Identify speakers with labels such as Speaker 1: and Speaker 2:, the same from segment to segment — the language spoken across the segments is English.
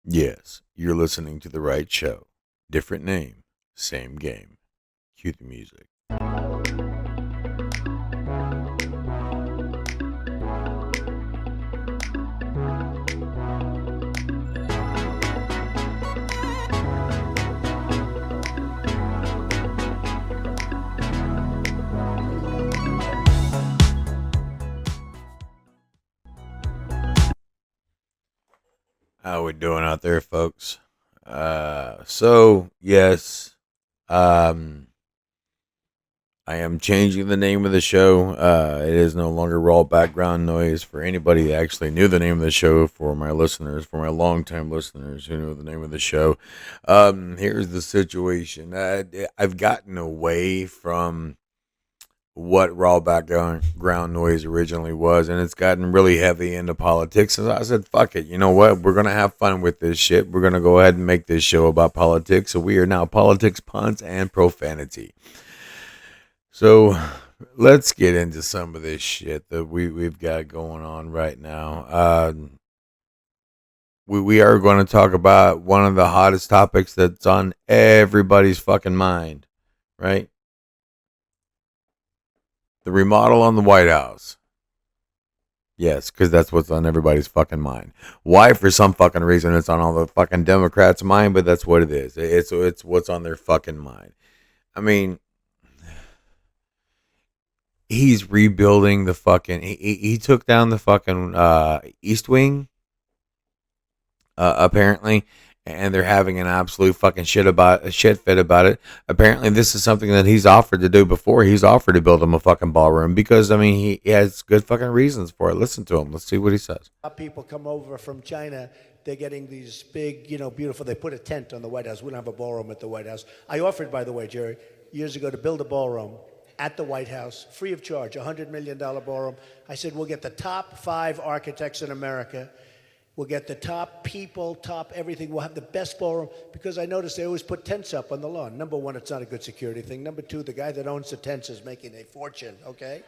Speaker 1: Yes, you're listening to the right show. Different name, same game. Cue the music. How we doing out there, folks? Yes, um, I am changing the name of the show. It is no longer raw background noise for anybody that actually knew the name of the show. For my listeners, for my longtime listeners who know the name of the show, here's the situation. I've gotten away from what raw background noise originally was, and it's gotten really heavy into politics. And I said, "Fuck it, you know what? We're gonna have fun with this shit. We're gonna go ahead and make this show about politics. So we are now politics, puns, and profanity. So let's get into some of this shit that we've got going on right now. We are going to talk about one of the hottest topics that's on everybody's fucking mind, right? The remodel on the White House. Yes, because that's what's on everybody's fucking mind. Why? For some fucking reason, it's on all the fucking Democrats' mind, but that's what it is. It's what's on their fucking mind. I mean, he's rebuilding the fucking. He took down the fucking East Wing, apparently, and they're having an absolute fucking shit fit about it. Apparently, this is something that he's offered to do before. He's offered to build him a fucking ballroom because I mean he has good fucking reasons for it. Listen to him. Let's see what he says.
Speaker 2: People come over from China. They're getting these big, beautiful. They put a tent on the White House. We don't have a ballroom at the White House. I offered, by the way, Jerry, years ago to build a ballroom at the White House, free of charge, $100 million ballroom. I said, we'll get the top 5 architects in America. We'll get the top people, top everything. We'll have the best ballroom because I noticed they always put tents up on the lawn. Number one, it's not a good security thing. Number two, the guy that owns the tents is making a fortune, okay?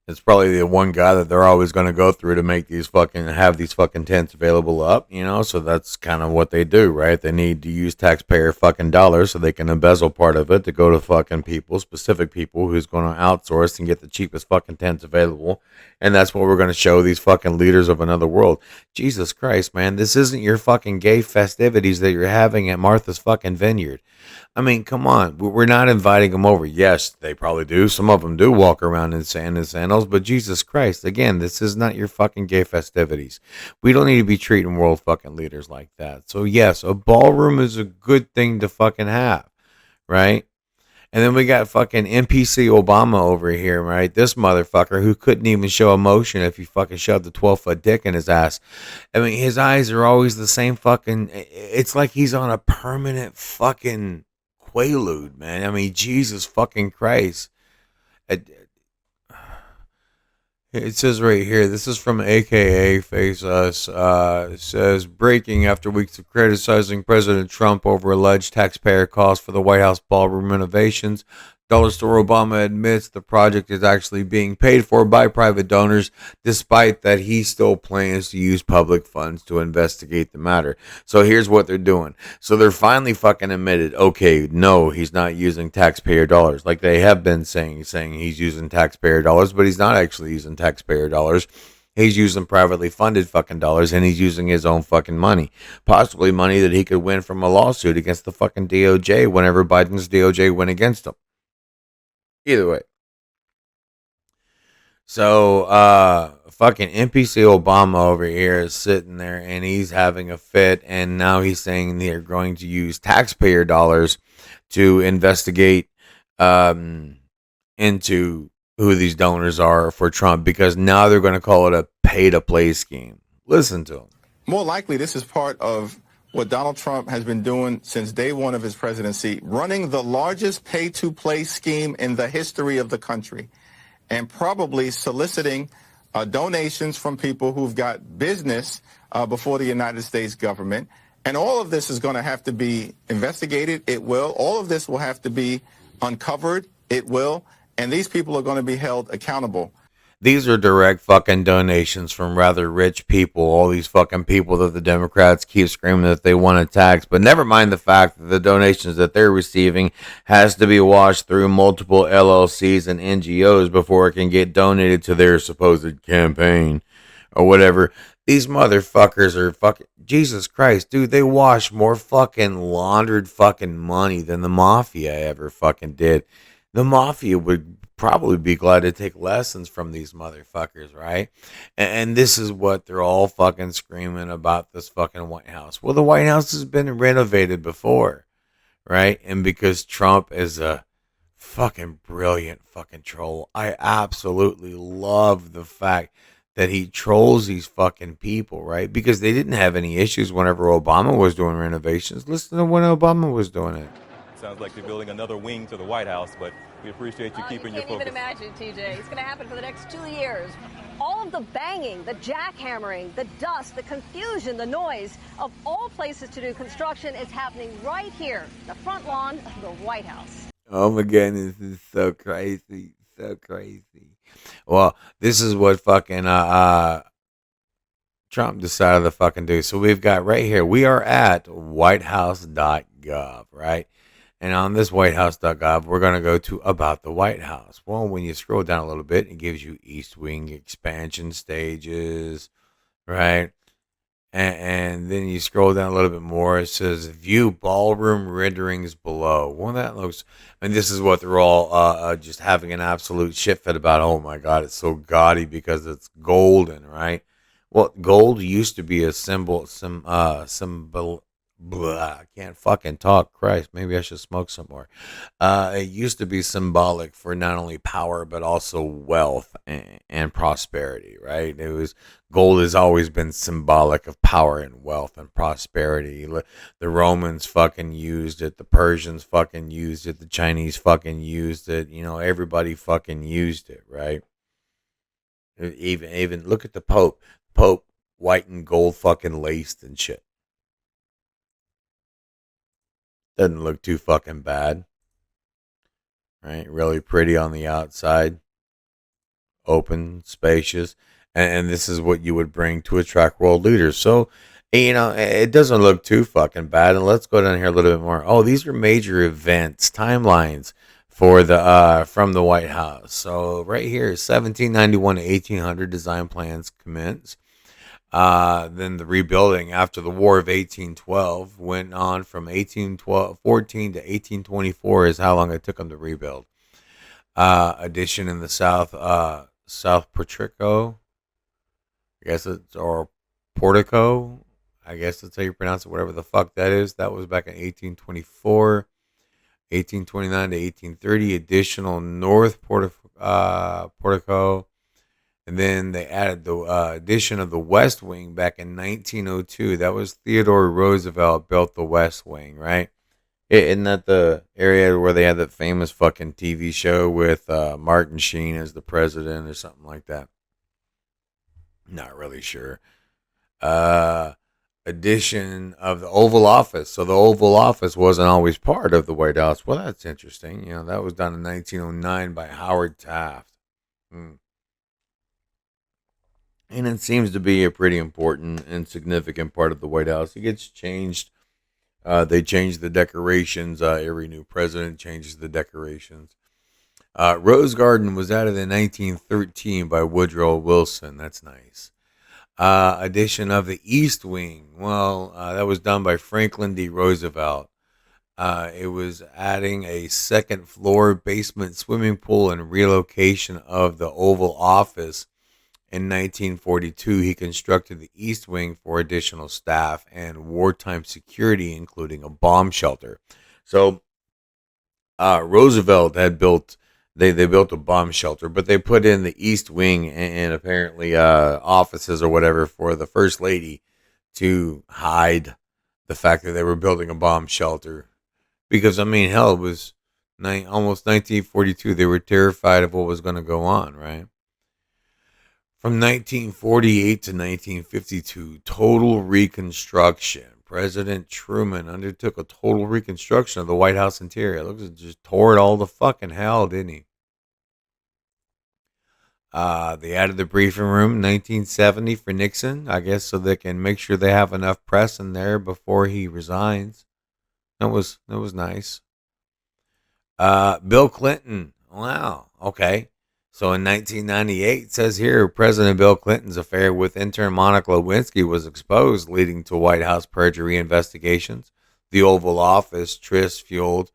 Speaker 1: It's probably the one guy that they're always going to go through to make these fucking have these fucking tents available up, so that's kind of what they do, right? They need to use taxpayer fucking dollars so they can embezzle part of it to go to fucking people, specific people who's going to outsource and get the cheapest fucking tents available. And that's what we're going to show these fucking leaders of another world. Jesus Christ, man, this isn't your fucking gay festivities that you're having at Martha's fucking Vineyard. I mean, come on. We're not inviting them over. Yes, they probably do. Some of them do walk around in sandals, but Jesus Christ, again, this is not your fucking gay festivities. We don't need to be treating world fucking leaders like that. So, yes, a ballroom is a good thing to fucking have, right? And then we got fucking NPC Obama over here, right? This motherfucker who couldn't even show emotion if you fucking shoved a 12-foot dick in his ass. I mean, his eyes are always the same fucking. It's like he's on a permanent fucking quaalude, man. I mean, Jesus fucking Christ. It says right here, this is from AKA Face Us. It says, breaking after weeks of criticizing President Trump over alleged taxpayer costs for the White House ballroom renovations. Dollar Store Obama admits the project is actually being paid for by private donors, despite that he still plans to use public funds to investigate the matter. So here's what they're doing. So they're finally fucking admitted, okay, no, he's not using taxpayer dollars. Like they have been saying he's using taxpayer dollars, but he's not actually using taxpayer dollars. He's using privately funded fucking dollars, and he's using his own fucking money. Possibly money that he could win from a lawsuit against the fucking DOJ whenever Biden's DOJ went against him. Either way. So, fucking NPC Obama over here is sitting there and he's having a fit, and now he's saying they're going to use taxpayer dollars to investigate into who these donors are for Trump because now they're going to call it a pay-to-play scheme. Listen to him.
Speaker 3: More likely, this is part of what Donald Trump has been doing since day one of his presidency, running the largest pay-to-play scheme in the history of the country, and probably soliciting donations from people who've got business before the United States government. And all of this is going to have to be investigated. It will. All of this will have to be uncovered. It will. And these people are going to be held accountable.
Speaker 1: These are direct fucking donations from rather rich people. All these fucking people that the Democrats keep screaming that they want to tax. But never mind the fact that the donations that they're receiving has to be washed through multiple LLCs and NGOs before it can get donated to their supposed campaign or whatever. These motherfuckers are fucking Jesus Christ, dude. They wash more fucking laundered fucking money than the mafia ever fucking did. The mafia would probably be glad to take lessons from these motherfuckers, right? And this is what they're all fucking screaming about this fucking White House. Well, the White House has been renovated before, right? And because Trump is a fucking brilliant fucking troll, I absolutely love the fact that he trolls these fucking people, right? Because they didn't have any issues whenever Obama was doing renovations. Listen to when Obama was doing it.
Speaker 4: Sounds like they're building another wing to the White House, but we appreciate you keeping your focus.
Speaker 5: You can't even imagine, TJ. It's going to happen for the next 2 years. All of the banging, the jackhammering, the dust, the confusion, the noise of all places to do construction is happening right here, the front lawn of the White House.
Speaker 1: Oh my goodness, this is so crazy. So crazy. Well, this is what fucking Trump decided to fucking do. So we've got right here, we are at whitehouse.gov, right? And on this whitehouse.gov, we're going to go to About the White House. Well, when you scroll down a little bit, it gives you East Wing expansion stages, right? And then you scroll down a little bit more. It says view ballroom renderings below. Well, that looks, and this is what they're all just having an absolute shit fit about. Oh my God, it's so gaudy because it's golden, right? Well, gold used to be a symbol, blah, I can't fucking talk. Christ, maybe I should smoke some more. It used to be symbolic for not only power but also wealth and prosperity, right? It was gold has always been symbolic of power and wealth and prosperity. The Romans fucking used it. The Persians fucking used it. The Chinese fucking used it. You know, everybody fucking used it, right? Even look at the Pope. Pope white and gold fucking laced and shit. Doesn't look too fucking bad. Right? Really pretty on the outside. Open, spacious. And this is what you would bring to attract world leaders. So, you know, it doesn't look too fucking bad. And let's go down here a little bit more. Oh, these are major events, timelines for the from the White House. So right here, 1791 to 1800 design plans commence. Then the rebuilding after the War of 1812 went on from 1814 to 1824 is how long it took them to rebuild. Addition in the South Portico, I guess it's, or Portico, I guess that's how you pronounce it, whatever the fuck that is. That was back in 1824, 1829 to 1830. Additional North Portico. And then they added the addition of the West Wing back in 1902. That was Theodore Roosevelt built the West Wing, right? Isn't that the area where they had that famous fucking TV show with Martin Sheen as the president or something like that? Not really sure. Addition of the Oval Office. So the Oval Office wasn't always part of the White House. Well, that's interesting. You know, that was done in 1909 by Howard Taft. And it seems to be a pretty important and significant part of the White House. It gets changed. They change the decorations. Every new president changes the decorations. Rose Garden was added in 1913 by Woodrow Wilson. That's nice. Addition of the East Wing. Well, that was done by Franklin D. Roosevelt. It was adding a second floor basement swimming pool and relocation of the Oval Office. In 1942, he constructed the East Wing for additional staff and wartime security, including a bomb shelter. So Roosevelt had built, they built a bomb shelter, but they put in the East Wing and apparently offices or whatever for the First Lady to hide the fact that they were building a bomb shelter. Because, I mean, hell, it was almost 1942. They were terrified of what was going to go on, right? From 1948 to 1952, total reconstruction. President Truman undertook a total reconstruction of the White House interior. It looks like just tore it all to fucking hell, didn't he? They added the briefing room in 1970 for Nixon, I guess, so they can make sure they have enough press in there before he resigns. That was nice. Bill Clinton. Wow. Okay. So in 1998, it says here, President Bill Clinton's affair with intern Monica Lewinsky was exposed, leading to White House perjury investigations. The Oval Office tryst fueled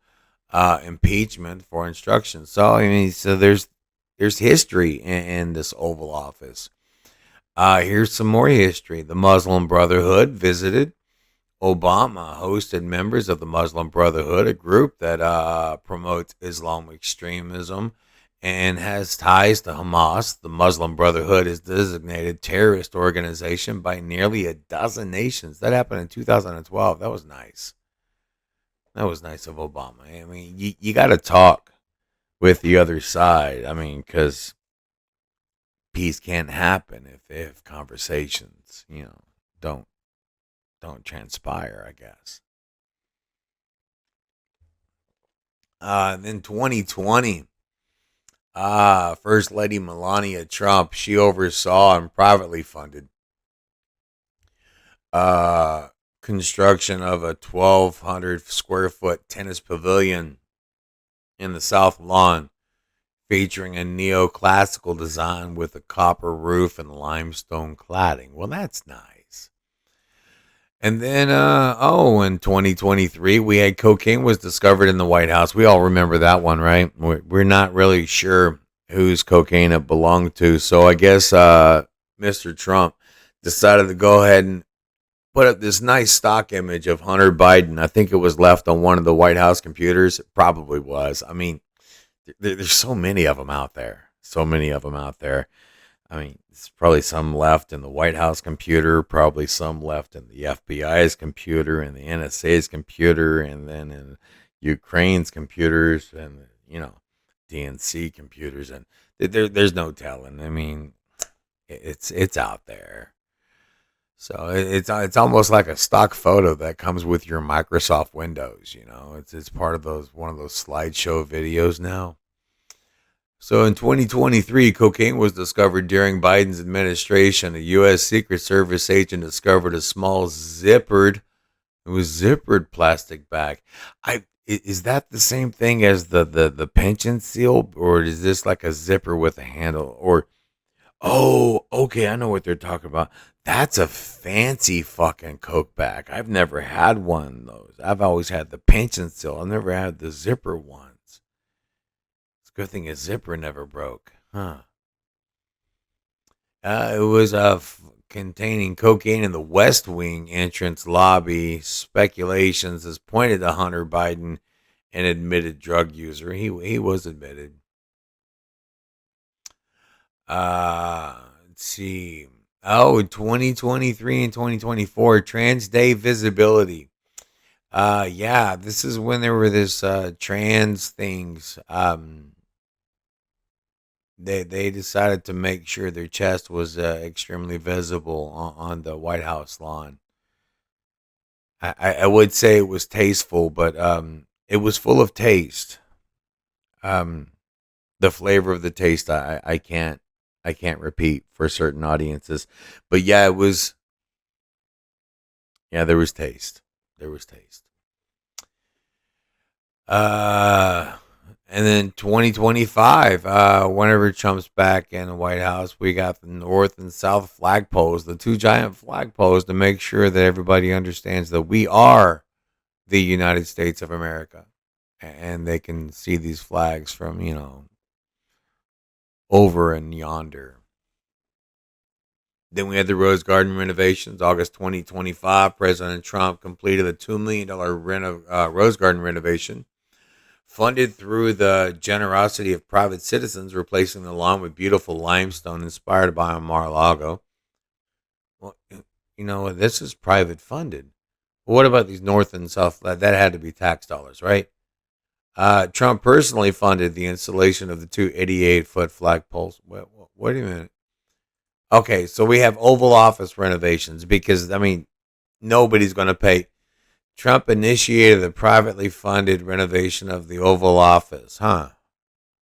Speaker 1: impeachment for instructions. So I mean, so there's history in this Oval Office. Here's some more history. The Muslim Brotherhood visited. Obama hosted members of the Muslim Brotherhood, a group that promotes Islamic extremism and has ties to Hamas. The Muslim Brotherhood is designated terrorist organization by nearly a dozen nations. That happened in 2012. That was nice. That was nice of Obama. I mean, you got to talk with the other side. I mean, because peace can't happen if conversations, don't transpire, I guess. Then 2020, First Lady Melania Trump, she oversaw and privately funded construction of a 1,200 square foot tennis pavilion in the South Lawn, featuring a neoclassical design with a copper roof and limestone cladding. Well, that's nice. And then, in 2023, we had cocaine was discovered in the White House. We all remember that one, right? We're not really sure whose cocaine it belonged to. So I guess Mr. Trump decided to go ahead and put up this nice stock image of Hunter Biden. I think it was left on one of the White House computers. It probably was. I mean, there's so many of them out there. So many of them out there. I mean, there's probably some left in the White House computer, probably some left in the FBI's computer and the NSA's computer, and then in Ukraine's computers and, DNC computers. And there's no telling. I mean, it's out there. So it's almost like a stock photo that comes with your Microsoft Windows. It's part of one of those slideshow videos now. So in 2023, cocaine was discovered during Biden's administration. A U.S. Secret Service agent discovered a small zippered plastic bag. Is that the same thing as the pension seal, or is this like a zipper with a handle? Or, oh, okay, I know what they're talking about. That's a fancy fucking Coke bag. I've never had one of those. I've always had the pension seal. I've never had the zipper ones. It's a good thing a zipper never broke. Huh. It was containing cocaine in the West Wing entrance lobby. Speculations has pointed to Hunter Biden, an admitted drug user. He was admitted. Let's see. Oh, 2023 and 2024, Trans Day visibility. Yeah, this is when there were this trans things. They decided to make sure their chest was extremely visible on the White House lawn. I would say it was tasteful, but it was full of taste. The flavor of the taste, I can't repeat for certain audiences, but yeah, it was. Yeah, there was taste. There was taste. And then 2025, whenever Trump's back in the White House, we got the North and South flagpoles, the two giant flagpoles, to make sure that everybody understands that we are the United States of America, and they can see these flags from over and yonder. Then we had the Rose Garden renovations. August 2025, President Trump completed a $2 million Rose Garden renovation, funded through the generosity of private citizens, replacing the lawn with beautiful limestone inspired by Mar-a-Lago. Well, this is private funded. But what about these North and South? That had to be tax dollars, right? Trump personally funded the installation of the two 88-foot flagpoles. Wait a minute. Okay, so we have Oval Office renovations because, nobody's going to pay. Trump initiated the privately funded renovation of the Oval Office,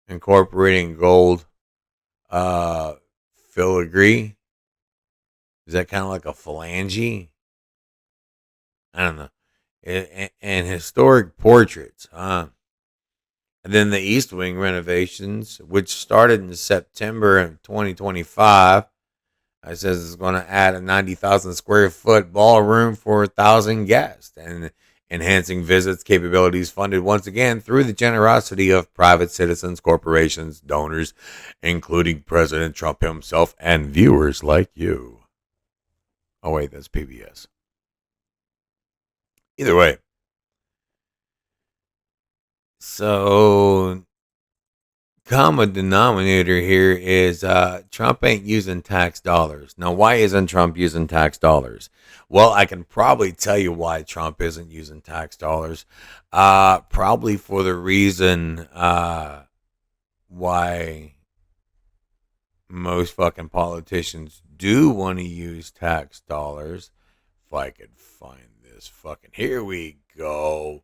Speaker 1: incorporating gold Filigree. Is that kind of like a phalange? I don't know. And historic portraits. And then the East Wing renovations, which started in September of 2025. It says it's going to add a 90,000 square foot ballroom for 1,000 guests and enhancing visits capabilities funded once again through the generosity of private citizens, corporations, donors, including President Trump himself and viewers like you. Oh, wait, that's PBS. Either way. So, common denominator here is Trump ain't using tax dollars. Now, why isn't Trump using tax dollars? Well, I can probably tell you why Trump isn't using tax dollars. Probably for the reason why most fucking politicians do want to use tax dollars. If I could find this fucking... Here we go.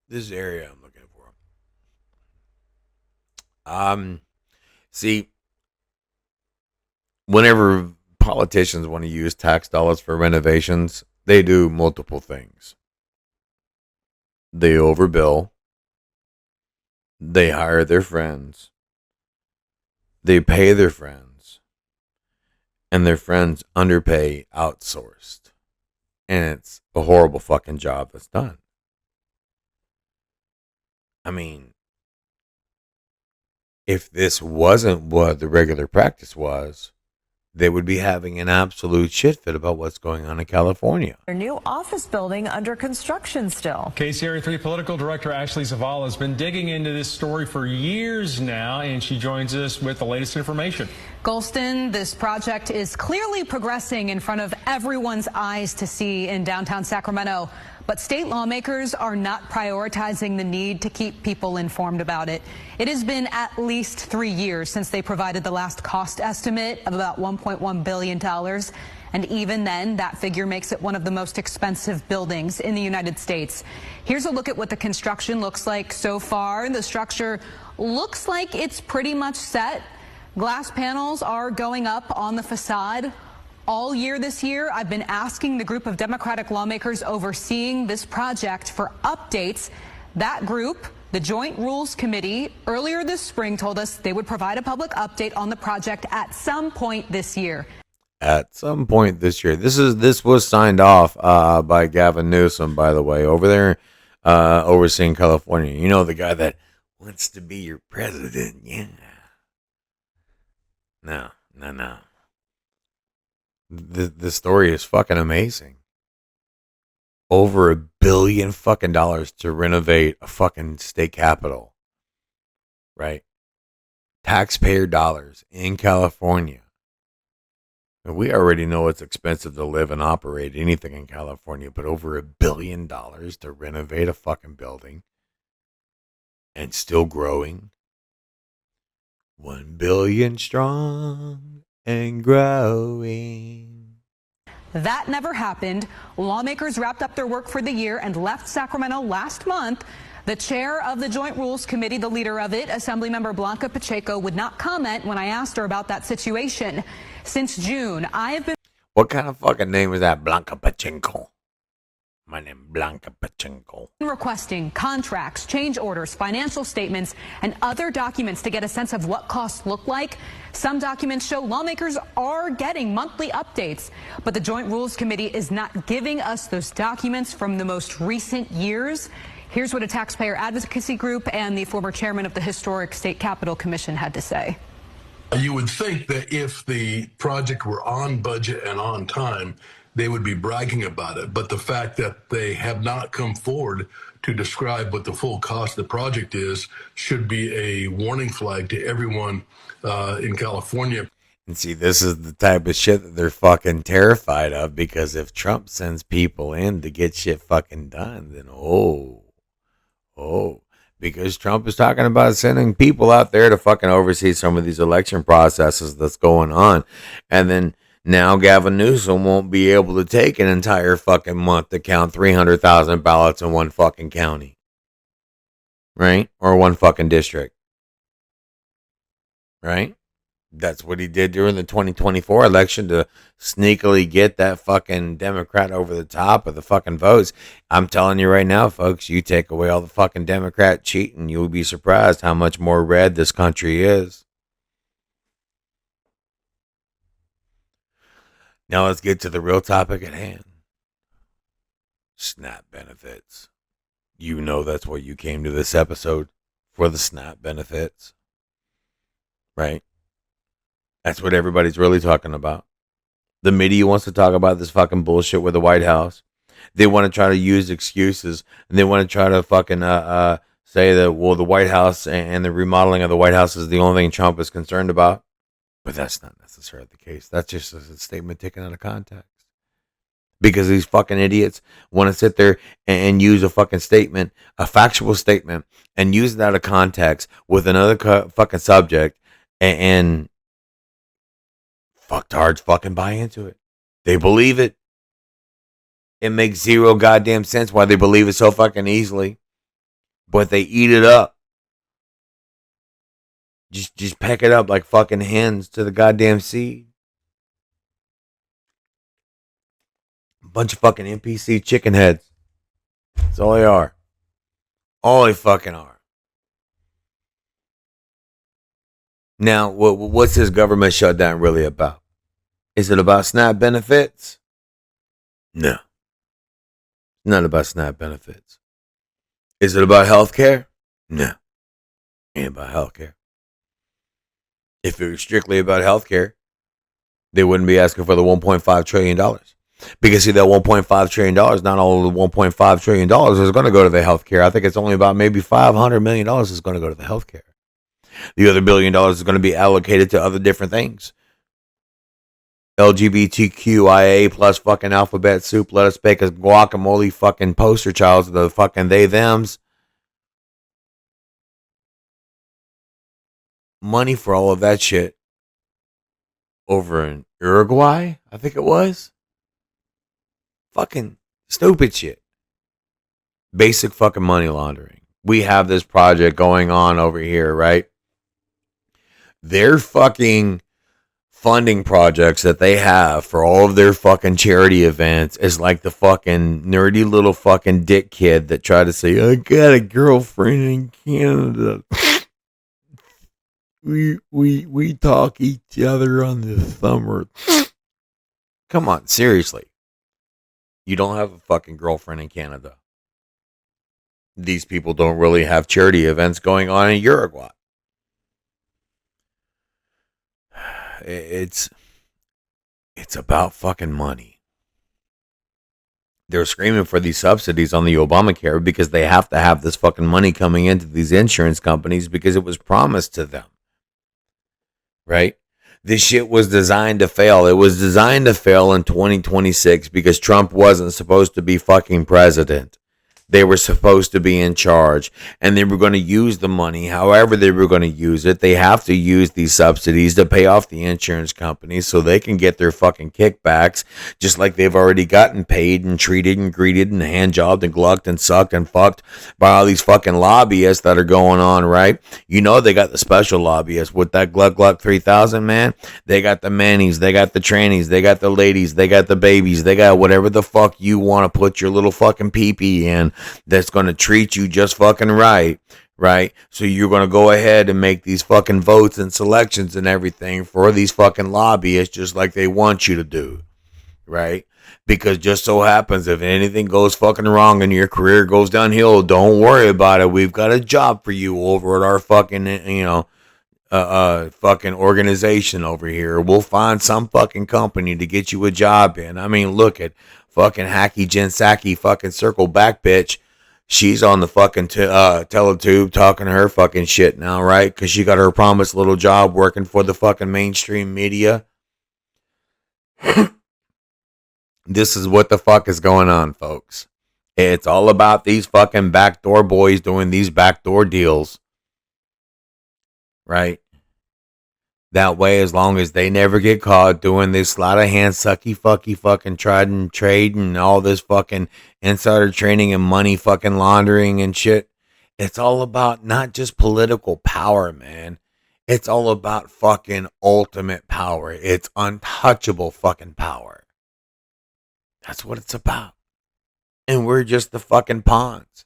Speaker 1: This area I'm looking for. See, whenever politicians want to use tax dollars for renovations, they do multiple things. They overbill. They hire their friends. They pay their friends. And their friends underpay outsourced. And it's a horrible fucking job that's done. I mean, if this wasn't what the regular practice was, they would be having an absolute shit fit about what's going on in California.
Speaker 6: Their new office building under construction still.
Speaker 7: KCRA 3 political director Ashley Zavala has been digging into this story for years now, and she joins us with the latest information.
Speaker 8: Golston, this project is clearly progressing in front of everyone's eyes to see in downtown Sacramento. But state lawmakers are not prioritizing the need to keep people informed about it. It has been at least 3 years since they provided the last cost estimate of about $1.1 billion. And even then, that figure makes it one of the most expensive buildings in the United States. Here's a look at what the construction looks like so far. The structure looks like it's pretty much set. Glass panels are going up on the facade. All year this year, I've been asking the group of Democratic lawmakers overseeing this project for updates. That group, the Joint Rules Committee, earlier this spring told us they would provide a public update on the project at some point this year.
Speaker 1: At some point this year. This was signed off by Gavin Newsom, by the way, over there overseeing California. You know, the guy that wants to be your president. Yeah. No. The story is fucking amazing. Over $1 billion fucking dollars to renovate a fucking state capitol. Right? Taxpayer dollars in California. And we already know it's expensive to live and operate anything in California, but over $1 billion to renovate a fucking building and still growing. 1 billion strong and growing.
Speaker 8: That never happened. Lawmakers wrapped up their work for the year and left Sacramento last month. The chair of the Joint Rules Committee, the leader of it, Assemblymember Blanca Pacheco, would not comment when I asked her about that situation. Since June, I have been...
Speaker 1: What kind of fucking name is that? Blanca Pacheco. My name is Blanca Pacheco.
Speaker 8: Requesting contracts, change orders, financial statements, and other documents to get a sense of what costs look like. Some documents show lawmakers are getting monthly updates, but the Joint Rules Committee is not giving us those documents from the most recent years. Here's what a taxpayer advocacy group and the former chairman of the Historic State Capitol Commission had to say.
Speaker 9: You would think that if the project were on budget and on time, they would be bragging about it. But the fact that they have not come forward to describe what the full cost of the project is should be a warning flag to everyone in California.
Speaker 1: And see, this is the type of shit that they're fucking terrified of, because if Trump sends people in to get shit fucking done, then because Trump is talking about sending people out there to fucking oversee some of these election processes that's going on. And then now Gavin Newsom won't be able to take an entire fucking month to count 300,000 ballots in one fucking county. Right? Or one fucking district. right? That's what he did during the 2024 election to sneakily get that fucking Democrat over the top of the fucking votes. I'm telling you right now, folks, you take away all the fucking Democrat cheating, you'll be surprised how much more red this country is. Now let's get to the real topic at hand. SNAP benefits. You know that's what you came to this episode for, the SNAP benefits. Right? That's what everybody's really talking about. The media wants to talk about this fucking bullshit with the White House. They want to try to use excuses, and they want to try to fucking say that, well, the White House and the remodeling of the White House is the only thing Trump is concerned about. But that's not necessarily the case. That's just a statement taken out of context. Because these fucking idiots want to sit there and use a fucking statement, a factual statement, and use it out of context with another fucking subject, and fucktards fucking buy into it. They believe it. It makes zero goddamn sense why they believe it so fucking easily. But they eat it up. Just peck it up like fucking hens to the goddamn seed. A bunch of fucking NPC chicken heads. That's all they are. All they fucking are. Now, what's this government shutdown really about? Is it about SNAP benefits? No. Not about SNAP benefits. Is it about health care? No. Ain't about health care. If it was strictly about health care, they wouldn't be asking for the $1.5 trillion. Because, see, that $1.5 trillion, not all of the $1.5 trillion is going to go to the health care. I think it's only about maybe $500 million is going to go to the health care. The other $1 billion is going to be allocated to other different things. LGBTQIA plus fucking alphabet soup, let us bake a guacamole fucking poster child of the fucking they thems. Money for all of that shit over in Uruguay, I think it was. Fucking stupid shit. Basic fucking money laundering. We have this project going on over here, right? They're fucking funding projects that they have for all of their fucking charity events is like the fucking nerdy little fucking dick kid that tried to say, I got a girlfriend in Canada. We talk each other on the summer. Come on, seriously. You don't have a fucking girlfriend in Canada. These people don't really have charity events going on in Uruguay. It's about fucking money. They're screaming for these subsidies on the Obamacare because they have to have this fucking money coming into these insurance companies because it was promised to them. Right? This shit was designed to fail. It was designed to fail in 2026 because Trump wasn't supposed to be fucking president. They were supposed to be in charge, and they were going to use the money however they were going to use it. They have to use these subsidies to pay off the insurance companies so they can get their fucking kickbacks, just like they've already gotten paid and treated and greeted and hand-jobbed and glucked and sucked and fucked by all these fucking lobbyists that are going on, right? You know they got the special lobbyists with that Gluck 3000, man. They got the mannies, they got the trannies, they got the ladies, they got the babies, they got whatever the fuck you want to put your little fucking pee-pee in. That's going to treat you just fucking right? So you're going to go ahead and make these fucking votes and selections and everything for these fucking lobbyists just like they want you to do, right? Because just so happens if anything goes fucking wrong and your career goes downhill, don't worry about it. We've got a job for you over at our fucking, fucking organization over here. We'll find some fucking company to get you a job in. I mean, look at fucking Hacky Jen Psaki fucking circle back bitch. She's on the fucking teletube talking her fucking shit now, right? Because she got her promised little job working for the fucking mainstream media. This is what the fuck is going on, folks. It's all about these fucking backdoor boys doing these backdoor deals. Right? That way, as long as they never get caught doing this sleight of hand, sucky, fucky, fucking tried and trade and all this fucking insider trading and money fucking laundering and shit. It's all about not just political power, man. It's all about fucking ultimate power. It's untouchable fucking power. That's what it's about. And we're just the fucking pawns.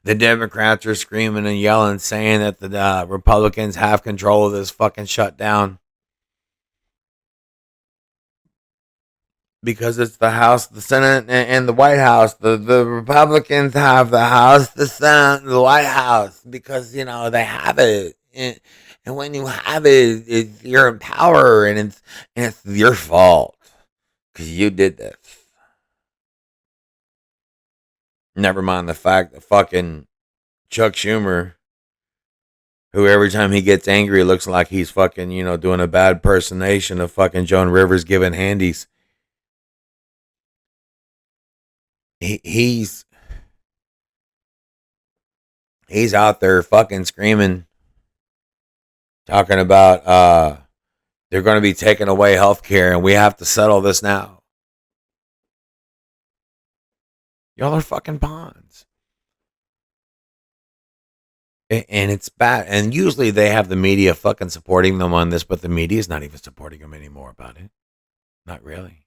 Speaker 1: The Democrats are screaming and yelling, saying that the Republicans have control of this fucking shutdown. Because it's the House, the Senate, and the White House. The Republicans have the House, the Senate, and the White House. Because, you know, they have it. And when you have it, you're in power, and it's your fault. Because you did this. Never mind the fact that fucking Chuck Schumer, who every time he gets angry looks like he's fucking, you know, doing a bad impersonation of fucking Joan Rivers giving handies. He's out there fucking screaming, talking about they're going to be taking away health care and we have to settle this now. Y'all are fucking pawns. And it's bad. And usually they have the media fucking supporting them on this, but the media is not even supporting them anymore about it. Not really.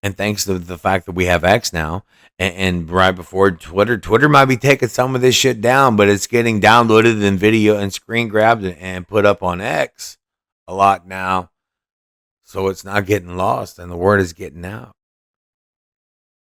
Speaker 1: And thanks to the fact that we have X now, and right before Twitter might be taking some of this shit down, but it's getting downloaded and video and screen grabbed and put up on X a lot now. So it's not getting lost and the word is getting out.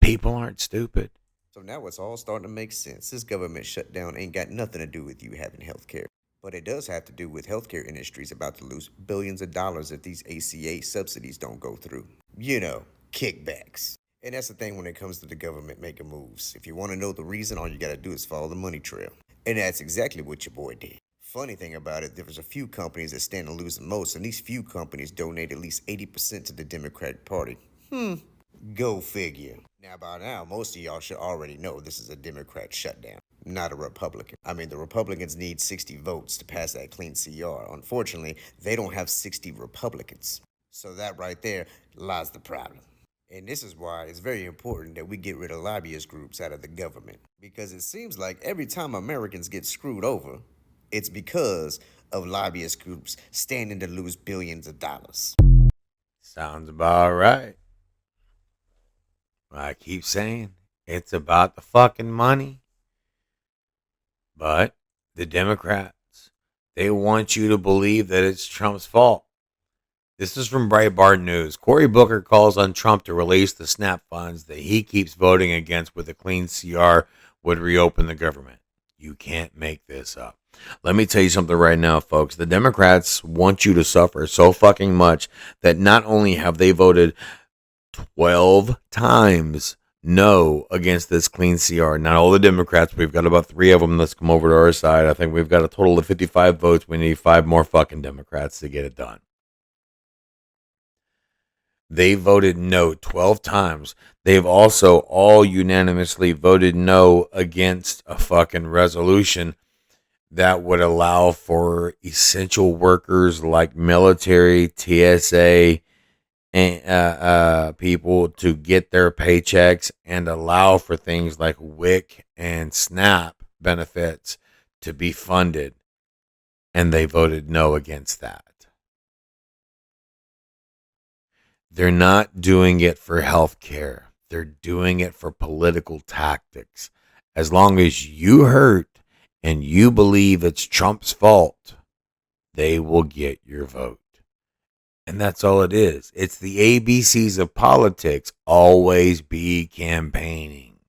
Speaker 1: People aren't stupid.
Speaker 10: So now it's all starting to make sense. This government shutdown ain't got nothing to do with you having health care. But it does have to do with healthcare industries about to lose billions of dollars if these ACA subsidies don't go through. You know, kickbacks. And that's the thing when it comes to the government making moves. If you want to know the reason, all you got to do is follow the money trail. And that's exactly what your boy did. Funny thing about it, there was a few companies that stand to lose the most, and these few companies donate at least 80% to the Democratic Party. Go figure. Now, by now, most of y'all should already know this is a Democrat shutdown, not a Republican. I mean, the Republicans need 60 votes to pass that clean CR. Unfortunately, they don't have 60 Republicans. So that right there lies the problem. And this is why it's very important that we get rid of lobbyist groups out of the government. Because it seems like every time Americans get screwed over, it's because of lobbyist groups standing to lose billions of dollars.
Speaker 1: Sounds about right. I keep saying it's about the fucking money. But the Democrats, they want you to believe that it's Trump's fault. This is from Breitbart News. Cory Booker calls on Trump to release the SNAP funds that he keeps voting against with a clean CR would reopen the government. You can't make this up. Let me tell you something right now, folks. The Democrats want you to suffer so fucking much that not only have they voted 12 times no against this clean CR. Not all the Democrats. We've got about 3 of them that's come over to our side. I think we've got a total of 55 votes. We need 5 more fucking Democrats to get it done. They voted no 12 times. They've also all unanimously voted no against a fucking resolution that would allow for essential workers like military, TSA, and people to get their paychecks and allow for things like WIC and SNAP benefits to be funded. And they voted no against that. They're not doing it for health care. They're doing it for political tactics. As long as you hurt and you believe it's Trump's fault, they will get your vote. And that's all it is. It's the ABCs of politics. Always be campaigning.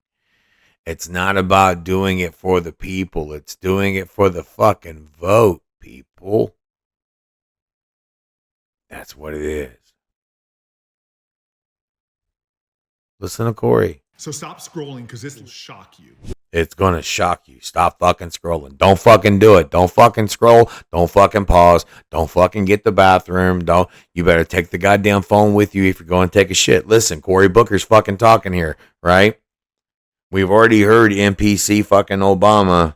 Speaker 1: It's not about doing it for the people. It's doing it for the fucking vote, people. That's what it is. Listen to Cory.
Speaker 11: So stop scrolling because this will shock you.
Speaker 1: It's going to shock you. Stop fucking scrolling. Don't fucking do it. Don't fucking scroll. Don't fucking pause. Don't fucking get the bathroom. You better take the goddamn phone with you if you're going to take a shit. Listen, Cory Booker's fucking talking here, right? We've already heard NPC fucking Obama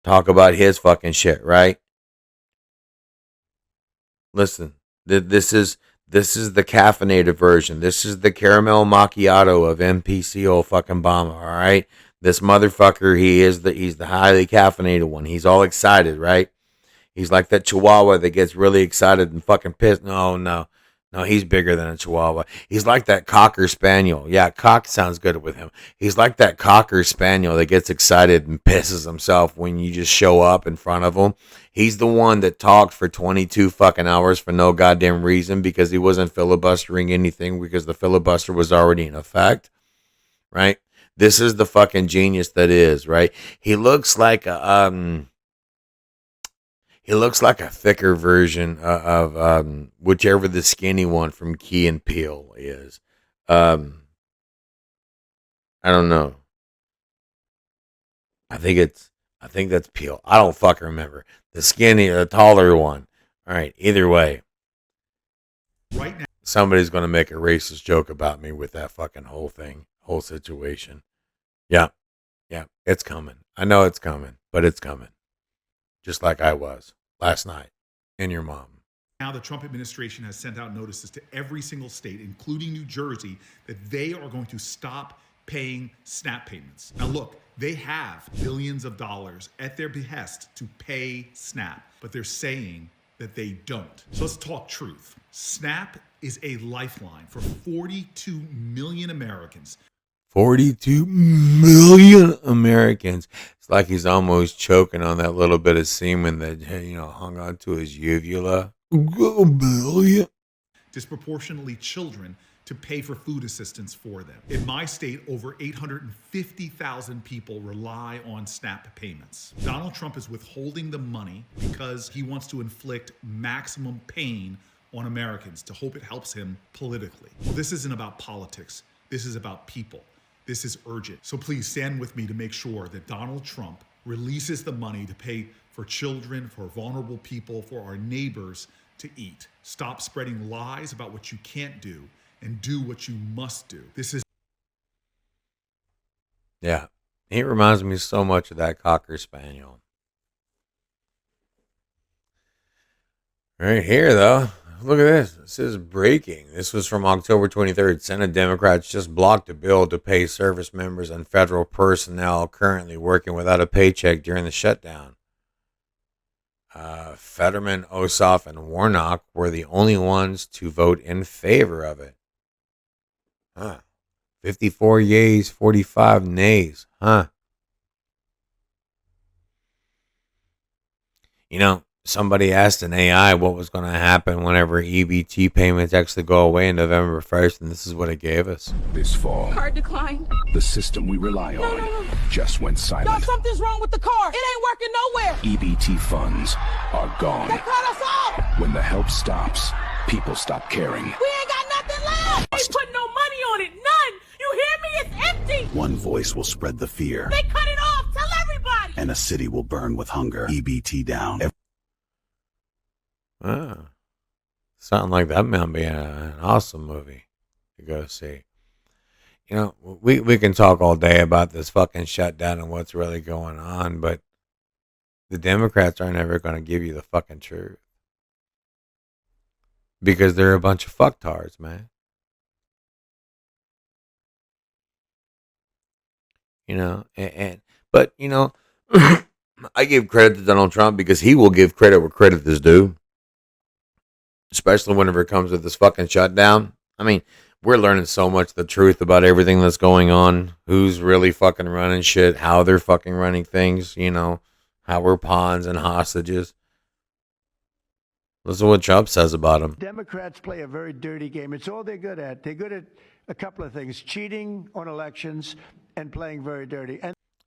Speaker 1: talk about his fucking shit, right? Listen, this is the caffeinated version. This is the caramel macchiato of NPC old fucking Obama, all right? This motherfucker, he's the highly caffeinated one. He's all excited, right? He's like that Chihuahua that gets really excited and fucking pissed. No, he's bigger than a Chihuahua. He's like that Cocker Spaniel. Yeah, cock sounds good with him. He's like that Cocker Spaniel that gets excited and pisses himself when you just show up in front of him. He's the one that talked for 22 fucking hours for no goddamn reason because he wasn't filibustering anything because the filibuster was already in effect, right? This is the fucking genius that is, right? He looks like a thicker version of whichever the skinny one from Key and Peele is. I don't know. I think that's Peele. I don't fucking remember. The taller one. All right, either way.
Speaker 11: Right now,
Speaker 1: somebody's going to make a racist joke about me with that fucking whole situation. Yeah, it's coming. I know it's coming, but it's coming. Just like I was last night. And your mom.
Speaker 11: now the Trump administration has sent out notices to every single state, including New Jersey, that they are going to stop paying SNAP payments. Now look, they have billions of dollars at their behest to pay SNAP, but they're saying that they don't. So let's talk truth. SNAP is a lifeline for 42 million Americans.
Speaker 1: 42 million Americans. It's like he's almost choking on that little bit of semen that, hung onto his uvula. A billion.
Speaker 11: Disproportionately children to pay for food assistance for them. In my state, over 850,000 people rely on SNAP payments. Donald Trump is withholding the money because he wants to inflict maximum pain on Americans to hope it helps him politically. Well, this isn't about politics. This is about people. This is urgent. So please stand with me to make sure that Donald Trump releases the money to pay for children, for vulnerable people, for our neighbors to eat. Stop spreading lies about what you can't do and do what you must do. This is...
Speaker 1: Yeah, he reminds me so much of that Cocker Spaniel. Right here, though. Look at this. This is breaking. This was from October 23rd. Senate Democrats just blocked a bill to pay service members and federal personnel currently working without a paycheck during the shutdown. Fetterman, Ossoff, and Warnock were the only ones to vote in favor of it. 54 yeas, 45 nays. Somebody asked an AI what was going to happen whenever EBT payments actually go away in November 1st, and this is what it gave us.
Speaker 12: This fall,
Speaker 13: Card declined.
Speaker 12: the system we rely on just went silent.
Speaker 13: No, something's wrong with the car. It ain't working nowhere.
Speaker 12: EBT funds are gone.
Speaker 13: They cut us off.
Speaker 12: When the help stops, people stop caring.
Speaker 13: We ain't got nothing left. They put no money on it. None. You hear me? It's empty.
Speaker 12: One voice will spread the fear,
Speaker 13: They cut it off. Tell everybody.
Speaker 12: and a city will burn with hunger. EBT down.
Speaker 1: Something like that might be an awesome movie to go see. We can talk all day about this fucking shutdown and what's really going on, but the Democrats aren't ever going to give you the fucking truth. Because they're a bunch of fucktards, man. But I give credit to Donald Trump because he will give credit where credit is due. Especially whenever it comes to this fucking shutdown. I mean, we're learning so much the truth about everything that's going on. Who's really fucking running shit. How they're fucking running things. How we're pawns and hostages. Listen to what Trump says about them.
Speaker 2: Democrats play a very dirty game. It's all they're good at. They're good at a couple of things. Cheating on elections and playing very dirty.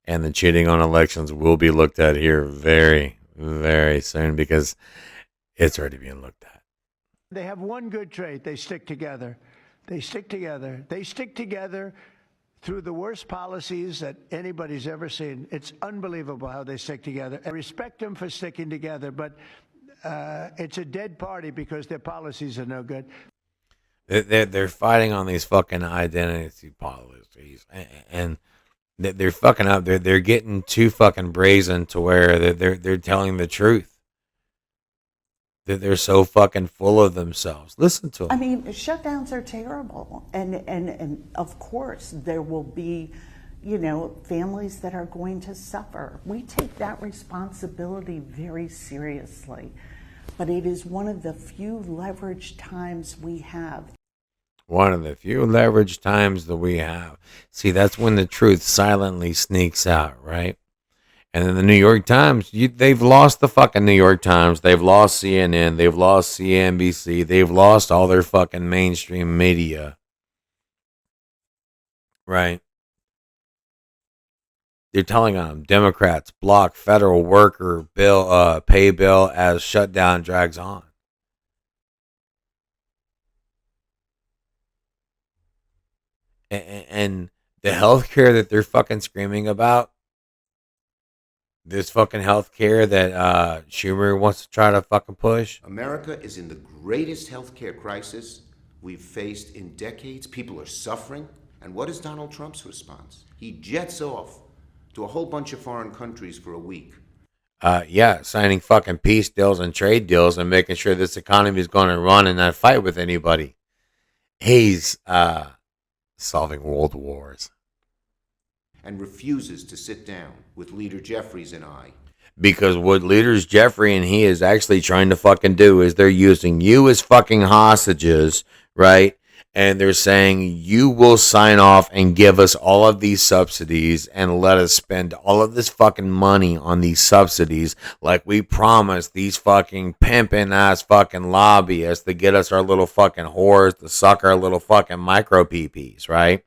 Speaker 1: And the cheating on elections will be looked at here very, very soon because it's already being looked at.
Speaker 2: They have one good trait. They stick together. They stick together. They stick together through the worst policies that anybody's ever seen. It's unbelievable how they stick together. I respect them for sticking together, but it's a dead party because their policies are no good.
Speaker 1: They're fighting on these fucking identity policies, and they're fucking up. They're getting too fucking brazen to where they're telling the truth. They're so fucking full of themselves. Listen to them.
Speaker 14: I mean, shutdowns are terrible. And of course, there will be families that are going to suffer. We take that responsibility very seriously, but it is one of the few leveraged times we have.
Speaker 1: One of the few leverage times that we have. See, that's when the truth silently sneaks out, right? And then the New York Times, they've lost the fucking New York Times. They've lost CNN. They've lost CNBC. They've lost all their fucking mainstream media. Right? They're telling them Democrats block federal worker bill, pay bill as shutdown drags on. And the health care that they're fucking screaming about, this fucking health care that Schumer wants to try to fucking push.
Speaker 15: America is in the greatest healthcare crisis we've faced in decades. People are suffering. And what is Donald Trump's response? He jets off to a whole bunch of foreign countries for a week.
Speaker 1: Signing fucking peace deals and trade deals and making sure this economy is going to run and not fight with anybody. He's solving world wars.
Speaker 15: And refuses to sit down with Leader Jeffries and I.
Speaker 1: Because what leaders Jeffrey and he is actually trying to fucking do is they're using you as fucking hostages, right? And they're saying you will sign off and give us all of these subsidies and let us spend all of this fucking money on these subsidies like we promised these fucking pimping ass fucking lobbyists to get us our little fucking whores to suck our little fucking micro PPs, right?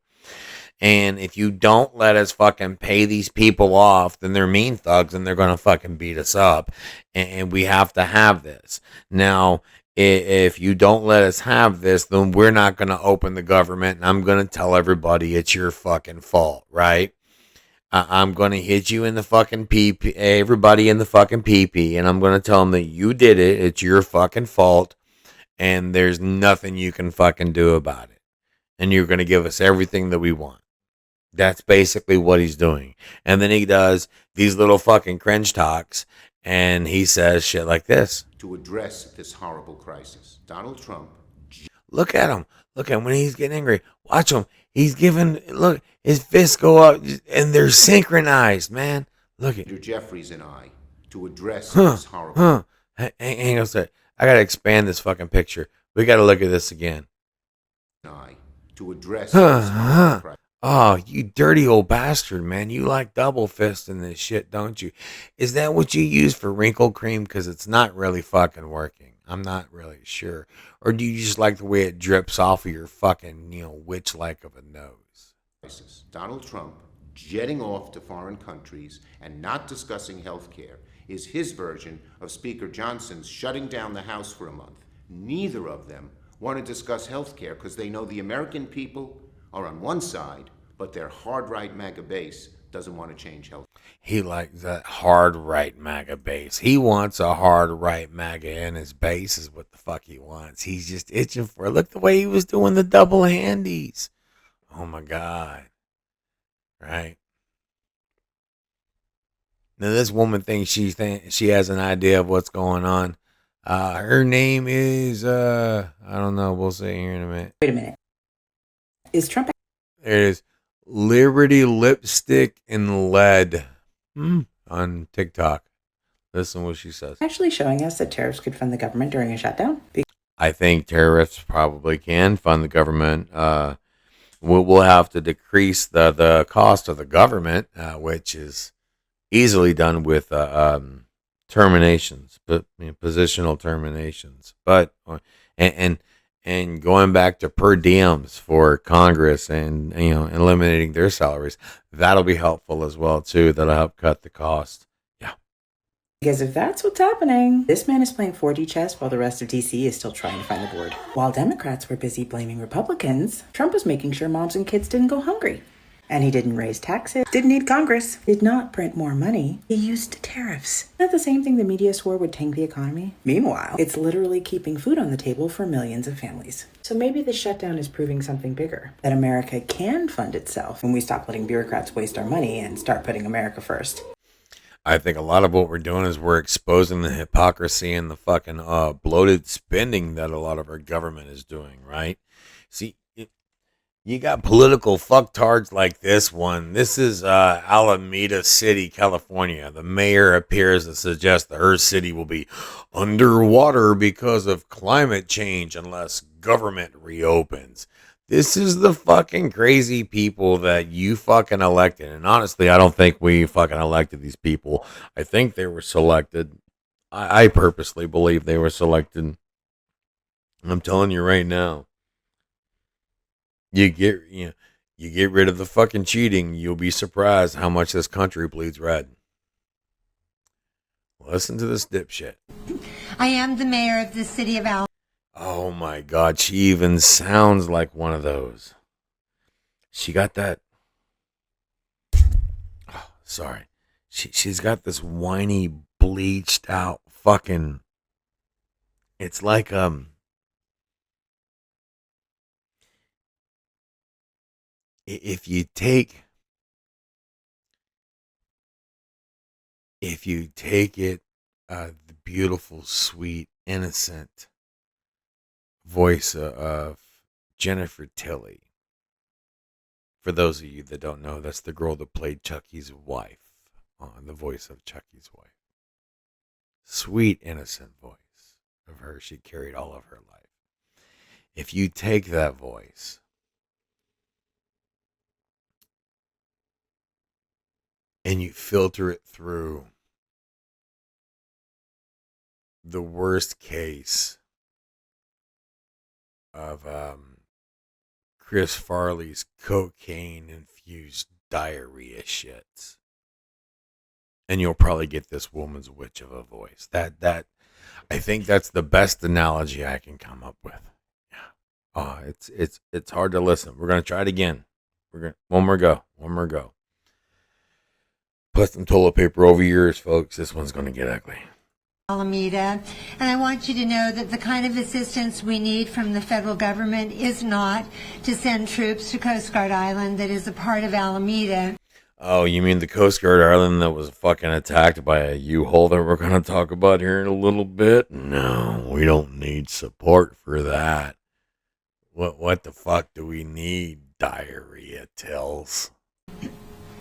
Speaker 1: And if you don't let us fucking pay these people off, then they're mean thugs and they're going to fucking beat us up. And we have to have this. Now, if you don't let us have this, then we're not going to open the government. And I'm going to tell everybody it's your fucking fault, right? I'm going to hit you in the fucking PP, everybody in the fucking PP. And I'm going to tell them that you did it. It's your fucking fault. And there's nothing you can fucking do about it. And you're going to give us everything that we want. That's basically what he's doing. And then he does these little fucking cringe talks and he says shit like this.
Speaker 15: To address this horrible crisis, Donald Trump.
Speaker 1: Look at him. Look at him when he's getting angry. Watch him. He's giving, look, his fists go up and they're synchronized, man. Look at
Speaker 15: Leader Jeffries and I to address this horrible.
Speaker 1: Hang on a sec. I got to expand this fucking picture. We got to look at this again.
Speaker 15: To address this horrible crisis.
Speaker 1: Oh, you dirty old bastard, man. You like double fisting this shit, don't you? Is that what you use for wrinkle cream? Because it's not really fucking working. I'm not really sure. Or do you just like the way it drips off of your fucking, witch-like of a nose?
Speaker 15: Donald Trump jetting off to foreign countries and not discussing health care is his version of Speaker Johnson's shutting down the House for a month. Neither of them want to discuss health care because they know the American people are on one side, but their hard right MAGA base doesn't want to change health.
Speaker 1: He likes that hard right MAGA base. He wants a hard right MAGA in his base is what the fuck he wants. He's just itching for it. Look the way he was doing the double handies. Oh my God. Right? Now this woman thinks she has an idea of what's going on. Her name is, I don't know. We'll see here in a minute.
Speaker 16: Wait a minute. Is Trump?
Speaker 1: There it is. Liberty Lipstick and Lead on TikTok. Listen to what she says.
Speaker 16: Actually showing us that tariffs could fund the government during a shutdown?
Speaker 1: I think tariffs probably can fund the government. We'll have to decrease the cost of the government, which is easily done with terminations, but positional terminations. But and going back to per diems for Congress and eliminating their salaries, that'll be helpful as well too. That'll help cut the cost. Yeah.
Speaker 16: Because if that's what's happening, this man is playing 4D chess while the rest of DC is still trying to find the board. While Democrats were busy blaming Republicans, Trump was making sure moms and kids didn't go hungry. And he didn't raise taxes, didn't need Congress, did not print more money. He used tariffs. Isn't that the same thing the media swore would tank the economy? Meanwhile, it's literally keeping food on the table for millions of families. So maybe the shutdown is proving something bigger. That America can fund itself when we stop letting bureaucrats waste our money and start putting America first.
Speaker 1: I think a lot of what we're doing is we're exposing the hypocrisy and the fucking bloated spending that a lot of our government is doing, right? See, You got political fucktards like this one. This is Alameda City, California. The mayor appears to suggest that her city will be underwater because of climate change unless government reopens. This is the fucking crazy people that you fucking elected. And honestly, I don't think we fucking elected these people. I think they were selected. I purposely believe they were selected. I'm telling you right now. You get rid of the fucking cheating, you'll be surprised how much this country bleeds red. Listen to this dipshit.
Speaker 17: I am the mayor of the city of Alameda.
Speaker 1: Oh my God, she even sounds like one of those. She got that. Oh, sorry. She's got this whiny, bleached out fucking. It's like if you take it, the beautiful, sweet, innocent voice of Jennifer Tilly. For those of you that don't know, that's the girl that played Chucky's wife on the voice of Chucky's wife. Sweet, innocent voice of her she carried all of her life. If you take that voice and you filter it through the worst case of Chris Farley's cocaine-infused diarrhea shits, and you'll probably get this woman's witch of a voice. That I think that's the best analogy I can come up with. Yeah. It's hard to listen. We're gonna try it again. One more go. Put some toilet paper over your ears, folks. This one's gonna get ugly.
Speaker 17: Alameda, and I want you to know that the kind of assistance we need from the federal government is not to send troops to Coast Guard Island that is a part of Alameda.
Speaker 1: Oh, you mean the Coast Guard Island that was fucking attacked by a U-Haul that we're going to talk about here in a little bit? No, we don't need support for that. What the fuck do we need? Diarrhea tills.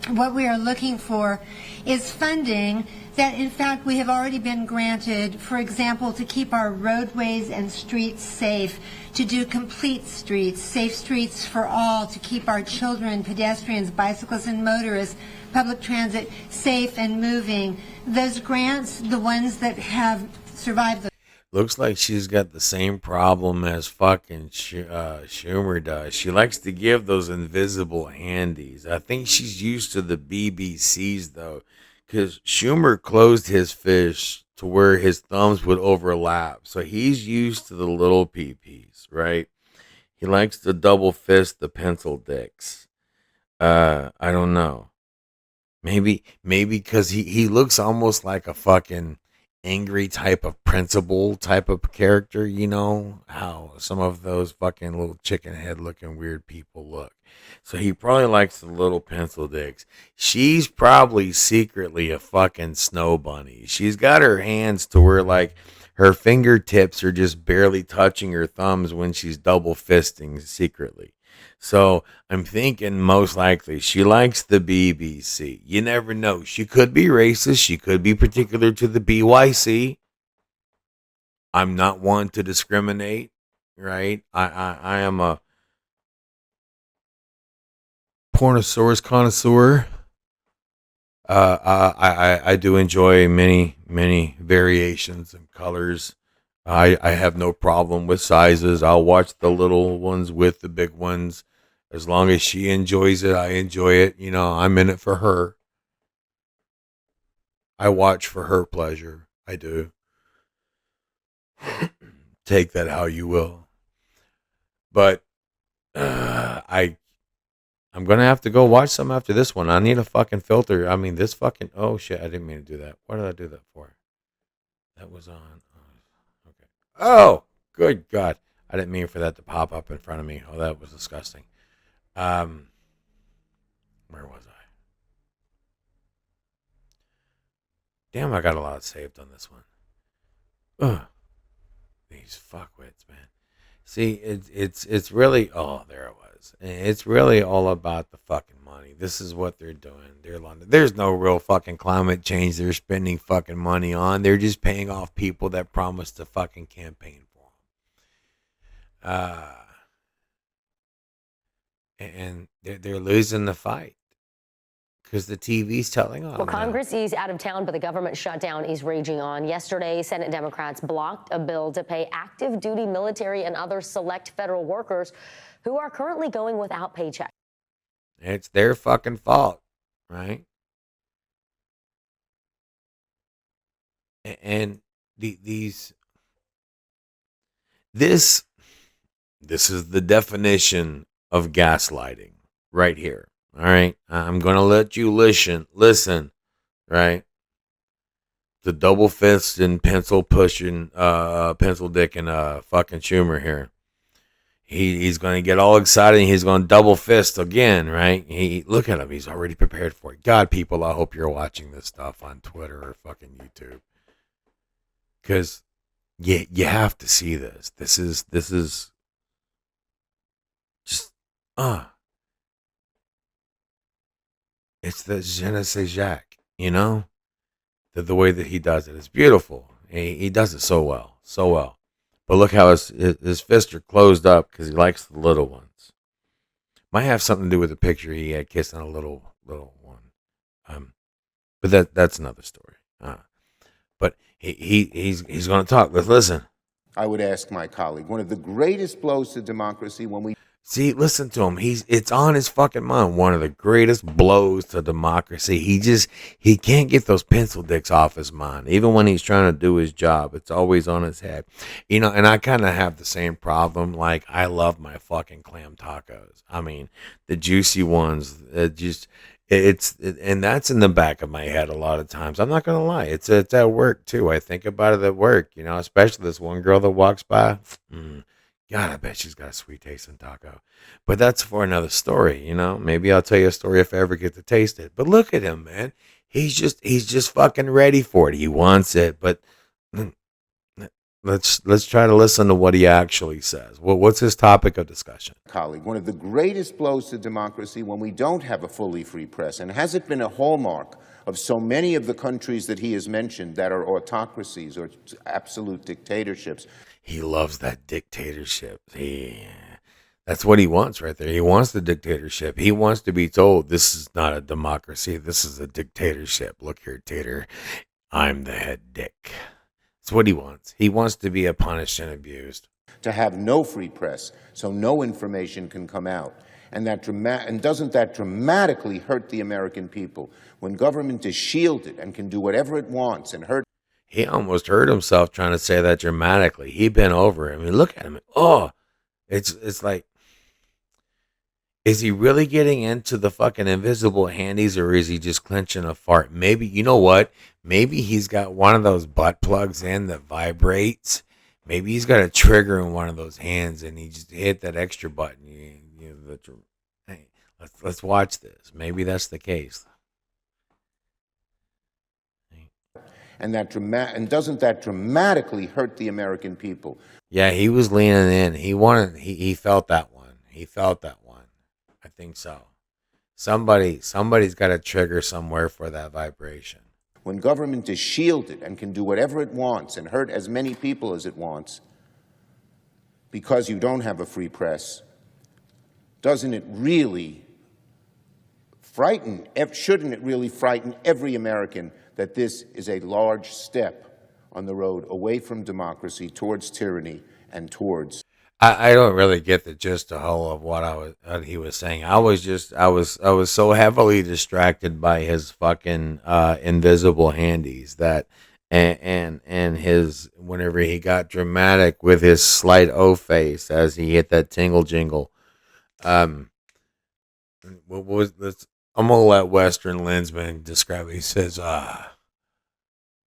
Speaker 17: What we are looking for is funding that, in fact, we have already been granted, for example, to keep our roadways and streets safe, to do complete streets, safe streets for all, to keep our children, pedestrians, bicyclists, and motorists, public transit safe and moving. Those grants, the ones that have survived the
Speaker 1: Looks like she's got the same problem as fucking Schumer does. She likes to give those invisible handies. I think she's used to the BBCs, though, because Schumer closed his fist to where his thumbs would overlap. So he's used to the little PPs, right? He likes to double fist the pencil dicks. I don't know. Maybe because he looks almost like a fucking angry type of principal type of character, you know how some of those fucking little chicken head looking weird people look. So he probably likes the little pencil dicks. She's probably secretly a fucking snow bunny. She's got her hands to where like her fingertips are just barely touching her thumbs when she's double fisting secretly. So I'm thinking most likely she likes the BBC. You never know. She could be racist. She could be particular to the BYC. I'm not one to discriminate, right? I am a Pornosaurus connoisseur. I do enjoy many variations and colors. I have no problem with sizes. I'll watch the little ones with the big ones. As long as she enjoys it, I enjoy it. You know, I'm in it for her. I watch for her pleasure. I do. Take that how you will. But I'm gonna have to go watch some after this one. I need a fucking filter. I mean, this fucking oh shit! I didn't mean to do that. What did I do that for? That was on. Okay. Oh, good God! I didn't mean for that to pop up in front of me. Oh, that was disgusting. Where was I? Damn, I got a lot saved on this one. Ugh. These fuckwits, man. See, it's really. Oh, there it was. is. It's really all about the fucking money. This is what they're doing. There's no real fucking climate change they're spending fucking money on. They're just paying off people that promised to fucking campaign for them. And they're losing the fight because the TV's telling on them.
Speaker 18: Well, Congress is out of town, but the government shutdown is raging on. Yesterday, Senate Democrats blocked a bill to pay active duty military and other select federal workers who are currently going without paychecks.
Speaker 1: It's their fucking fault, right? And this is the definition of gaslighting right here. All right, I'm gonna let you listen, right? The double fist and pencil pushing, pencil dick and fucking Schumer here. He's gonna get all excited and he's gonna double fist again, right? Look at him, he's already prepared for it. God, people, I hope you're watching this stuff on Twitter or fucking YouTube, because you have to see this. This is just it's the je ne sais Jacques, you know? The way that he does it. It's beautiful. He does it so well. So well. But look how his fists are closed up because he likes the little ones. Might have something to do with the picture he had kissing a little one. But that's another story. But he's going to talk. Let's listen.
Speaker 15: I would ask my colleague, one of the greatest blows to democracy when we...
Speaker 1: See, listen to him. It's on his fucking mind. One of the greatest blows to democracy. He can't get those pencil dicks off his mind. Even when he's trying to do his job, it's always on his head. You know, and I kind of have the same problem. Like, I love my fucking clam tacos. I mean, the juicy ones, and that's in the back of my head a lot of times. I'm not gonna lie. It's at work too. I think about it at work, you know, especially this one girl that walks by. God, I bet she's got a sweet tasting taco. But that's for another story, you know. Maybe I'll tell you a story if I ever get to taste it. But look at him, man. He's just fucking ready for it. He wants it. But let's try to listen to what he actually says. Well, what's his topic of discussion?
Speaker 15: Colleague, one of the greatest blows to democracy when we don't have a fully free press. And has it been a hallmark of so many of the countries that he has mentioned that are autocracies or absolute dictatorships?
Speaker 1: He loves that dictatorship. That's what he wants right there. He wants the dictatorship. He wants to be told, this is not a democracy. This is a dictatorship. Look here, Tater. I'm the head dick. That's what he wants. He wants to be punished and abused.
Speaker 15: To have no free press, so no information can come out. And doesn't that dramatically hurt the American people when government is shielded and can do whatever it wants and hurt?
Speaker 1: He almost hurt himself trying to say that dramatically. He bent over. I mean, look at him. Oh, it's like, is he really getting into the fucking invisible handies, or is he just clenching a fart? Maybe, you know what? Maybe he's got one of those butt plugs in that vibrates. Maybe he's got a trigger in one of those hands and he just hit that extra button. Hey, let's watch this. Maybe that's the case.
Speaker 15: And doesn't that dramatically hurt the American people?
Speaker 1: Yeah, he was leaning in. He felt that one. He felt that one. I think so. Somebody's got a trigger somewhere for that vibration.
Speaker 15: When government is shielded and can do whatever it wants and hurt as many people as it wants because you don't have a free press, doesn't it really shouldn't it really frighten every American that this is a large step on the road away from democracy, towards tyranny, and towards...
Speaker 1: I don't really get the gist of what he was saying. I was so heavily distracted by his fucking invisible handies that and his, whenever he got dramatic with his slight O face as he hit that tingle jingle. What was this? I'm gonna let Western Lensman describe it. He says,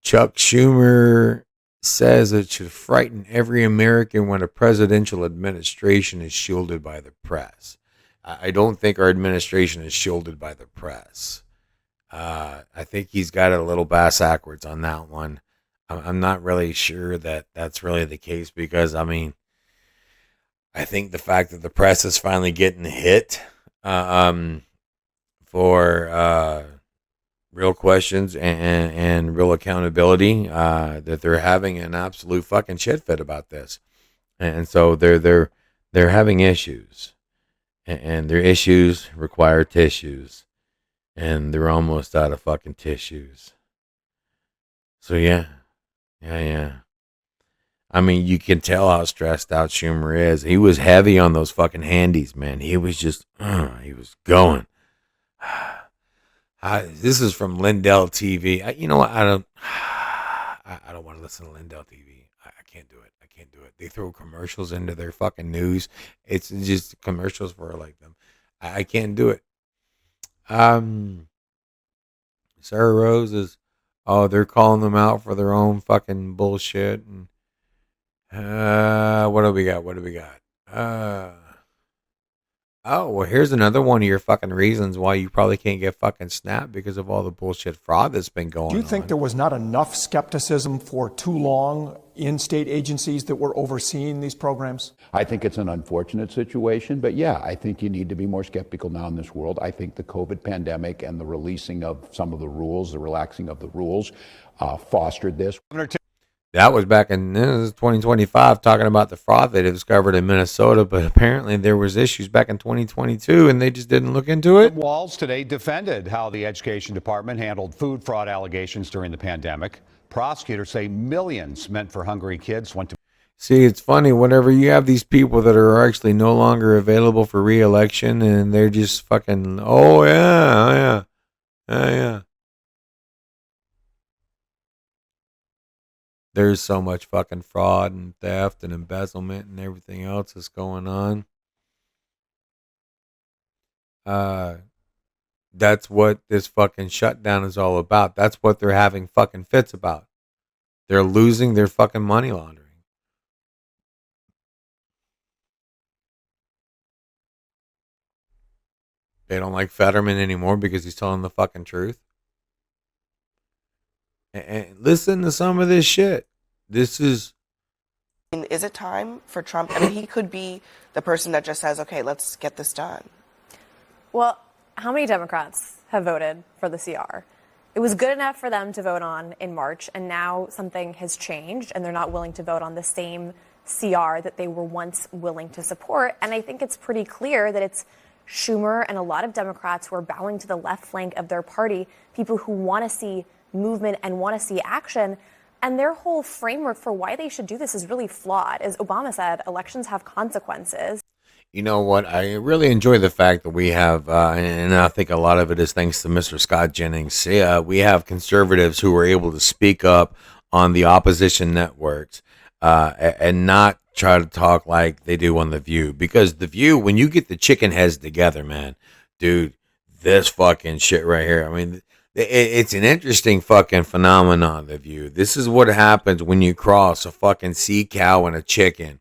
Speaker 1: Chuck Schumer says it should frighten every American when a presidential administration is shielded by the press. I don't think our administration is shielded by the press. I think he's got it a little backwards on that one. I'm not really sure that that's really the case because, I mean, I think the fact that the press is finally getting hit for real questions and real accountability, that they're having an absolute fucking shit fit about this, and so they're having issues, and their issues require tissues, and they're almost out of fucking tissues. So yeah. I mean, you can tell how stressed out Schumer is. He was heavy on those fucking handies, man. He was just, he was going. This is from Lindell TV. You know what? I don't want to listen to Lindell TV. I can't do it. They throw commercials into their fucking news. It's just commercials for like them. I can't do it. Sarah Rose is, they're calling them out for their own fucking bullshit. And what do we got? Well, here's another one of your fucking reasons why you probably can't get fucking Snap, because of all the bullshit fraud that's been going on.
Speaker 19: Do you think there was not enough skepticism for too long in state agencies that were overseeing these programs?
Speaker 12: I think it's an unfortunate situation, but yeah, I think you need to be more skeptical now in this world. I think the COVID pandemic and the releasing of some of the rules, the relaxing of the rules, fostered this.
Speaker 1: That was back in 2025, talking about the fraud they discovered in Minnesota, but apparently there was issues back in 2022, and they just didn't look into it.
Speaker 20: Walz today defended how the Education Department handled food fraud allegations during the pandemic. Prosecutors say millions meant for hungry kids went to...
Speaker 1: See, it's funny, whenever you have these people that are actually no longer available for re-election, and they're just fucking, yeah. There's so much fucking fraud and theft and embezzlement and everything else that's going on. That's what this fucking shutdown is all about. That's what they're having fucking fits about. They're losing their fucking money laundering. They don't like Fetterman anymore because he's telling the fucking truth. And listen to some of this shit. This is...
Speaker 21: Is it time for Trump? I mean, he could be the person that just says, okay, let's get this done.
Speaker 22: Well, how many Democrats have voted for the CR? It was good enough for them to vote on in March, and now something has changed, and they're not willing to vote on the same CR that they were once willing to support. And I think it's pretty clear that it's Schumer and a lot of Democrats who are bowing to the left flank of their party, people who want to see movement and want to see action. And their whole framework for why they should do this is really flawed. As Obama said, elections have consequences.
Speaker 1: You know what? I really enjoy the fact that we have, and I think a lot of it is thanks to Mr. Scott Jennings. We have conservatives who are able to speak up on the opposition networks and not try to talk like they do on The View. Because The View, when you get the chicken heads together, man, dude, this fucking shit right here. I mean, it's an interesting fucking phenomenon, The View. This is what happens when you cross a fucking sea cow and a chicken.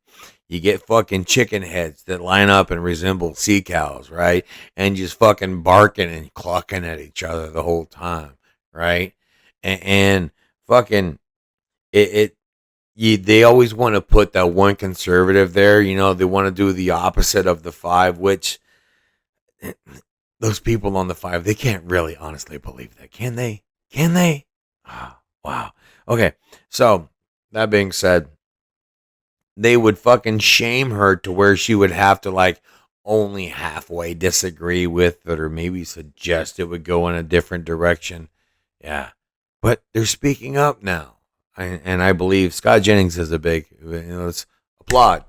Speaker 1: You get fucking chicken heads that line up and resemble sea cows, right? And just fucking barking and clucking at each other the whole time, right? And fucking they always want to put that one conservative there. You know, they want to do the opposite of the five, which those people on the five, they can't really honestly believe that. Can they? Oh, wow. Okay. So that being said, they would fucking shame her to where she would have to like only halfway disagree with it or maybe suggest it would go in a different direction. Yeah. But they're speaking up now. And I believe Scott Jennings is a big, let's applaud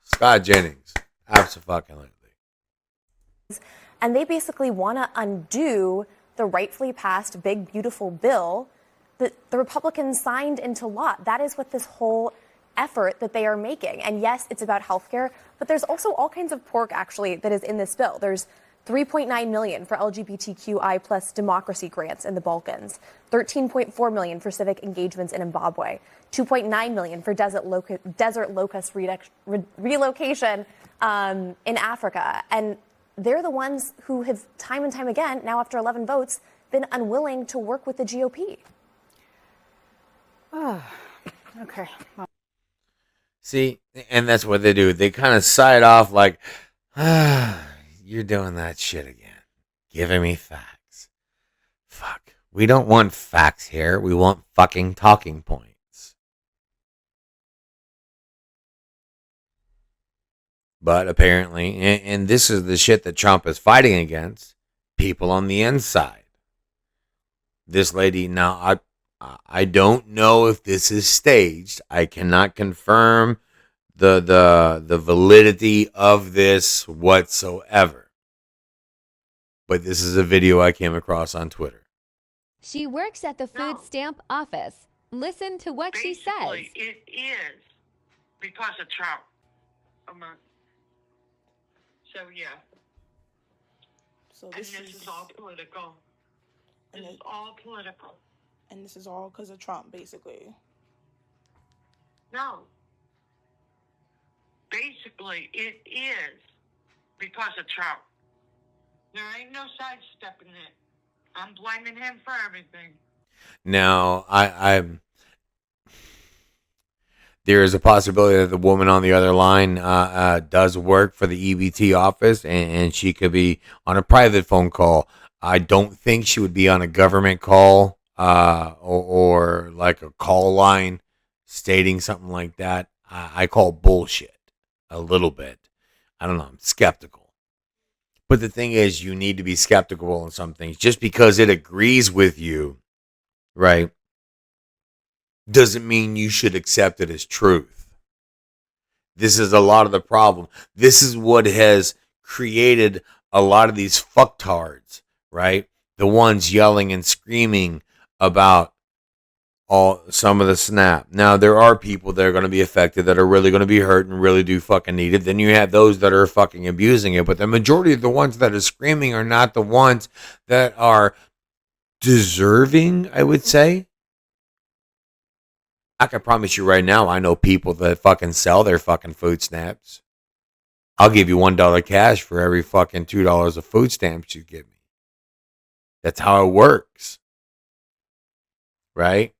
Speaker 1: Scott Jennings. Absolutely.
Speaker 22: And they basically want to undo the rightfully passed big, beautiful bill that the Republicans signed into law. That is what this whole effort that they are making. And yes, it's about healthcare, but there's also all kinds of pork actually that is in this bill. There's $3.9 million for LGBTQI plus democracy grants in the Balkans, $13.4 million for civic engagements in Zimbabwe, $2.9 million for desert locust relocation in Africa. And they're the ones who have time and time again, now after 11 votes, been unwilling to work with the GOP.
Speaker 21: Oh, okay.
Speaker 1: See, and that's what they do. They kind of side off like, you're doing that shit again. Giving me facts. Fuck. We don't want facts here. We want fucking talking points. But apparently, and this is the shit that Trump is fighting against, people on the inside. This lady, now I don't know if this is staged. I cannot confirm the validity of this whatsoever. But this is a video I came across on Twitter.
Speaker 3: She works at the food stamp office. Listen to what she says.
Speaker 4: It is because of Trump. So yeah.
Speaker 21: So this
Speaker 4: is all political. This is all political.
Speaker 21: And this is all because of Trump, basically.
Speaker 4: No. Basically, it is because of Trump. There ain't no sidestepping it. I'm blaming him for everything.
Speaker 1: Now, I'm. There is a possibility that the woman on the other line does work for the EBT office, and she could be on a private phone call. I don't think she would be on a government call or like a call line stating something like that. I call bullshit a little bit. I don't know. I'm skeptical. But the thing is, you need to be skeptical on some things. Just because it agrees with you, right, doesn't mean you should accept it as truth. This is a lot of the problem. This is what has created a lot of these fucktards, right? The ones yelling and screaming about some of the snap. Now, there are people that are going to be affected that are really going to be hurt and really do fucking need it. Then you have those that are fucking abusing it. But the majority of the ones that are screaming are not the ones that are deserving, I would say. I can promise you right now, I know people that fucking sell their fucking food stamps. I'll give you $1 cash for every fucking $2 of food stamps you give me. That's how it works. Right?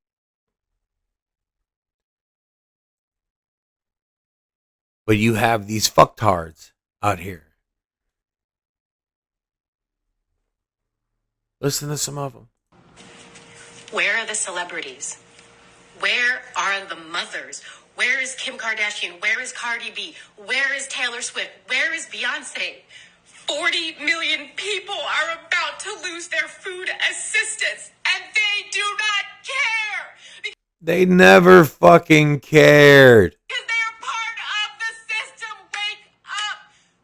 Speaker 1: But you have these fucktards out here. Listen to some of them.
Speaker 23: Where are the celebrities? Where are the mothers? Where is Kim Kardashian? Where is Cardi B? Where is Taylor Swift? Where is Beyonce? 40 million people are about to lose their food assistance, and they do not care.
Speaker 1: They never fucking cared.
Speaker 23: Because they are part of the system. Wake up.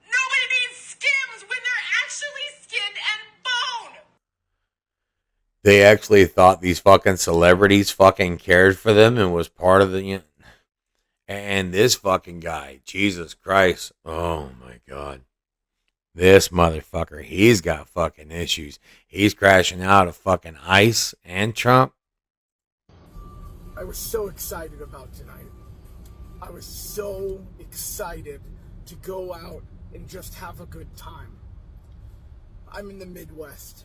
Speaker 23: Nobody needs Skims when they're actually skin and bone.
Speaker 1: They actually thought these fucking celebrities fucking cared for them and was part of the... And this fucking guy, Jesus Christ. Oh my God. This motherfucker, he's got fucking issues. He's crashing out of fucking ICE and Trump.
Speaker 24: I was so excited about tonight. I was so excited to go out and just have a good time. I'm in the Midwest.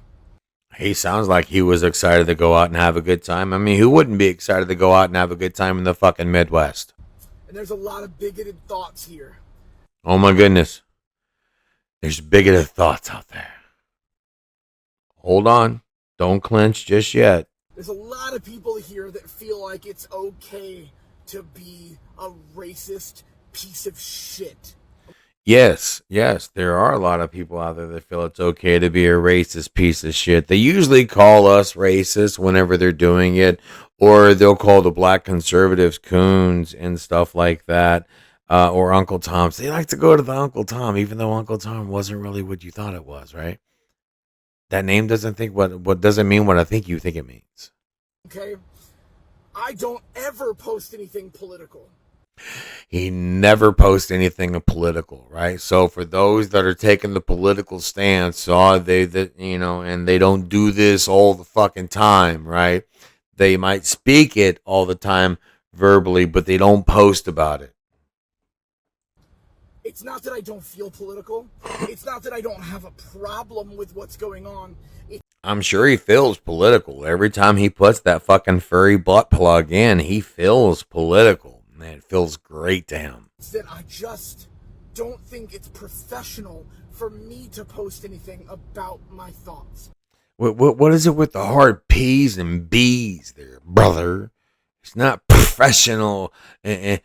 Speaker 1: He sounds like he was excited to go out and have a good time. I mean, who wouldn't be excited to go out and have a good time in the fucking Midwest?
Speaker 24: And there's a lot of bigoted thoughts here.
Speaker 1: Oh my goodness. There's bigoted thoughts out there. Hold on. Don't clench just yet.
Speaker 24: There's a lot of people here that feel like it's okay to be a racist piece of shit.
Speaker 1: Yes, there are a lot of people out there that feel it's okay to be a racist piece of shit. They usually call us racist whenever they're doing it, or they'll call the black conservatives coons and stuff like that, or Uncle Tom's. They like to go to the Uncle Tom, even though Uncle Tom wasn't really what you thought it was, right? That name doesn't think what doesn't mean what I think you think it means.
Speaker 24: Okay? I don't ever post anything political.
Speaker 1: He never posts anything political, right? So for those that are taking the political stance, and they don't do this all the fucking time, right? They might speak it all the time verbally, but they don't post about it.
Speaker 24: It's not that I don't feel political. It's not that I don't have a problem with what's going on.
Speaker 1: I'm sure he feels political. Every time he puts that fucking furry butt plug in, he feels political. Man, it feels great to him.
Speaker 24: That I just don't think it's professional for me to post anything about my thoughts.
Speaker 1: What is it with the hard P's and B's there, brother? It's not professional and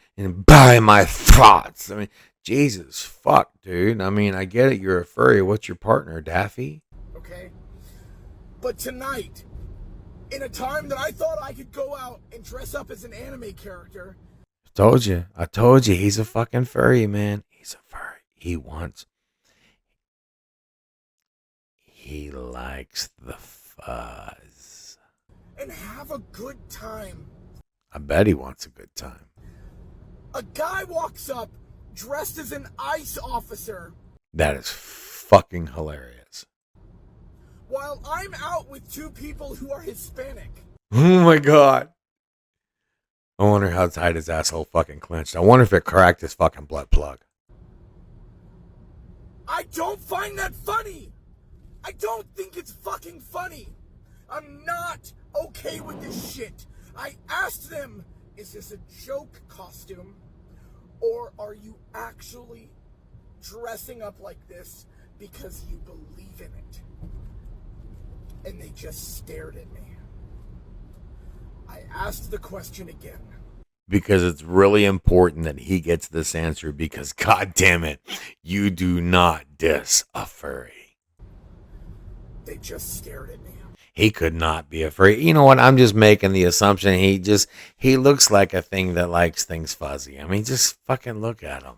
Speaker 1: by my thoughts. I mean, Jesus, fuck, dude. I mean, I get it. You're a furry. What's your partner, Daffy?
Speaker 24: Okay? But tonight, in a time that I thought I could go out and dress up as an anime character.
Speaker 1: I told you. He's a fucking furry, man. He's a furry. He likes the fuzz.
Speaker 24: And have a good time.
Speaker 1: I bet he wants a good time.
Speaker 24: A guy walks up dressed as an ICE officer.
Speaker 1: That is fucking hilarious.
Speaker 24: While I'm out with two people who are Hispanic.
Speaker 1: Oh my God. I wonder how tight his asshole fucking clenched. I wonder if it cracked his fucking blood plug.
Speaker 24: I don't find that funny. I don't think it's fucking funny. I'm not okay with this shit. I asked them, is this a joke costume? Or are you actually dressing up like this because you believe in it? And they just stared at me. I asked the question again.
Speaker 1: Because it's really important that he gets this answer because, God damn it, you do not diss a furry.
Speaker 24: They just stared at me.
Speaker 1: He could not be a furry. You know what? I'm just making the assumption he looks like a thing that likes things fuzzy. I mean, just fucking look at him.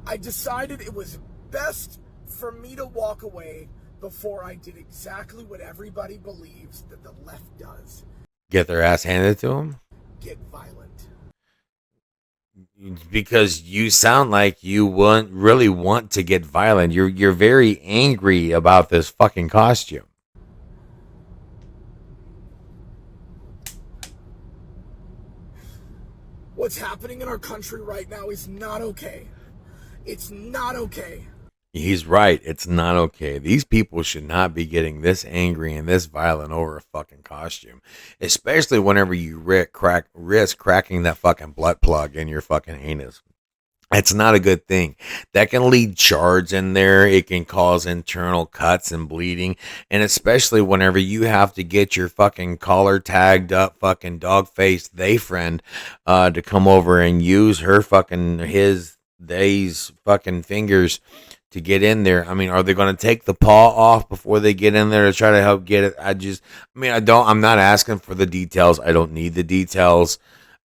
Speaker 24: I decided it was best for me to walk away before I did exactly what everybody believes that the left does.
Speaker 1: Get their ass handed to him?
Speaker 24: Get violent.
Speaker 1: Because you sound like you really want to get violent. You're very angry about this fucking costume.
Speaker 24: What's happening in our country right now is not okay. It's not okay.
Speaker 1: He's right. It's not okay. These people should not be getting this angry and this violent over a fucking costume. Especially whenever you risk cracking that fucking blood plug in your fucking anus. That's not a good thing. That can lead shards in there. It can cause internal cuts and bleeding. And especially whenever you have to get your fucking collar tagged up fucking dog-faced they friend to come over and use her fucking they's fucking fingers to get in there. I mean, are they going to take the paw off before they get in there to try to help get it? I'm not asking for the details. I don't need the details.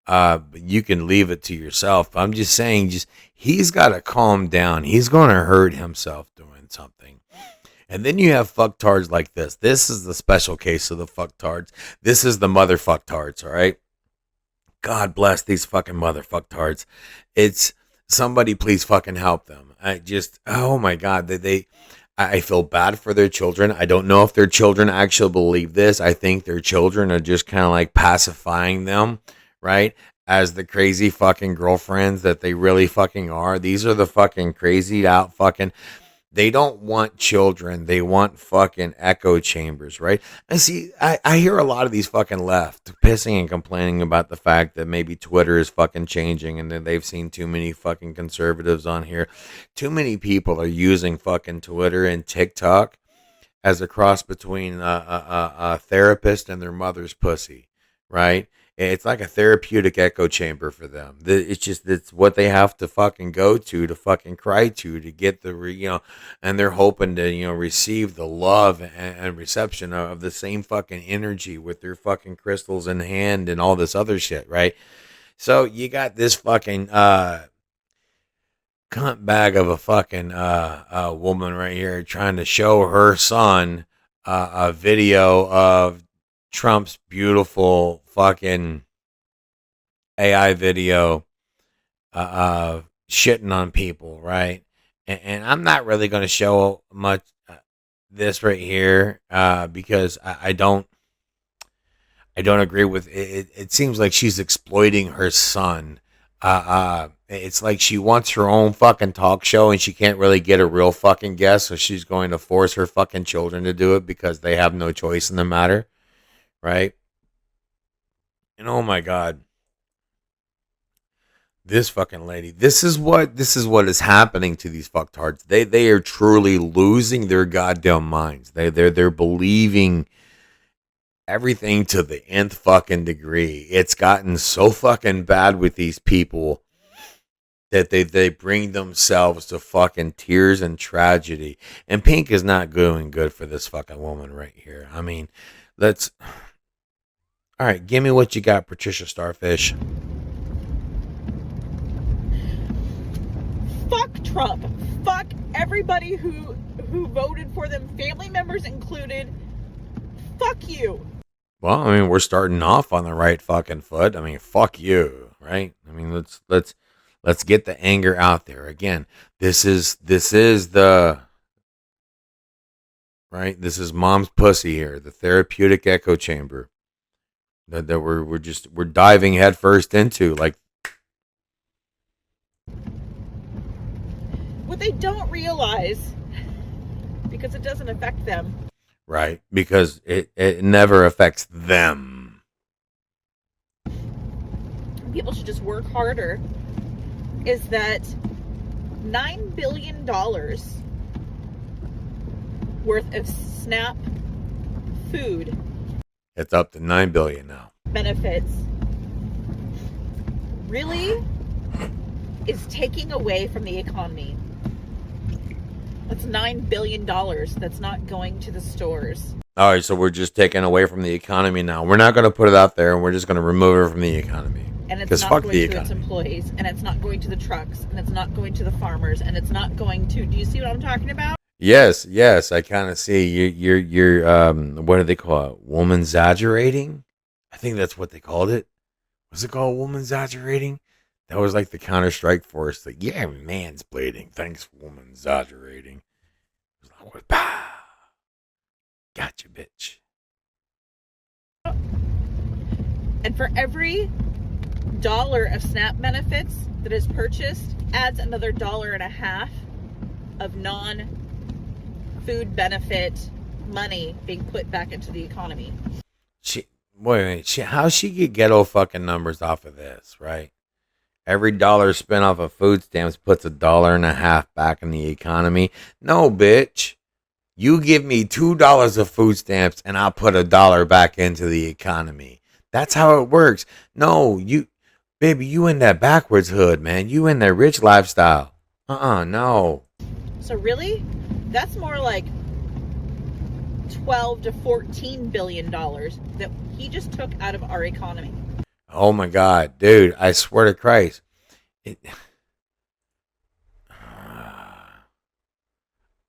Speaker 1: But you can leave it to yourself. I'm just saying, he's got to calm down. He's going to hurt himself doing something. And then you have fucktards like this. This is the special case of the fucktards. This is the motherfucktards, all right? God bless these fucking motherfucktards. It's somebody please fucking help them. Oh my God, I feel bad for their children. I don't know if their children actually believe this. I think their children are just kind of like pacifying them, right? As the crazy fucking girlfriends that they really fucking are. These are the fucking crazy out fucking, they don't want children. They want fucking echo chambers, right? And see, I hear a lot of these fucking left pissing and complaining about the fact that maybe Twitter is fucking changing and that they've seen too many fucking conservatives on here. Too many people are using fucking Twitter and TikTok as a cross between a therapist and their mother's pussy, right? It's like a therapeutic echo chamber for them. It's what they have to fucking go to fucking cry to get the, and they're hoping to, receive the love and reception of the same fucking energy with their fucking crystals in hand and all this other shit, right? So you got this fucking, cunt bag of a fucking, woman right here trying to show her son, a video of Trump's beautiful fucking AI video shitting on people, right? And I'm not really going to show much this right here because I don't agree with it. It seems like she's exploiting her son. It's like she wants her own fucking talk show and she can't really get a real fucking guest, so she's going to force her fucking children to do it because they have no choice in the matter. Right? And oh my God, This fucking lady. This is what is happening to these fucktards. They are truly losing their goddamn minds. They're believing everything to the nth fucking degree. It's gotten so fucking bad with these people that they bring themselves to fucking tears and tragedy. And Pink is not doing good for this fucking woman right here. I mean, all right, give me what you got, Patricia Starfish.
Speaker 13: Fuck Trump. Fuck everybody who voted for them, family members included. Fuck you.
Speaker 1: Well, I mean, we're starting off on the right fucking foot. I mean, fuck you, right? I mean, let's get the anger out there. Again, this is the right. This is mom's pussy here, the therapeutic echo chamber that we're diving headfirst into. Like,
Speaker 13: what they don't realize, because it doesn't affect them.
Speaker 1: right, because it never affects them.
Speaker 13: People should just work harder. Is that $9 billion worth of SNAP food
Speaker 1: It's up to $9 billion now.
Speaker 13: benefits really is taking away from the economy. That's $9 billion that's not going to the stores.
Speaker 1: All right, so we're just taking away from the economy now. We're not going to put it out there, and we're just going to remove it from the economy.
Speaker 13: And it's
Speaker 1: Because
Speaker 13: not
Speaker 1: fuck
Speaker 13: going
Speaker 1: the
Speaker 13: to its
Speaker 1: economy.
Speaker 13: employees, and it's not going to the trucks, and it's not going to the farmers, and it's not going to. Do you see what I'm talking about?
Speaker 1: Yes, I kind of see you're what do they call it? Woman exaggerating? I think that's what they called it. Was it called woman exaggerating? That was like the Counter-Strike force. Like, yeah, mansplaining. Thanks, woman exaggerating. It was like, pow. Gotcha, bitch.
Speaker 13: And for every dollar of SNAP benefits that is purchased, adds another $1.50 of non-food benefit money being put back into the economy.
Speaker 1: How she get ghetto fucking numbers off of this, right? Every dollar spent off of food stamps puts $1.50 back in the economy. No, bitch. You give me $2 of food stamps and I'll put $1 back into the economy. That's how it works. No, baby, you in that backwards hood, man. You in that rich lifestyle. No.
Speaker 13: So really, that's more like 12 to 14 billion dollars that he just took out of our economy.
Speaker 1: Oh my God, dude, I swear to Christ.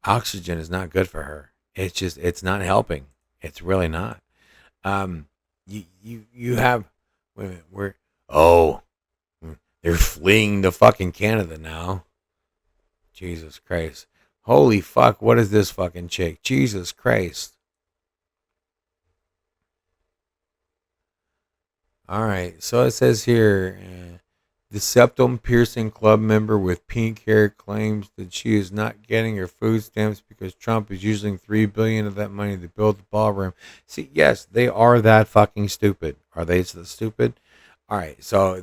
Speaker 1: Oxygen is not good for her. It's not helping. It's really not. You have, wait a minute, they're fleeing to fucking Canada now. Jesus Christ. Holy fuck, what is this fucking chick? Jesus Christ. All right, so it says here, the septum piercing club member with pink hair claims that she is not getting her food stamps because Trump is using $3 billion of that money to build the ballroom. See, yes, they are that fucking stupid. Are they so stupid? All right, so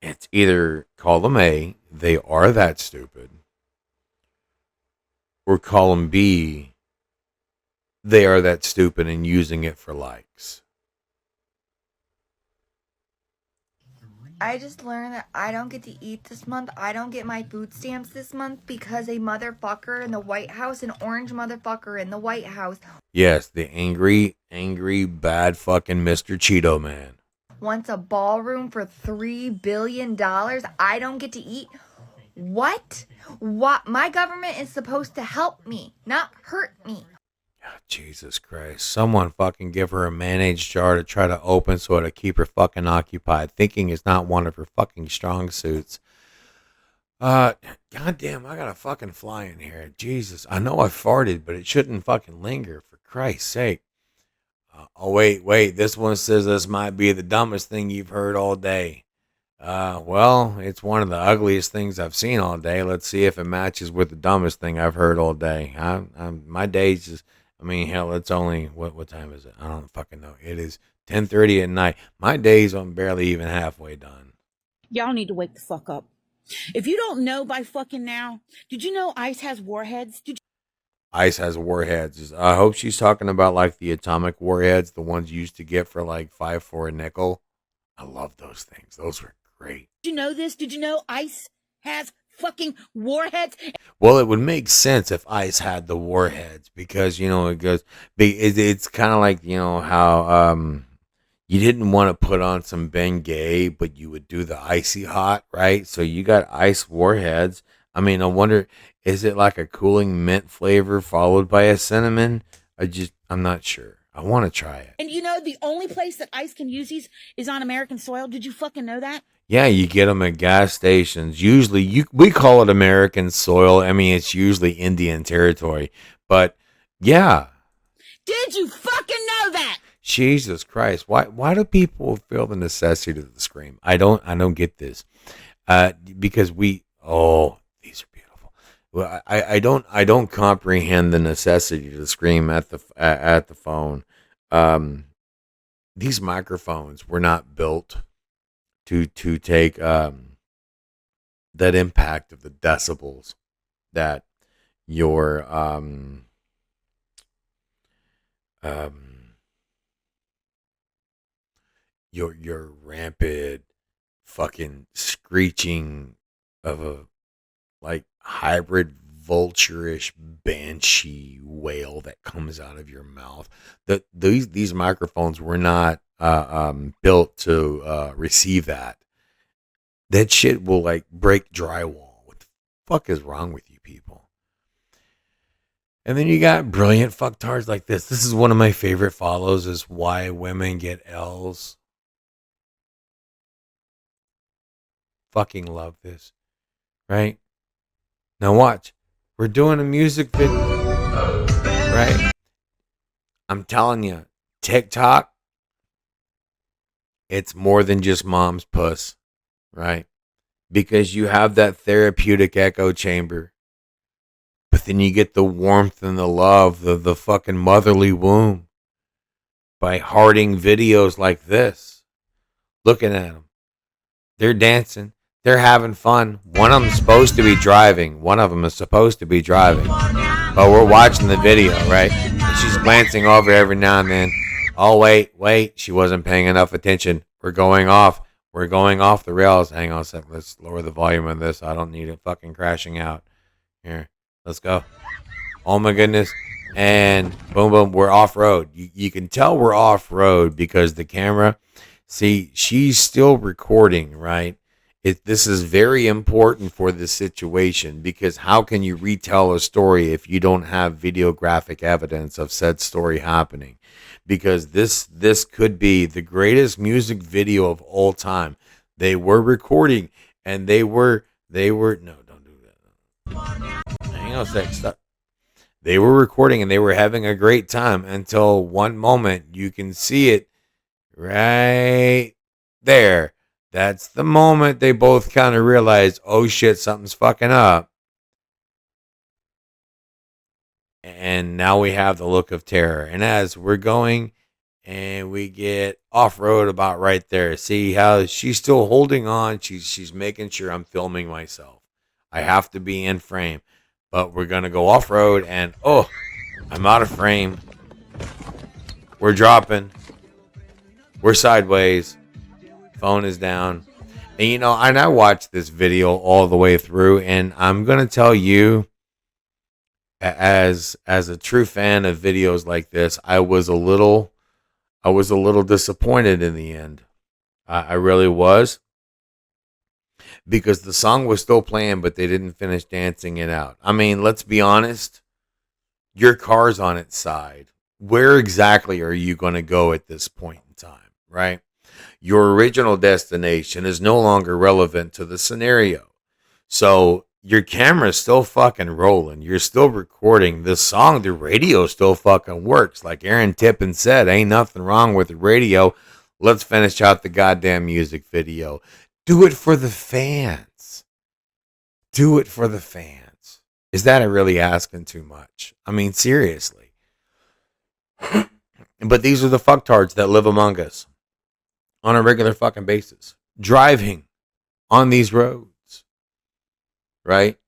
Speaker 1: it's either column A, they are that stupid, or column B, they are that stupid and using it for likes.
Speaker 5: I just learned that I don't get to eat this month. I don't get my food stamps this month because a motherfucker in the White House, an orange motherfucker in the White House,
Speaker 1: Yes, the angry, bad fucking Mr. Cheeto Man.
Speaker 5: wants a ballroom for $3 billion. I don't get to eat. What? My government is supposed to help me, not hurt me.
Speaker 1: Jesus Christ. Someone fucking give her a mayonnaise jar to try to open so it'll keep her fucking occupied. Thinking is not one of her fucking strong suits. Goddamn, I got a fucking fly in here. Jesus. I know I farted, but it shouldn't fucking linger, for Christ's sake. Wait. This one says this might be the dumbest thing you've heard all day. Well, it's one of the ugliest things I've seen all day. Let's see if it matches with the dumbest thing I've heard all day. My day's just, hell, it's only, what time is it? I don't fucking know. It is 10:30 at night. My day's barely even halfway done.
Speaker 6: Y'all need to wake the fuck up. If you don't know by fucking now, did you know ICE has warheads?
Speaker 1: ICE has warheads. I hope she's talking about like the atomic warheads, the ones you used to get for like 5 for a nickel. I love those things. Those were great.
Speaker 6: Did you know this? Did you know ICE has fucking warheads?
Speaker 1: Well, it would make sense if ICE had the warheads because, you know, it's kind of like, you know, how you didn't want to put on some Bengay, but you would do the icy hot, right? So you got ice warheads. I mean, I wonder, is it like a cooling mint flavor followed by a cinnamon? I'm not sure. I want to try it.
Speaker 6: And you know, the only place that ICE can use these is on American soil. Did you fucking know that?
Speaker 1: Yeah, you get them at gas stations. Usually, we call it American soil. I mean, it's usually Indian territory. But, yeah.
Speaker 6: Did you fucking know that?
Speaker 1: Jesus Christ. Why do people feel the necessity to scream? I don't get this. Because these are beautiful. Well, I don't comprehend the necessity to scream at the phone. These microphones were not built to take that impact of the decibels that your rampant fucking screeching of a like hybrid vulture-ish banshee wail that comes out of your mouth. These microphones were not built to receive that. That shit will like break drywall. What the fuck is wrong with you people? And then you got brilliant fucktards like this. This is one of my favorite follows, is why women get L's. Fucking love this. Right? Now watch. We're doing a music video. Right? I'm telling you, TikTok, it's more than just mom's puss. Right? Because you have that therapeutic echo chamber. But then you get the warmth and the love of the fucking motherly womb by hearting videos like this. Looking at them. They're dancing. They're having fun. One of them's supposed to be driving. But we're watching the video, right? And she's glancing over every now and then. Oh, wait. She wasn't paying enough attention. We're going off the rails. Hang on a second. Let's lower the volume of this. I don't need it fucking crashing out. Here. Let's go. Oh my goodness. And boom, boom. We're off road. You can tell we're off road because the camera, see, she's still recording, right? This is very important for this situation because how can you retell a story if you don't have videographic evidence of said story happening? Because this could be the greatest music video of all time. They were recording and they were no, don't do that. Hang on a sec. Stop. They were recording and they were having a great time until one moment you can see it right there. That's the moment they both kind of realize, oh shit, something's fucking up. And now we have the look of terror. And as we're going and we get off-road about right there, see how she's still holding on. She's making sure I'm filming myself. I have to be in frame. But we're going to go off-road and, oh, I'm out of frame. We're dropping. We're sideways. Phone is down. And you know, and I watched this video all the way through, and I'm gonna tell you, as a true fan of videos like this, I was a little disappointed in the end. I really was, because the song was still playing, but they didn't finish dancing it out. I mean, let's be honest. Your car's on its side. Where exactly are you going to go at this point in time, right? Your original destination is no longer relevant to the scenario. So your camera's still fucking rolling. You're still recording this song. The radio still fucking works. Like Aaron Tippin said, ain't nothing wrong with the radio. Let's finish out the goddamn music video. Do it for the fans. Do it for the fans. Is that really asking too much? I mean, seriously. But these are the fucktards that live among us on a regular fucking basis. Driving on these roads, right?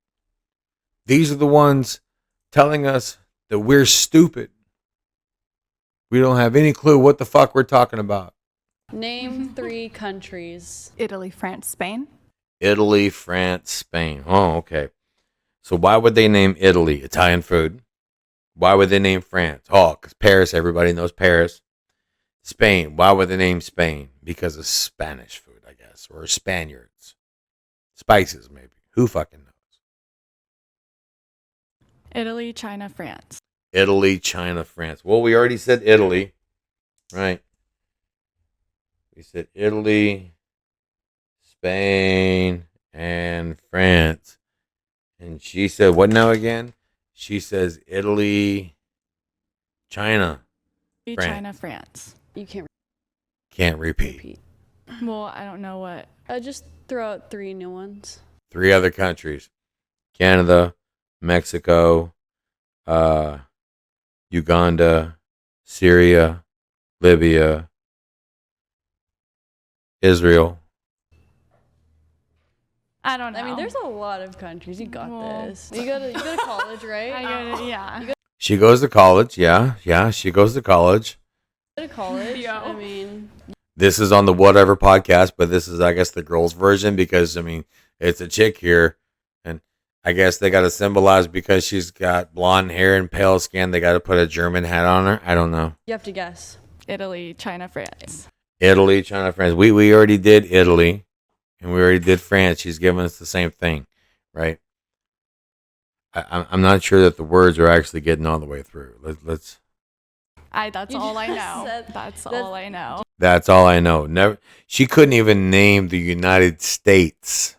Speaker 1: These are the ones telling us that we're stupid. We don't have any clue what the fuck we're talking about.
Speaker 7: Name 3 countries.
Speaker 8: Italy, France, Spain.
Speaker 1: Italy, France, Spain. Oh, okay. So why would they name Italy? Italian food. Why would they name France? Oh, because Paris, everybody knows Paris. Spain. Why would they name Spain? Because of Spanish food, I guess. Or Spaniards. Spices, maybe. Who fucking knows?
Speaker 8: Italy, China, France.
Speaker 1: Italy, China, France. Well, we already said Italy. Right. We said Italy, Spain, and France. And she said, what now again? She says Italy, China, France.
Speaker 8: China, France.
Speaker 7: You
Speaker 1: Can't repeat.
Speaker 8: Well, I don't know what.
Speaker 7: Just throw out 3 new ones.
Speaker 1: 3 other countries. Canada, Mexico, Uganda, Syria, Libya, Israel.
Speaker 8: I don't know.
Speaker 7: I mean, there's a lot of countries. You got this. You go to college, right?
Speaker 8: Yeah.
Speaker 1: She goes to college. Yeah, she goes to college.
Speaker 7: You go to college. I mean,
Speaker 1: This is on the Whatever podcast, but this is, I guess, the girls' version because, I mean, it's a chick here. And I guess they got to symbolize because she's got blonde hair and pale skin. They got to put a German hat on her. I don't know.
Speaker 7: you have to guess.
Speaker 8: Italy, China, France.
Speaker 1: Italy, China, France. We already did Italy. And we already did France. She's giving us the same thing, right? I'm not sure that the words are actually getting all the way through. Let's.
Speaker 8: That's all I know. That's all I know.
Speaker 1: That's all I know. Never. She couldn't even name the United States.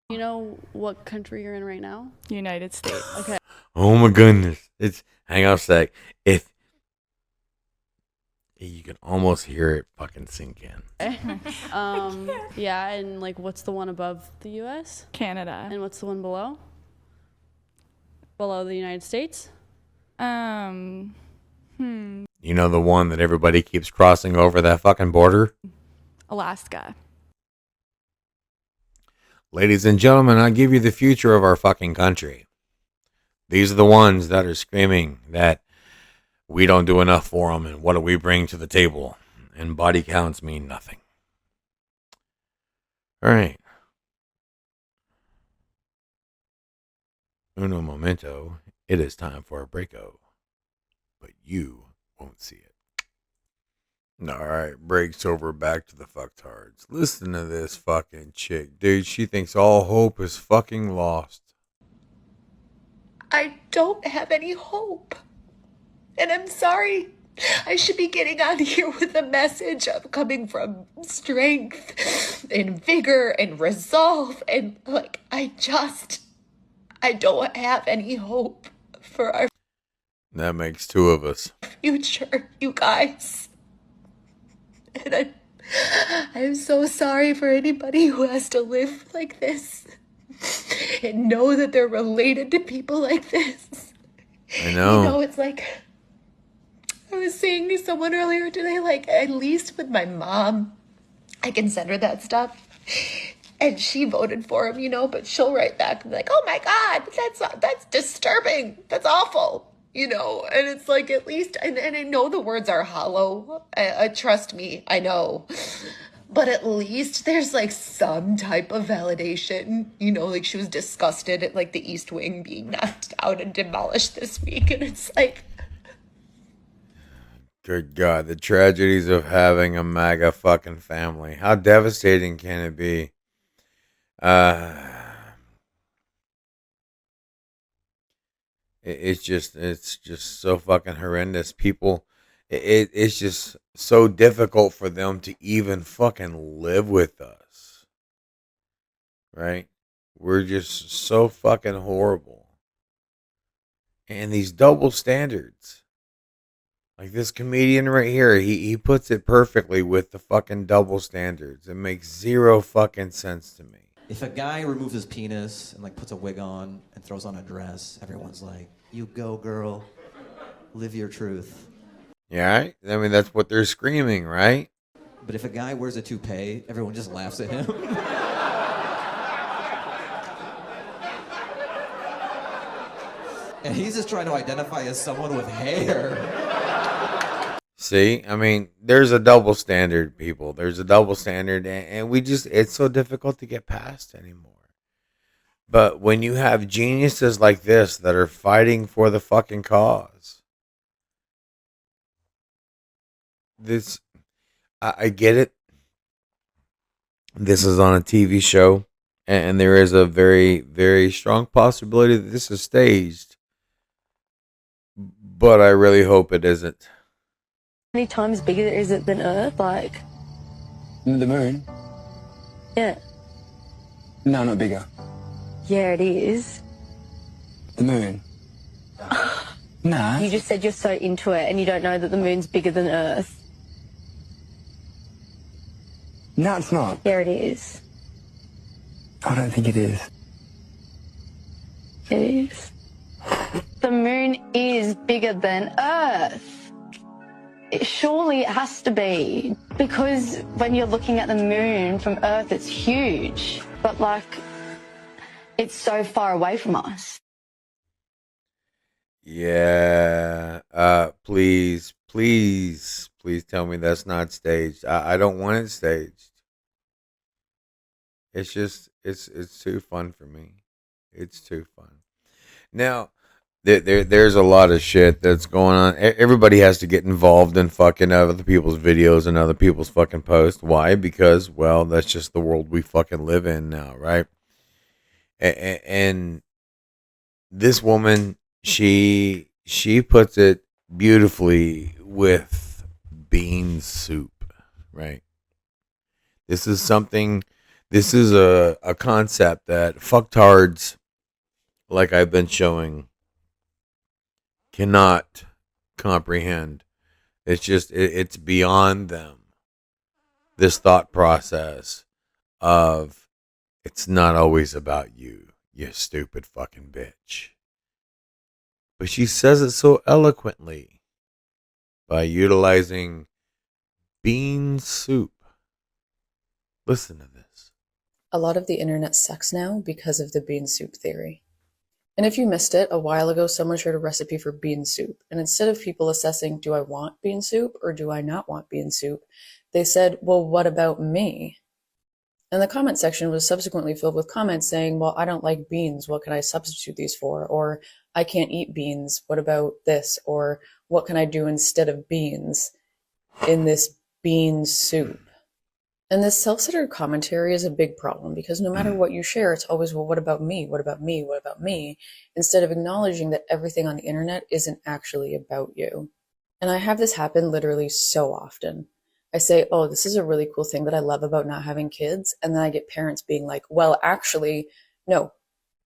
Speaker 7: You know what country you're in right now?
Speaker 8: United States.
Speaker 7: Okay.
Speaker 1: Oh my goodness! Hang on a sec. If you can almost hear it fucking sink in.
Speaker 7: Yeah, and like, what's the one above the U.S.?
Speaker 8: Canada.
Speaker 7: And what's the one below? Below the United States?
Speaker 1: You know the one that everybody keeps crossing over that fucking border?
Speaker 8: Alaska.
Speaker 1: Ladies and gentlemen, I give you the future of our fucking country. These are the ones that are screaming that we don't do enough for them, and what do we bring to the table? And body counts mean nothing. All right. Uno momento. It is time for a breako. But you won't see it. All right, breaks over back to the fucktards. Listen to this fucking chick. Dude, she thinks all hope is fucking lost.
Speaker 9: I don't have any hope. And I'm sorry. I should be getting on here with a message of coming from strength and vigor and resolve. And like, I don't have any hope for our
Speaker 1: That makes 2 of us.
Speaker 9: future, you guys. And I'm so sorry for anybody who has to live like this and know that they're related to people like this.
Speaker 1: I know.
Speaker 9: You know, it's like, I was saying to someone earlier today, like, at least with my mom, I can send her that stuff. And she voted for him, you know, but she'll write back and be like, oh my God, that's disturbing. That's awful, you know. And it's like, at least, and I know the words are hollow. Trust me, I know. But at least there's like some type of validation, you know, like she was disgusted at like the East Wing being knocked out and demolished this week. And it's like,
Speaker 1: Good God, the tragedies of having a MAGA fucking family. How devastating can it be? It's just so fucking horrendous. People, it's just so difficult for them to even fucking live with us. Right? We're just so fucking horrible. And these double standards. Like this comedian right here, he puts it perfectly with the fucking double standards. It makes zero fucking sense to me.
Speaker 10: If a guy removes his penis and like puts a wig on and throws on a dress, everyone's like, "You go, girl. Live your truth."
Speaker 1: Yeah, right? I mean, that's what they're screaming, right?
Speaker 10: But if a guy wears a toupee, everyone just laughs at him. And he's just trying to identify as someone with hair.
Speaker 1: See, I mean, there's a double standard, people. There's a double standard, and we just, it's so difficult to get past anymore. But when you have geniuses like this that are fighting for the fucking cause, this, I get it. This is on a TV show, and there is a very, very strong possibility that this is staged. But I really hope it isn't.
Speaker 2: How many times bigger is it than Earth? Like,
Speaker 11: The moon?
Speaker 2: yeah.
Speaker 11: No, not bigger.
Speaker 2: Yeah, it is.
Speaker 11: The moon? Nah.
Speaker 2: You just said you're so into it and you don't know that the moon's bigger than Earth.
Speaker 11: No, it's not.
Speaker 2: Yeah, it is.
Speaker 11: I don't think it is.
Speaker 2: It is. The moon is bigger than Earth. Surely it has to be. Because when you're looking at the moon from Earth, it's huge. But, like, it's so far away from us.
Speaker 1: Yeah. Please tell me that's not staged. I don't want it staged. It's just, it's too fun for me. It's too fun. Now, there's a lot of shit that's going on. Everybody has to get involved in fucking other people's videos and other people's fucking posts. Why? Because, well, that's just the world we fucking live in now, right? And this woman, she puts it beautifully with bean soup, right? This is a concept that fucktards, like I've been showing, cannot comprehend. It's just, it's beyond them. This thought process of, it's not always about you, you stupid fucking bitch. But she says it so eloquently by utilizing bean soup. Listen to this.
Speaker 14: A lot of the internet sucks now because of the bean soup theory. And if you missed it, a while ago someone shared a recipe for bean soup. And instead of people assessing, do I want bean soup or do I not want bean soup, they said, well, what about me? And the comment section was subsequently filled with comments saying, well, I don't like beans. What can I substitute these for? Or I can't eat beans. What about this? Or what can I do instead of beans in this bean soup? And this self-centered commentary is a big problem because no matter what you share, it's always, well, what about me? What about me? What about me? Instead of acknowledging that everything on the internet isn't actually about you. And I have this happen literally so often. I say, oh, this is a really cool thing that I love about not having kids. And then I get parents being like, well, actually, no,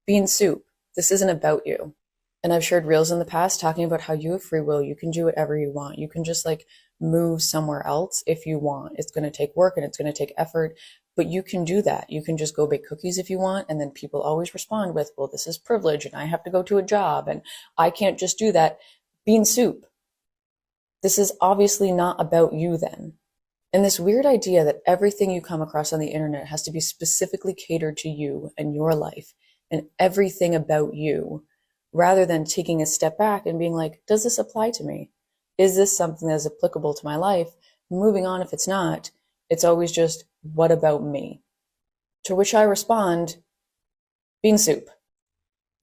Speaker 14: bean soup. This isn't about you. And I've shared reels in the past talking about how you have free will. You can do whatever you want. You can just like move somewhere else if you want. It's going to take work and it's going to take effort, but you can do that. You can just go bake cookies if you want. And then people always respond with, well, this is privilege and I have to go to a job and I can't just do that. Bean soup. This is obviously not about you then. And this weird idea that everything you come across on the internet has to be specifically catered to you and your life and everything about you, rather than taking a step back and being like, does this apply to me? Is this something that is applicable to my life? Moving on if it's not, it's always just, what about me? To which I respond, bean soup.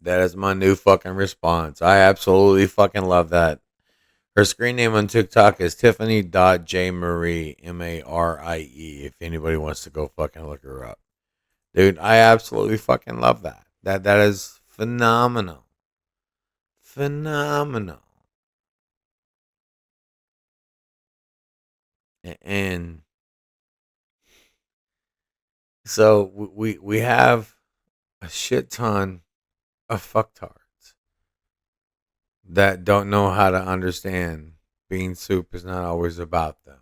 Speaker 1: That is my new fucking response. I absolutely fucking love that. Her screen name on TikTok is Tiffany.jmarie, M-A-R-I-E, if anybody wants to go fucking look her up. Dude, I absolutely fucking love that. That is phenomenal. Phenomenal. And so we have a shit ton of fucktards that don't know how to understand bean soup is not always about them.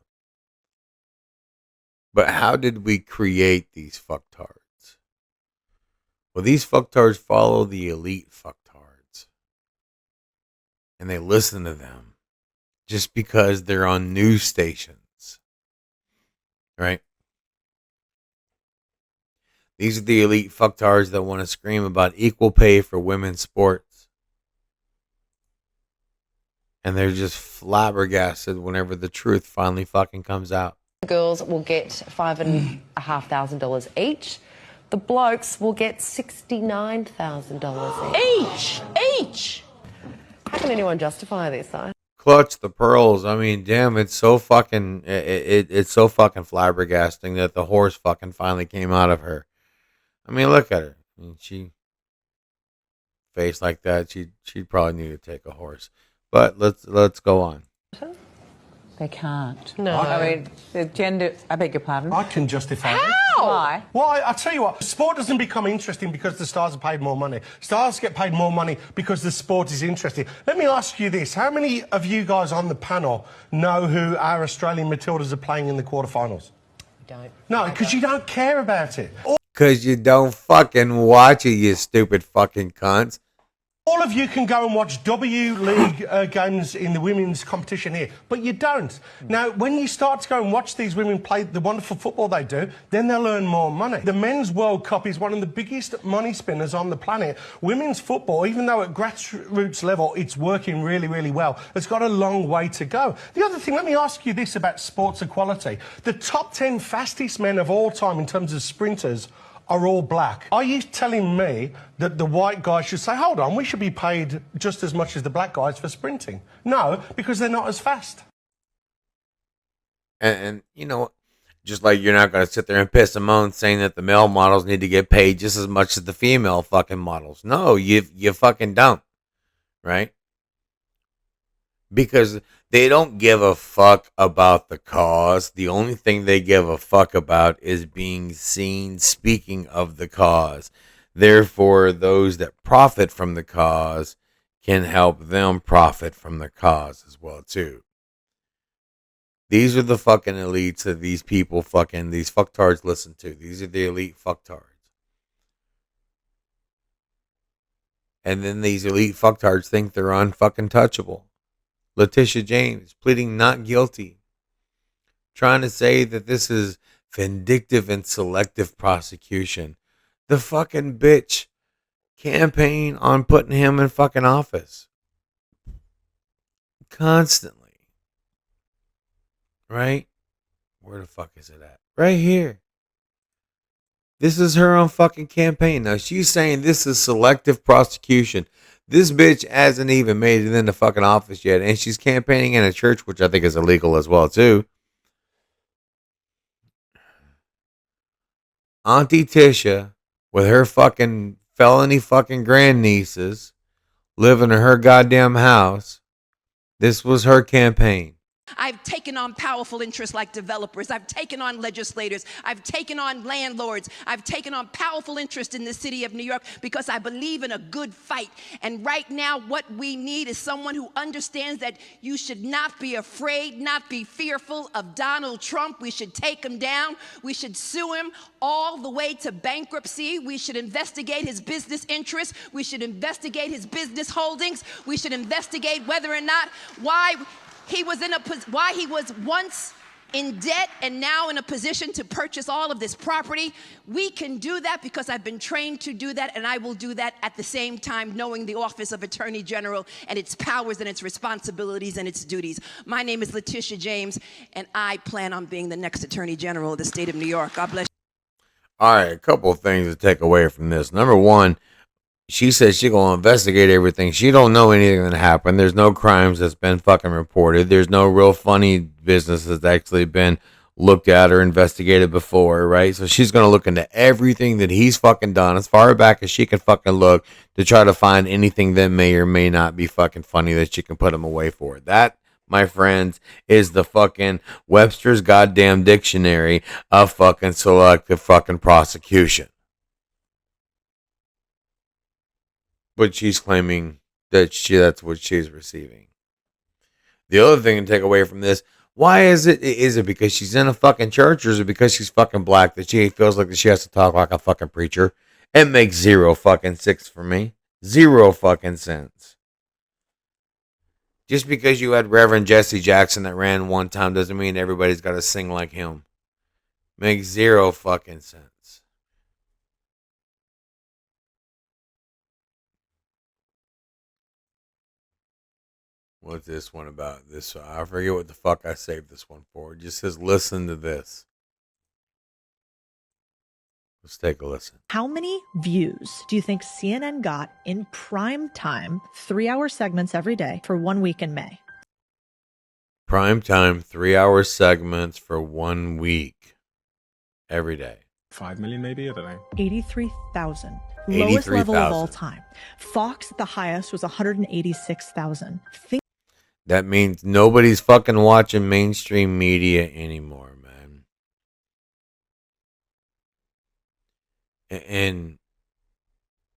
Speaker 1: But how did we create these fucktards? Well, these fucktards follow the elite fucktards. And they listen to them just because they're on news stations. Right? These are the elite fucktards that want to scream about equal pay for women's sports. And they're just flabbergasted whenever the truth finally fucking comes out.
Speaker 15: The girls will get $5,500 each. The blokes will get $69,000
Speaker 6: Each.
Speaker 15: How can anyone justify this, though?
Speaker 1: Clutch the pearls. I mean, damn, it's so fucking it's so fucking flabbergasting that the horse fucking finally came out of her. I mean, look at her. I mean, she face like that, she'd probably need to take a horse. But let's go on.
Speaker 16: They can't.
Speaker 15: No.
Speaker 16: I mean, the gender. I beg your pardon.
Speaker 17: I can justify it.
Speaker 16: Why?
Speaker 17: Well, I tell you what, sport doesn't become interesting because the stars are paid more money. Stars get paid more money because the sport is interesting. Let me ask you this. How many of you guys on the panel know who our Australian Matildas are playing in the quarterfinals?
Speaker 15: Don't.
Speaker 17: No, because you don't care about it.
Speaker 1: Because you don't fucking watch it, you stupid fucking cunts.
Speaker 17: All of you can go and watch W League games in the women's competition here, but you don't. Now, when you start to go and watch these women play the wonderful football they do, then they'll earn more money. The Men's World Cup is one of the biggest money spinners on the planet. Women's football, even though at grassroots level it's working really, really well, it's got a long way to go. The other thing, let me ask you this about sports equality. The top 10 fastest men of all time in terms of sprinters are all black. Are you telling me that the white guys should say, hold on, we should be paid just as much as the black guys for sprinting? No, because they're not as fast.
Speaker 1: And you know, just like you're not going to sit there and piss and moan saying that the male models need to get paid just as much as the female fucking models. No, you fucking don't. Right? Because they don't give a fuck about the cause. The only thing they give a fuck about is being seen speaking of the cause. Therefore, those that profit from the cause can help them profit from the cause as well, too. These are the fucking elites that these people fucking, these fucktards listen to. These are the elite fucktards. And then these elite fucktards think they're unfucking touchable. Letitia James pleading not guilty, trying to say that this is vindictive and selective prosecution. The fucking bitch campaign on putting him in fucking office constantly. Right? Where the fuck is it at? Right here. This is her own fucking campaign. Now she's saying this is selective prosecution. This bitch hasn't even made it in the fucking office yet, and she's campaigning in a church, which I think is illegal as well, too. Auntie Tisha, with her fucking felony fucking grandnieces, living in her goddamn house. This was her campaign.
Speaker 18: I've taken on powerful interests like developers. I've taken on legislators. I've taken on landlords. I've taken on powerful interest in the city of New York because I believe in a good fight. And right now, what we need is someone who understands that you should not be afraid, not be fearful of Donald Trump. We should take him down. We should sue him all the way to bankruptcy. We should investigate his business interests. We should investigate his business holdings. We should investigate whether or not why he was once in debt and now in a position to purchase all of this property. We can do that because I've been trained to do that, and I will do that at the same time knowing the Office of Attorney General and its powers and its responsibilities and its duties. My name is Letitia James, and I plan on being the next Attorney General of the state of New York. God bless you.
Speaker 1: All right, a couple of things to take away from this. Number one, she says she gonna investigate everything. She don't know anything that happened. There's no crimes that's been fucking reported. There's no real funny business that's actually been looked at or investigated before, right? So she's gonna look into everything that he's fucking done as far back as she can fucking look to try to find anything that may or may not be fucking funny that she can put him away for. That, my friends, is the fucking Webster's goddamn dictionary of fucking selective fucking prosecution. But she's claiming that that's what she's receiving. The other thing to take away from this, why is it? Is it because she's in a fucking church, or is it because she's fucking black that she feels like that she has to talk like a fucking preacher? It makes zero fucking sense for me. Zero fucking sense. Just because you had Reverend Jesse Jackson that ran one time doesn't mean everybody's got to sing like him. Makes zero fucking sense. What's this one about? This I forget what the fuck I saved this one for. It just says listen to this. Let's take a listen.
Speaker 12: How many views do you think CNN got in prime time, 3-hour segments every day for 1 week in May?
Speaker 1: Prime time 3-hour segments for 1 week every day.
Speaker 19: 5 million maybe? I don't know.
Speaker 12: 83,000. Lowest level of all time. Fox, the highest, was 186,000.
Speaker 1: That means nobody's fucking watching mainstream media anymore, man. And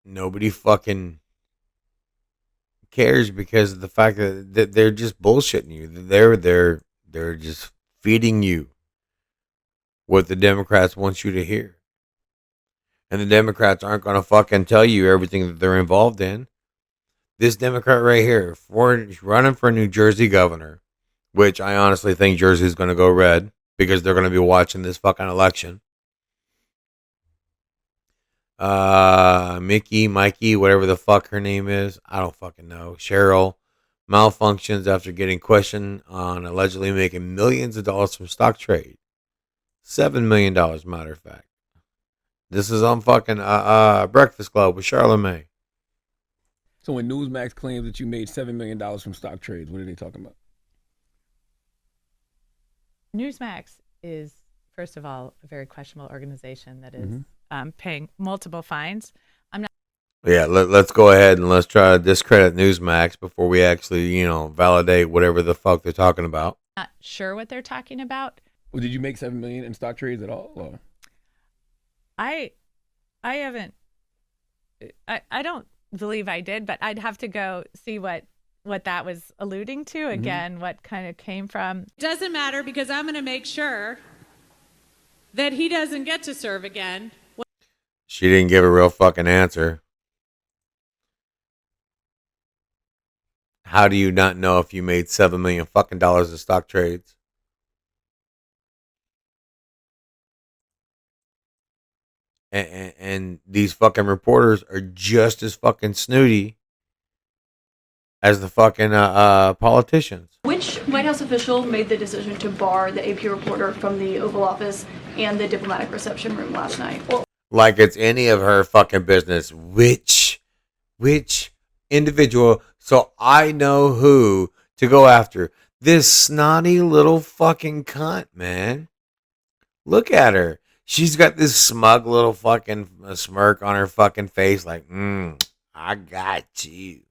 Speaker 1: nobody fucking cares because of the fact that they're just bullshitting you. They're just feeding you what the Democrats want you to hear. And the Democrats aren't going to fucking tell you everything that they're involved in. This Democrat right here, running for New Jersey governor, which I honestly think Jersey's going to go red because they're going to be watching this fucking election. Mikey, whatever the fuck her name is, I don't fucking know. Cheryl malfunctions after getting questioned on allegedly making millions of dollars from stock trade. $7 million, matter of fact. This is on fucking Breakfast Club with Charlamagne.
Speaker 20: So when Newsmax claims that you made $7 million from stock trades, what are they talking about?
Speaker 22: Newsmax is, first of all, a very questionable organization that is paying multiple fines. I'm not.
Speaker 1: Yeah, let's go ahead and let's try to discredit Newsmax before we actually, validate whatever the fuck they're talking about.
Speaker 22: Not sure what they're talking about.
Speaker 20: Well, did you make $7 million in stock trades at all? Or?
Speaker 22: I haven't. I don't believe I did, but I'd have to go see what that was alluding to again, what kind of came from.
Speaker 25: Doesn't matter because I'm going to make sure that he doesn't get to serve again.
Speaker 1: She didn't give a real fucking answer. How do you not know if you made $7 million fucking dollars in stock trades? And these fucking reporters are just as fucking snooty as the fucking politicians.
Speaker 26: Which White House official made the decision to bar the AP reporter from the Oval Office and the diplomatic reception room last night?
Speaker 1: Like it's any of her fucking business. Which individual, so I know who to go after. This snotty little fucking cunt, man. Look at her. She's got this smug little fucking smirk on her fucking face like, I got you.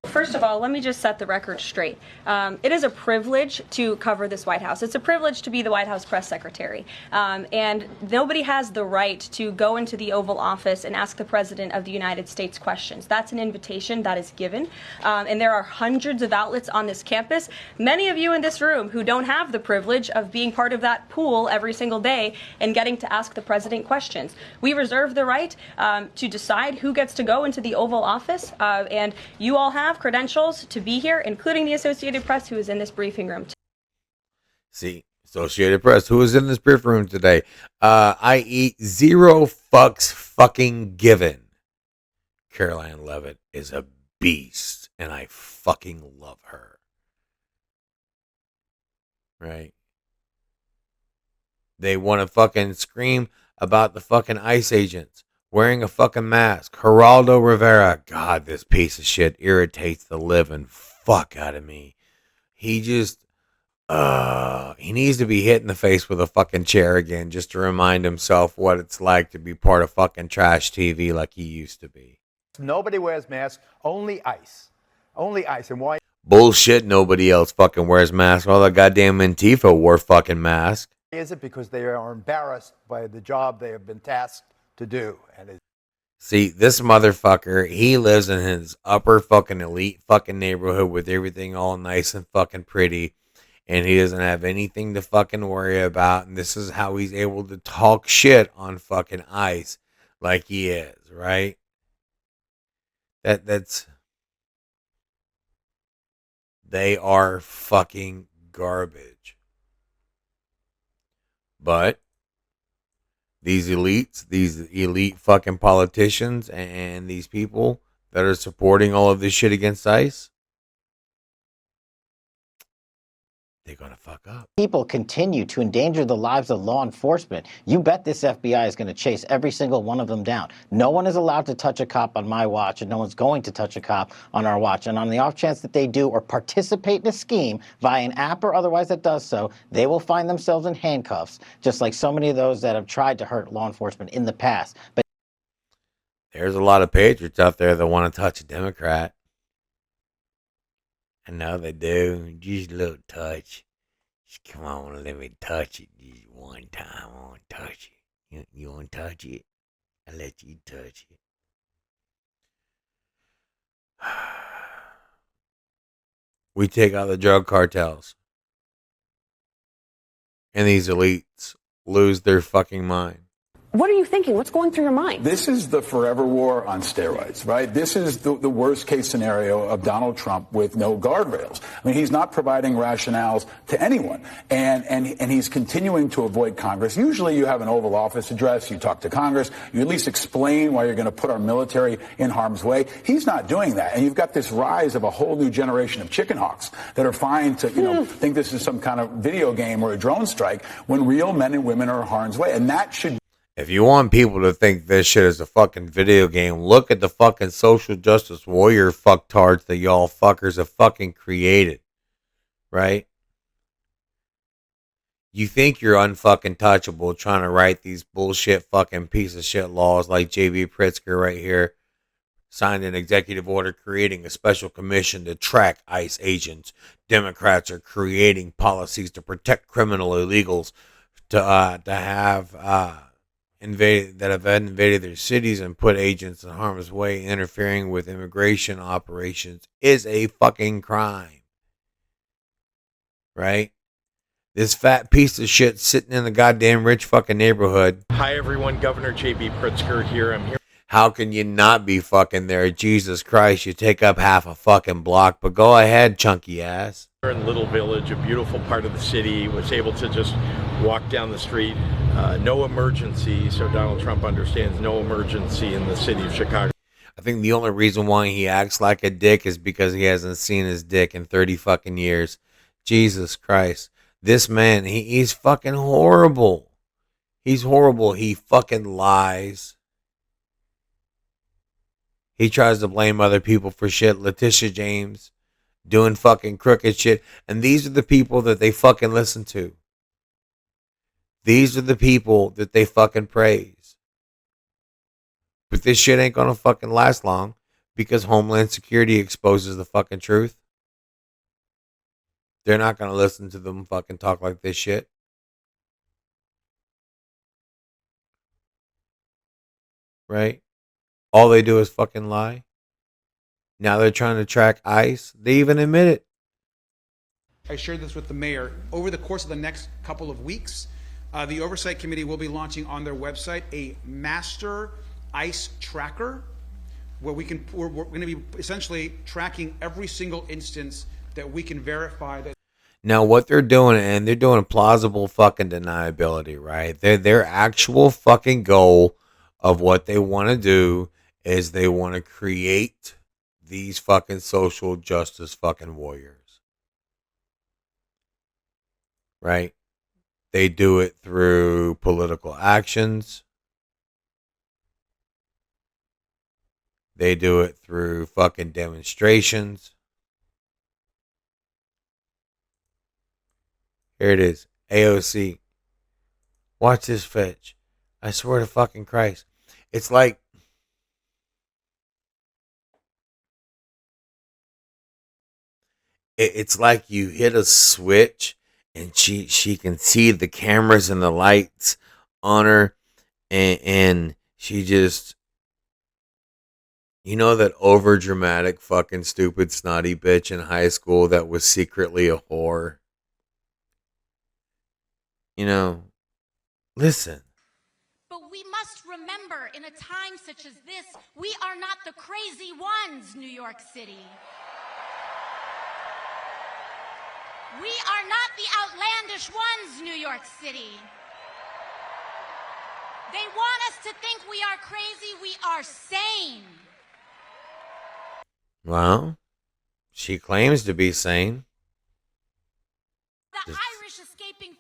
Speaker 27: First of all, let me just set the record straight. It is a privilege to cover this White House. It's a privilege to be the White House press secretary. And nobody has the right to go into the Oval Office and ask the President of the United States questions. That's an invitation that is given. And there are hundreds of outlets on this campus. Many of you in this room who don't have the privilege of being part of that pool every single day and getting to ask the President questions. We reserve the right to decide who gets to go into the Oval Office. And you all have credentials to be here, including the Associated Press, who is in this briefing room.
Speaker 1: See, Associated Press, who is in this briefing room today, i.e. zero fucks fucking given. Caroline Leavitt is a beast, and I fucking love her. Right? They want to fucking scream about the fucking ICE agents wearing a fucking mask. Geraldo Rivera. God, this piece of shit irritates the living fuck out of me. He just, he needs to be hit in the face with a fucking chair again just to remind himself what it's like to be part of fucking trash TV like he used to be.
Speaker 28: Nobody wears masks, only ICE. Only ICE. And why?
Speaker 1: Bullshit, nobody else fucking wears masks. All the goddamn Antifa wore fucking masks.
Speaker 28: Is it because they are embarrassed by the job they have been tasked to do? And
Speaker 1: see, this motherfucker, he lives in his upper fucking elite fucking neighborhood with everything all nice and fucking pretty, and he doesn't have anything to fucking worry about, and this is how he's able to talk shit on fucking ICE like he is, right? That's they are fucking garbage. But these elites, these elite fucking politicians and these people that are supporting all of this shit against ICE, they're going to fuck up.
Speaker 3: People continue to endanger the lives of law enforcement. You bet this FBI is going to chase every single one of them down. No one is allowed to touch a cop on my watch, and no one's going to touch a cop on our watch. And on the off chance that they do or participate in a scheme via an app or otherwise that does so, they will find themselves in handcuffs, just like so many of those that have tried to hurt law enforcement in the past. But
Speaker 1: there's a lot of patriots out there that want to touch a Democrat. I know they do. Just a little touch. Just come on, let me touch it. Just one time, I want to touch it. You want to touch it? I'll let you touch it. We take out the drug cartels. And these elites lose their fucking mind.
Speaker 4: What are you thinking? What's going through your mind?
Speaker 5: This is the forever war on steroids, right? This is the worst case scenario of Donald Trump with no guardrails. I mean, he's not providing rationales to anyone. And he's continuing to avoid Congress. Usually you have an Oval Office address, you talk to Congress, you at least explain why you're going to put our military in harm's way. He's not doing that. And you've got this rise of a whole new generation of chicken hawks that are fine to, think this is some kind of video game or a drone strike when real men and women are in harm's way. And that should.
Speaker 1: If you want people to think this shit is a fucking video game, look at the fucking social justice warrior fucktards that y'all fuckers have fucking created. Right? You think you're unfucking touchable trying to write these bullshit fucking piece of shit laws like J.B. Pritzker right here signed an executive order creating a special commission to track ICE agents. Democrats are creating policies to protect criminal illegals to have invaded their cities and put agents in harm's way. Interfering with immigration operations is a fucking crime. Right? This fat piece of shit sitting in the goddamn rich fucking neighborhood.
Speaker 7: Hi everyone, Governor J.B. Pritzker here. I'm here.
Speaker 1: How can you not be fucking there? Jesus Christ, you take up half a fucking block, but go ahead, chunky ass.
Speaker 7: In Little Village, a beautiful part of the city, was able to just walk down the street. No emergency, so Donald Trump understands no emergency in the city of Chicago.
Speaker 1: I think the only reason why he acts like a dick is because he hasn't seen his dick in 30 fucking years. Jesus Christ. This man, he's fucking horrible. He's horrible. He fucking lies. He tries to blame other people for shit. Letitia James doing fucking crooked shit. And these are the people that they fucking listen to. These are the people that they fucking praise. But this shit ain't gonna fucking last long because Homeland Security exposes the fucking truth. They're not gonna listen to them fucking talk like this shit. Right? All they do is fucking lie. Now they're trying to track ICE. They even admit it.
Speaker 13: I shared this with the mayor. Over the course of the next couple of weeks, the Oversight Committee will be launching on their website a master ICE tracker where we're going to be essentially tracking every single instance that we can verify that.
Speaker 1: Now what they're doing, and they're doing plausible fucking deniability, right? Their actual fucking goal of what they want to do is they want to create these fucking social justice fucking warriors. Right? They do it through political actions. They do it through fucking demonstrations. Here it is. AOC. Watch this fetch. I swear to fucking Christ. It's like it's like you hit a switch and she can see the cameras and the lights on her and she just, you know, that over dramatic fucking stupid snotty bitch in high school that was secretly a whore. You know, listen.
Speaker 21: But we must remember, in a time such as this, we are not the crazy ones, New York City. We are not the outlandish ones, New York City. They want us to think we are crazy. We are sane.
Speaker 1: Well, she claims to be sane.
Speaker 21: The Irish escaping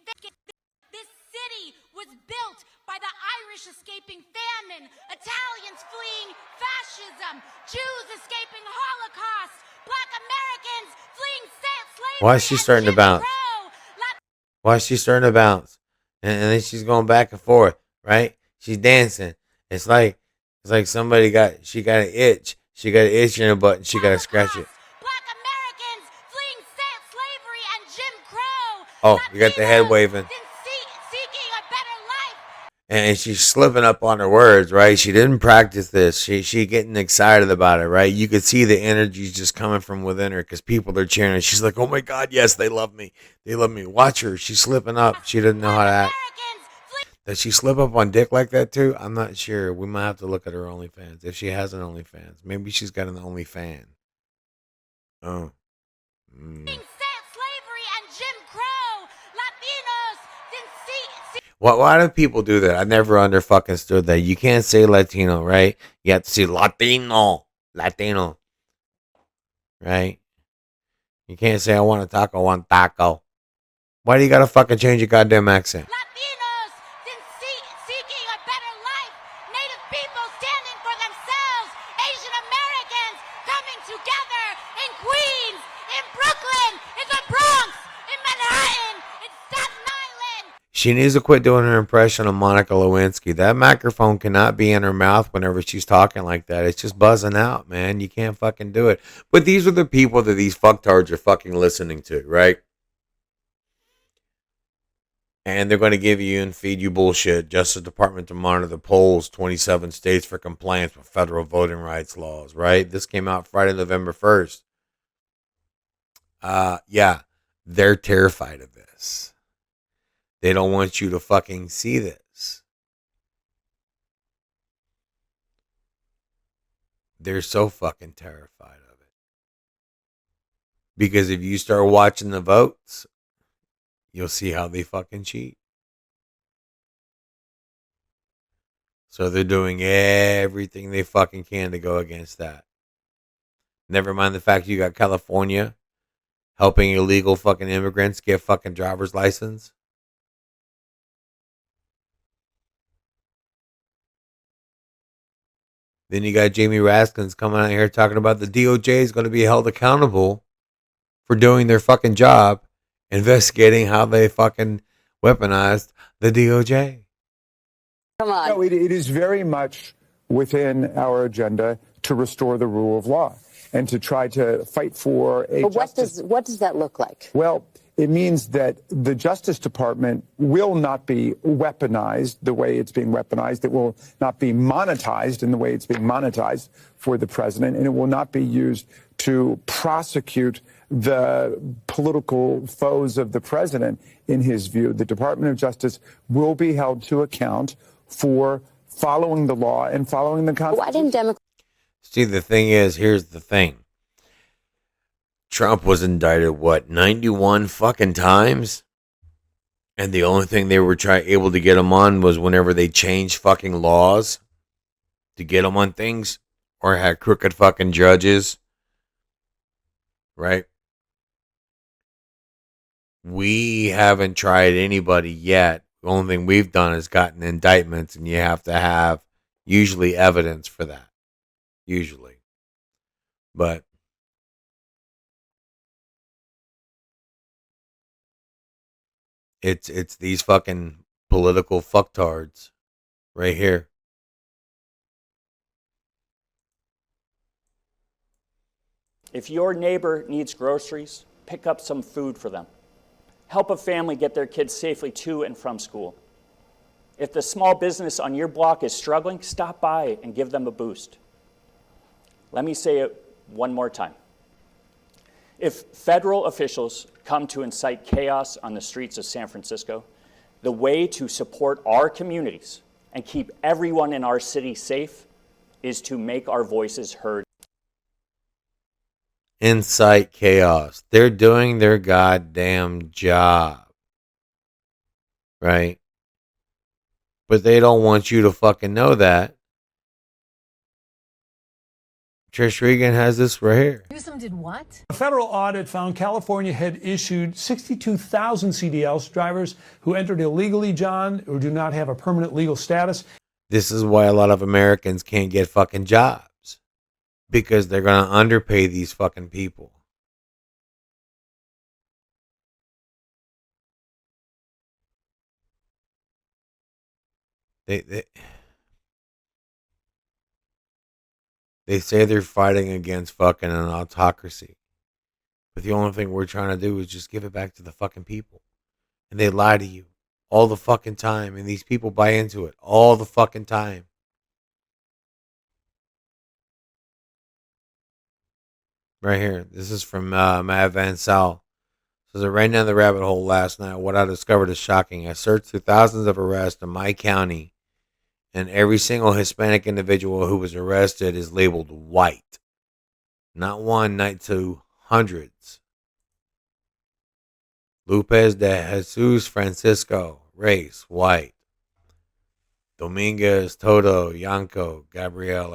Speaker 21: this city was built by the Irish escaping famine, Italians fleeing fascism, Jews escaping Holocaust, Black Americans fleeing slavery.
Speaker 1: Why is she starting to bounce? Why is she starting to bounce? And then she's going back and forth, right? She's dancing. It's like somebody got an itch. She got an itch in her butt and she got to scratch it.
Speaker 21: Black Americans fleeing slavery and Jim Crow.
Speaker 1: Oh, you got the head waving.
Speaker 21: Seeking a better life.
Speaker 1: And she's slipping up on her words, right? She didn't practice this. She getting excited about it, right? You could see the energy just coming from within her because people are cheering. She's like, oh my God, yes, they love me. They love me. Watch her. She's slipping up. She doesn't know how to act. Does she slip up on dick like that too? I'm not sure. We might have to look at her OnlyFans. If she has an OnlyFans. Maybe she's got an OnlyFan. Oh.
Speaker 21: Slavery and Jim Crow. Latinos didn't
Speaker 1: Why do people do that? I never understood that. You can't say Latino, right? You have to say Latino. Right? You can't say I want a taco, I want taco. Why do you gotta fucking change your goddamn accent?
Speaker 21: Latinos seeking a better life. Native people standing for themselves. Asian Americans coming together in Queens, in Brooklyn, in the Bronx, in Manhattan, in Staten Island.
Speaker 1: She needs to quit doing her impression of Monica Lewinsky. That microphone cannot be in her mouth whenever she's talking like that. It's just buzzing out, man. You can't fucking do it. But these are the people that these fucktards are fucking listening to, right? And they're going to give you and feed you bullshit. Justice Department to monitor the polls, 27 states for compliance with federal voting rights laws, right? This came out Friday, November 1st. Yeah, they're terrified of this. They don't want you to fucking see this. They're so fucking terrified of it. Because if you start watching the votes, you'll see how they fucking cheat. So they're doing everything they fucking can to go against that. Never mind the fact you got California helping illegal fucking immigrants get fucking driver's license. Then you got Jamie Raskins coming out here talking about the DOJ is going to be held accountable for doing their fucking job, investigating how they fucking weaponized the DOJ.
Speaker 2: Come on.
Speaker 5: No, it is very much within our agenda to restore the rule of law and to try to fight for a justice.
Speaker 2: What does that look like?
Speaker 5: Well, it means that the Justice Department will not be weaponized the way it's being weaponized. It will not be monetized in the way it's being monetized for the president, and it will not be used to prosecute the political foes of the president. In his view, the Department of Justice will be held to account for following the law and following the Constitution.
Speaker 2: Why didn't Democrats?
Speaker 1: See, the thing is, here's the thing. Trump was indicted, 91 fucking times? And the only thing they were able to get him on was whenever they changed fucking laws to get him on things or had crooked fucking judges. Right? We haven't tried anybody yet. The only thing we've done is gotten indictments, and you have to have usually evidence for that. Usually. But it's these fucking political fucktards right here.
Speaker 8: If your neighbor needs groceries, pick up some food for them. Help a family get their kids safely to and from school. If the small business on your block is struggling, stop by and give them a boost. Let me say it one more time. If federal officials come to incite chaos on the streets of San Francisco, the way to support our communities and keep everyone in our city safe is to make our voices heard.
Speaker 1: Incite chaos. They're doing their goddamn job. Right? But they don't want you to fucking know that. Trish Regan has this right here.
Speaker 6: Newsom did what?
Speaker 9: A federal audit found California had issued 62,000 CDLs, drivers who entered illegally, John, or do not have a permanent legal status.
Speaker 1: This is why a lot of Americans can't get fucking jobs. Because they're going to underpay these fucking people. They say they're fighting against fucking an autocracy. But the only thing we're trying to do is just give it back to the fucking people. And they lie to you all the fucking time. And these people buy into it all the fucking time. Right here. This is from Matt Van Sal. Says, I ran down the rabbit hole last night. What I discovered is shocking. I searched through thousands of arrests in my county. And every single Hispanic individual who was arrested is labeled white. Not one, not two, hundreds. Lopez de Jesus Francisco, race, white. Dominguez, Toto, Yanko, Gabriel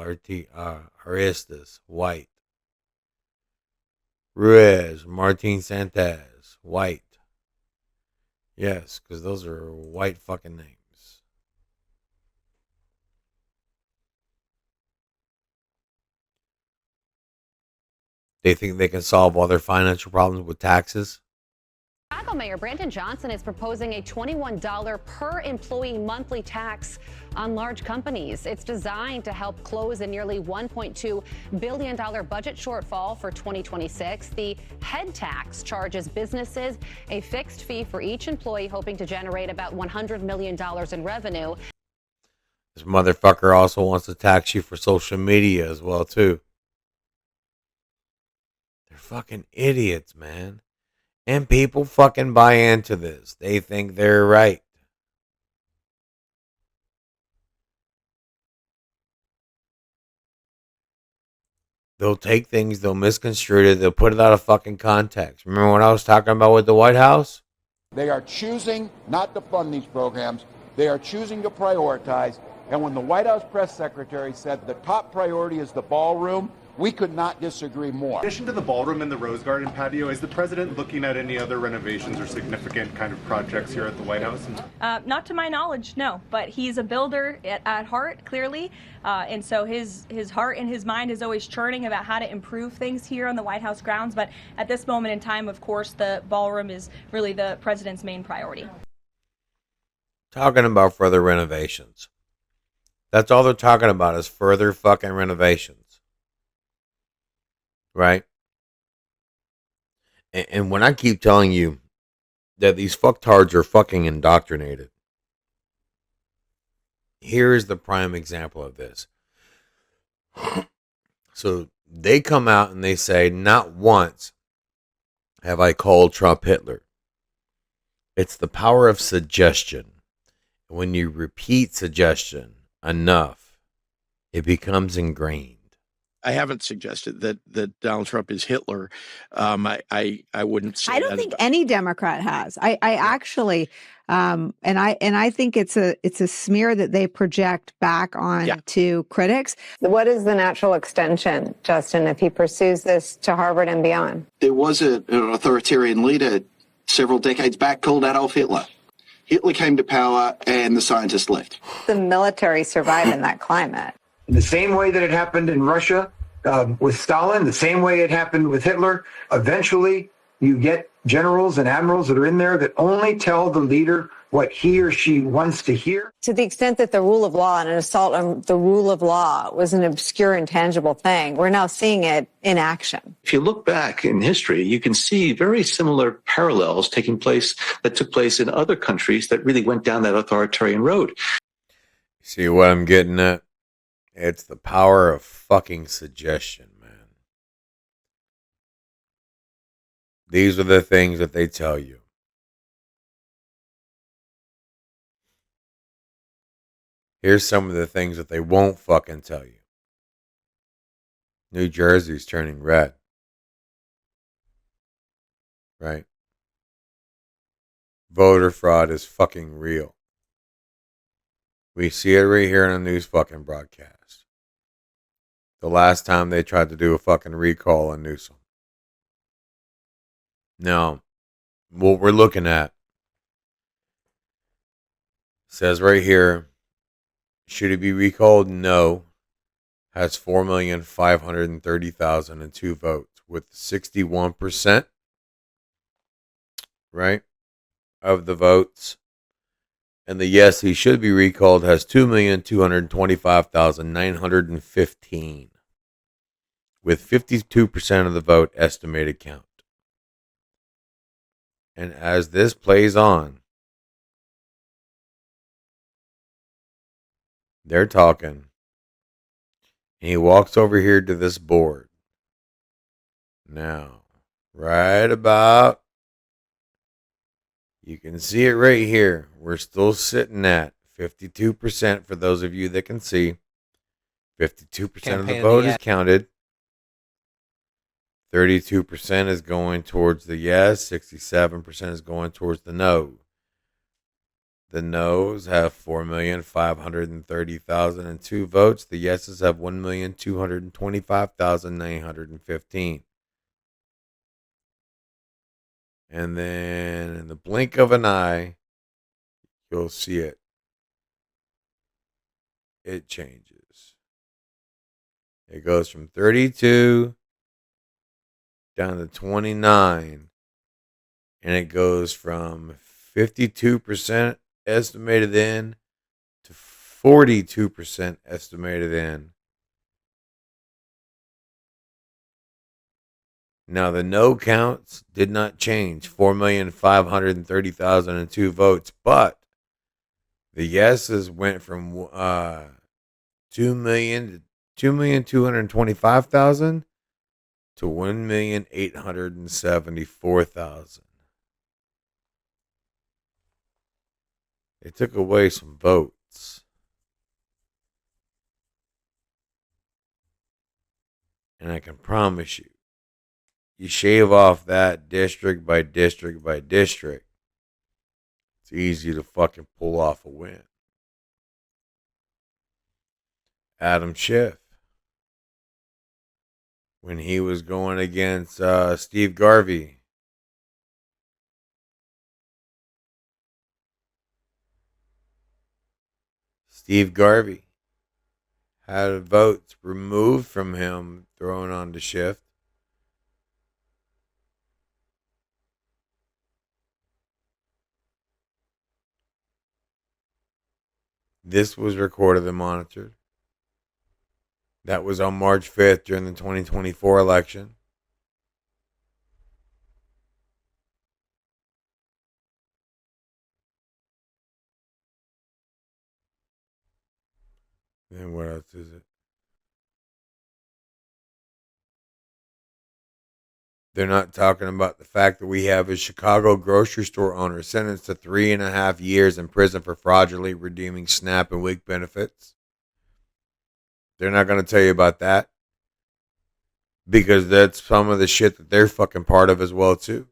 Speaker 1: Aristas, white. Ruiz, Martin Santos, white. Yes, because those are white fucking names. They think they can solve all their financial problems with taxes.
Speaker 10: Chicago Mayor Brandon Johnson is proposing a $21 per employee monthly tax on large companies. It's designed to help close a nearly $1.2 billion budget shortfall for 2026. The head tax charges businesses a fixed fee for each employee, hoping to generate about $100 million in revenue.
Speaker 1: This motherfucker also wants to tax you for social media as well, too. They're fucking idiots, man. And people fucking buy into this. They think they're right. They'll take things, they'll misconstrue it, they'll put it out of fucking context. Remember what I was talking about with the White House?
Speaker 11: They are choosing not to fund these programs. They are choosing to prioritize. And when the White House press secretary said the top priority is the ballroom, we could not disagree more.
Speaker 19: In addition to the ballroom and the Rose Garden patio, is the president looking at any other renovations or significant kind of projects here at the White House?
Speaker 27: Not to my knowledge, no. But he's a builder at heart, clearly. And so his heart and his mind is always churning about how to improve things here on the White House grounds. But at this moment in time, of course, the ballroom is really the president's main priority.
Speaker 1: Talking about further renovations. That's all they're talking about is further fucking renovations. Right? And when I keep telling you that these fucktards are fucking indoctrinated, here is the prime example of this. So they come out and they say, not once have I called Trump Hitler. It's the power of suggestion. When you repeat suggestion enough, it becomes ingrained.
Speaker 14: I haven't suggested that Donald Trump is Hitler. I wouldn't say
Speaker 16: I don't
Speaker 14: that
Speaker 16: think
Speaker 14: about-
Speaker 16: any Democrat has. I actually and I think it's a smear that they project back on to critics.
Speaker 2: What is the natural extension, Justin, if he pursues this to Harvard and beyond?
Speaker 23: There was an authoritarian leader several decades back called Adolf Hitler. Hitler came to power and the scientists left.
Speaker 2: The military survive in that climate.
Speaker 24: In the same way that it happened in Russia with Stalin, the same way it happened with Hitler, eventually you get generals and admirals that are in there that only tell the leader what he or she wants to hear.
Speaker 2: To the extent that the rule of law and an assault on the rule of law was an obscure, intangible thing, we're now seeing it in action.
Speaker 29: If you look back in history, you can see very similar parallels that took place in other countries that really went down that authoritarian road.
Speaker 1: See what I'm getting at? It's the power of fucking suggestion, man. These are the things that they tell you. Here's some of the things that they won't fucking tell you. New Jersey's turning red. Right? Voter fraud is fucking real. We see it right here on the news fucking broadcast. the last time they tried to do a fucking recall on Newsom. Now, what we're looking at says right here, should he be recalled? No. Has 4,530,002 votes with 61%, right, of the votes. And the yes, he should be recalled has 2,225,915 with 52% of the vote estimated count. And as this plays on, they're talking. And he walks over here to this board. Now, right about, you can see it right here. We're still sitting at 52% for those of you that can see. 52% of the vote is counted. 32% is going towards the yes. 67% is going towards the no. The no's have 4,530,002 votes. The yeses have 1,225,915. And then in the blink of an eye, you'll see it. It changes. It goes from 32 down to 29. And it goes from 52% estimated in to 42% estimated in. Now, the no counts did not change, 4,530,002 votes, but the yeses went from 2,225,000 to 1,874,000. They took away some votes. And I can promise you, you shave off that district by district by district, it's easy to fucking pull off a win. Adam Schiff, when he was going against Steve Garvey, Steve Garvey had votes removed from him, thrown on to Schiff. This was recorded and monitored. That was on March 5th during the 2024 election. Then what else is it? They're not talking about the fact that we have a Chicago grocery store owner sentenced to 3.5 years in prison for fraudulently redeeming SNAP and WIC benefits. They're not going to tell you about that, because that's some of the shit that they're fucking part of as well, too.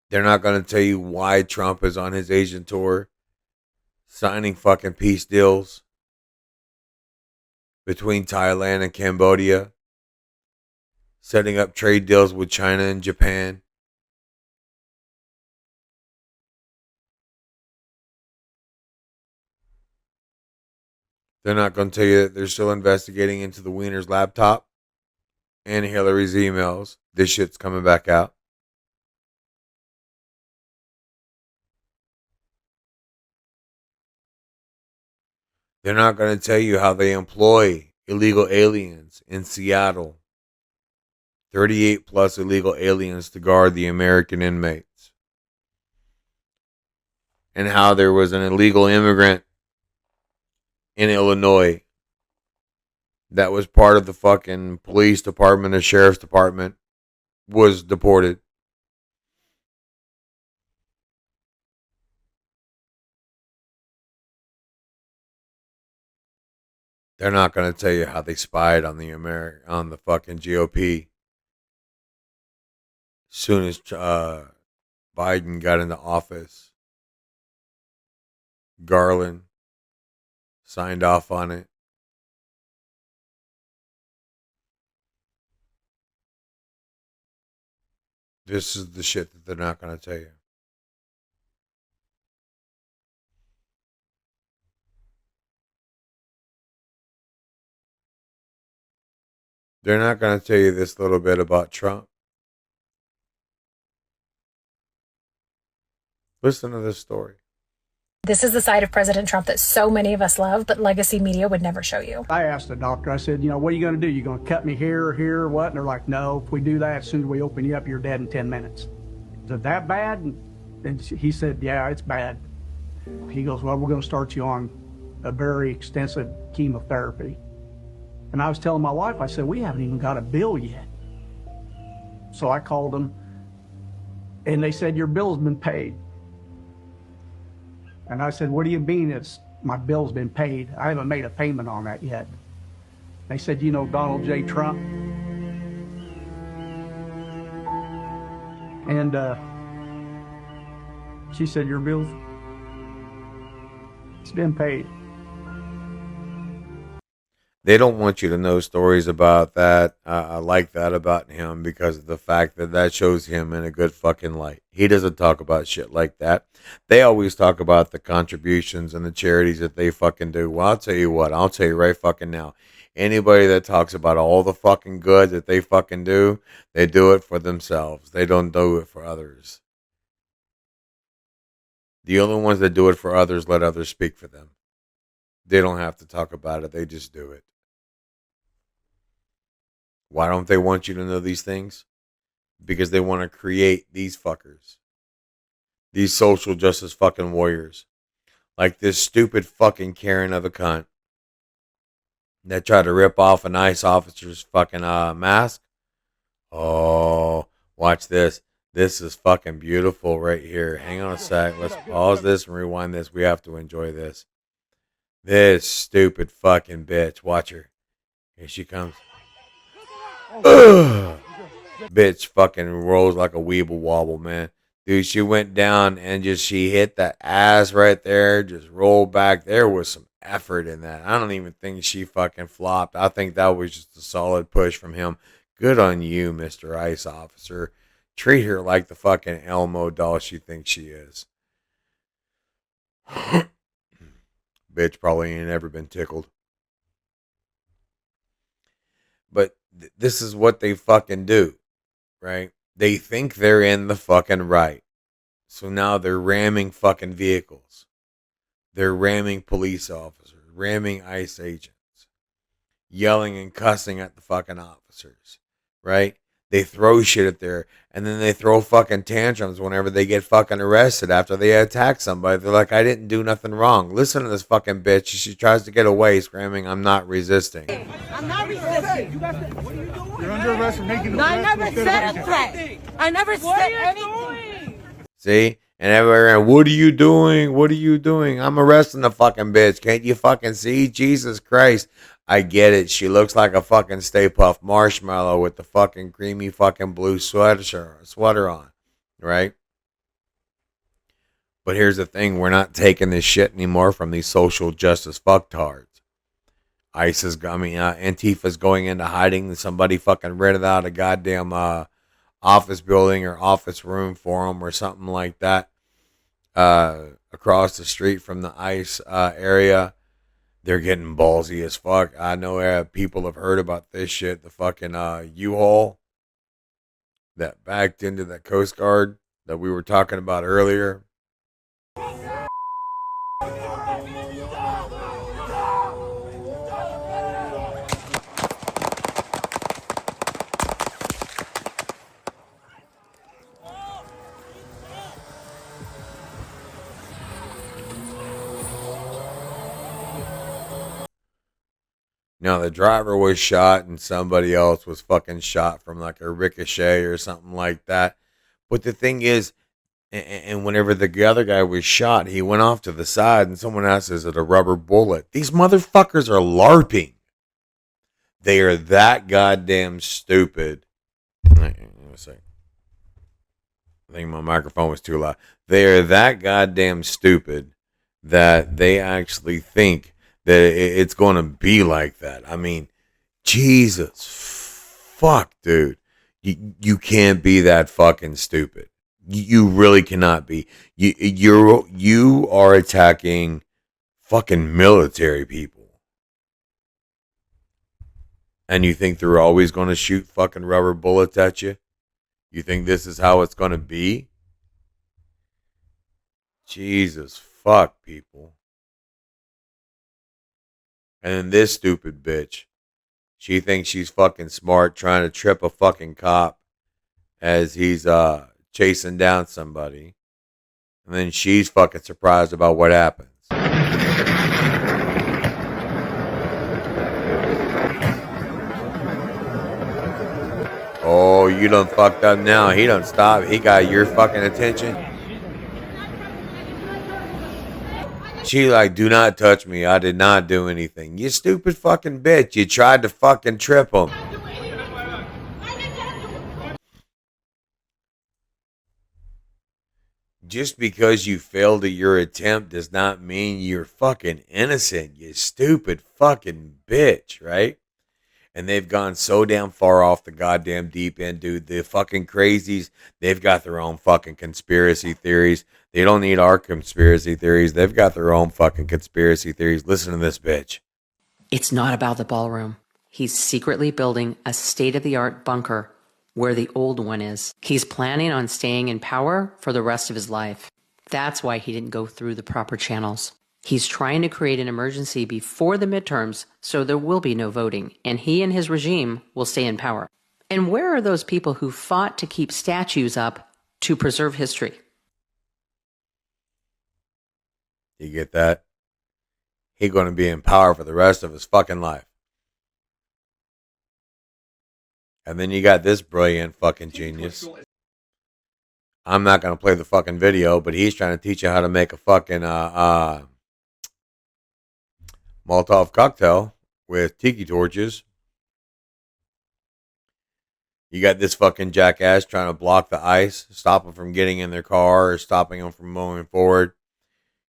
Speaker 1: They're not going to tell you why Trump is on his Asian tour, signing fucking peace deals between Thailand and Cambodia, setting up trade deals with China and Japan. They're not going to tell you that they're still investigating into the Wiener's laptop and Hillary's emails. This shit's coming back out. They're not going to tell you how they employ illegal aliens in Seattle. 38 plus illegal aliens to guard the American inmates. And how there was an illegal immigrant in Illinois that was part of the fucking police department or sheriff's department was deported. They're not going to tell you how they spied on the fucking GOP. As soon as Biden got into office, Garland signed off on it. This is the shit that they're not going to tell you. They're not going to tell you this little bit about Trump. Listen to this story.
Speaker 6: This is the side of President Trump that so many of us love, but legacy media would never show you.
Speaker 12: I asked the doctor, I said, what are you going to do? You going to cut me here, or what? And they're like, no, if we do that, as soon as we open you up, you're dead in 10 minutes. Is it that bad? And he said, yeah, it's bad. He goes, well, we're going to start you on a very extensive chemotherapy. And I was telling my wife, I said, we haven't even got a bill yet. So I called them, and they said, your bill's been paid. And I said, what do you mean it's my bill's been paid? I haven't made a payment on that yet. They said, you know Donald J. Trump? And she said, your bill's, it's been paid.
Speaker 1: They don't want you to know stories about that. I like that about him because of the fact that shows him in a good fucking light. He doesn't talk about shit like that. They always talk about the contributions and the charities that they fucking do. Well, I'll tell you what. I'll tell you right fucking now. Anybody that talks about all the fucking good that they fucking do, they do it for themselves. They don't do it for others. The only ones that do it for others let others speak for them. They don't have to talk about it. They just do it. Why don't they want you to know these things? Because they want to create these fuckers. These social justice fucking warriors. Like this stupid fucking Karen of a cunt that tried to rip off an ICE officer's fucking mask. Oh, watch this. This is fucking beautiful right here. Hang on a sec. Let's pause this and rewind this. We have to enjoy this. This stupid fucking bitch. Watch her. Here she comes. Ugh. Bitch fucking rolls like a weeble wobble, man. Dude, she went down and she hit that ass right there. Just rolled back. There was some effort in that. I don't even think she fucking flopped. I think that was just a solid push from him. Good on you, Mr. ICE officer. Treat her like the fucking Elmo doll she thinks she is. Bitch probably ain't ever been tickled. But this is what they fucking do, right? They think they're in the fucking right. So now they're ramming fucking vehicles. They're ramming police officers, ramming ICE agents, yelling and cussing at the fucking officers, right? They throw shit at there, and then they throw fucking tantrums whenever they get fucking arrested after they attack somebody. They're like, I didn't do nothing wrong. Listen to this fucking bitch. She tries to get away screaming, I'm not resisting.
Speaker 21: I'm not resisting.
Speaker 19: What are you doing? You're under arrest for making
Speaker 21: No, I never said a threat. I never said anything.
Speaker 1: See? And everyone, what are you doing? What are you doing? I'm arresting the fucking bitch. Can't you fucking see? Jesus Christ. I get it. She looks like a fucking Stay Puft Marshmallow with the fucking creamy fucking blue sweater on, right? But here's the thing. We're not taking this shit anymore from these social justice fucktards. Antifa's going into hiding. Somebody fucking rented out a goddamn office building or office room for them or something like that across the street from the ICE area. They're getting ballsy as fuck. I know people have heard about this shit. The fucking U-Haul that backed into that Coast Guard that we were talking about earlier. Now, the driver was shot and somebody else was fucking shot from like a ricochet or something like that. But the thing is, and whenever the other guy was shot, he went off to the side and someone asked, is it a rubber bullet? These motherfuckers are LARPing. They are that goddamn stupid. I think my microphone was too loud. They are that goddamn stupid that they actually think that it's going to be like that. I mean, Jesus, fuck, dude. You can't be that fucking stupid. You really cannot be. You are attacking fucking military people. And you think they're always going to shoot fucking rubber bullets at you? You think this is how it's going to be? Jesus, fuck, people. And then this stupid bitch, she thinks she's fucking smart trying to trip a fucking cop as he's chasing down somebody. And then she's fucking surprised about what happens. Oh, you done fucked up now. He done stopped. He got your fucking attention. She like, do not touch me. I did not do anything. You stupid fucking bitch. You tried to fucking trip him. Just because you failed at your attempt does not mean you're fucking innocent. You stupid fucking bitch, right? And they've gone so damn far off the goddamn deep end, dude. The fucking crazies, they've got their own fucking conspiracy theories. They don't need our conspiracy theories. They've got their own fucking conspiracy theories. Listen to this bitch.
Speaker 3: It's not about the ballroom. He's secretly building a state-of-the-art bunker where the old one is. He's planning on staying in power for the rest of his life. That's why he didn't go through the proper channels. He's trying to create an emergency before the midterms so there will be no voting, and he and his regime will stay in power. And where are those people who fought to keep statues up to preserve history?
Speaker 1: You get that? He's going to be in power for the rest of his fucking life. And then you got this brilliant fucking genius. I'm not going to play the fucking video, but he's trying to teach you how to make a fucking Molotov cocktail with tiki torches. You got this fucking jackass trying to block the ice, stop them from getting in their car or stopping them from moving forward.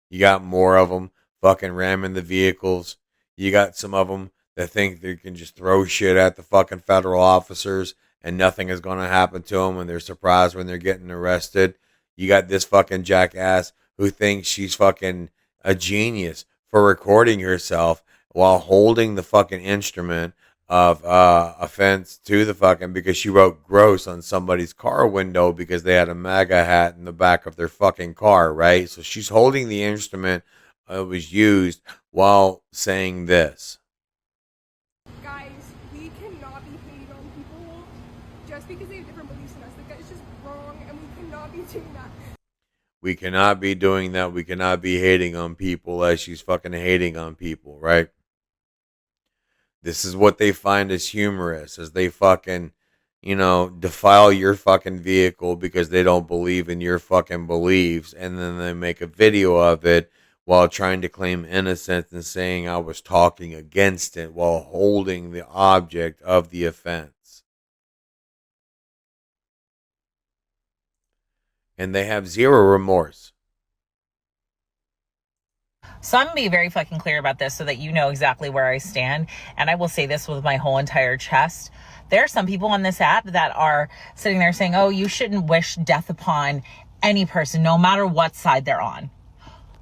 Speaker 1: You got more of them fucking ramming the vehicles. You got some of them that think they can just throw shit at the fucking federal officers and nothing is going to happen to them and they're surprised when they're getting arrested. You got this fucking jackass who thinks she's fucking a genius for recording herself while holding the fucking instrument of offense to the fucking, because she wrote gross on somebody's car window because they had a MAGA hat in the back of their fucking car, right? So she's holding the instrument that was used while saying this.
Speaker 15: Guys, we cannot be hating on people just because they have different beliefs than us. Like, that is just wrong, and we cannot be doing that.
Speaker 1: We cannot be doing that. We cannot be hating on people as she's fucking hating on people, right? This is what they find as humorous, as they fucking, defile your fucking vehicle because they don't believe in your fucking beliefs. And then they make a video of it while trying to claim innocence and saying I was talking against it while holding the object of the offense. And they have zero remorse.
Speaker 17: So I'm going to be very fucking clear about this so that you know exactly where I stand. And I will say this with my whole entire chest. There are some people on this app that are sitting there saying, oh, you shouldn't wish death upon any person, no matter what side they're on.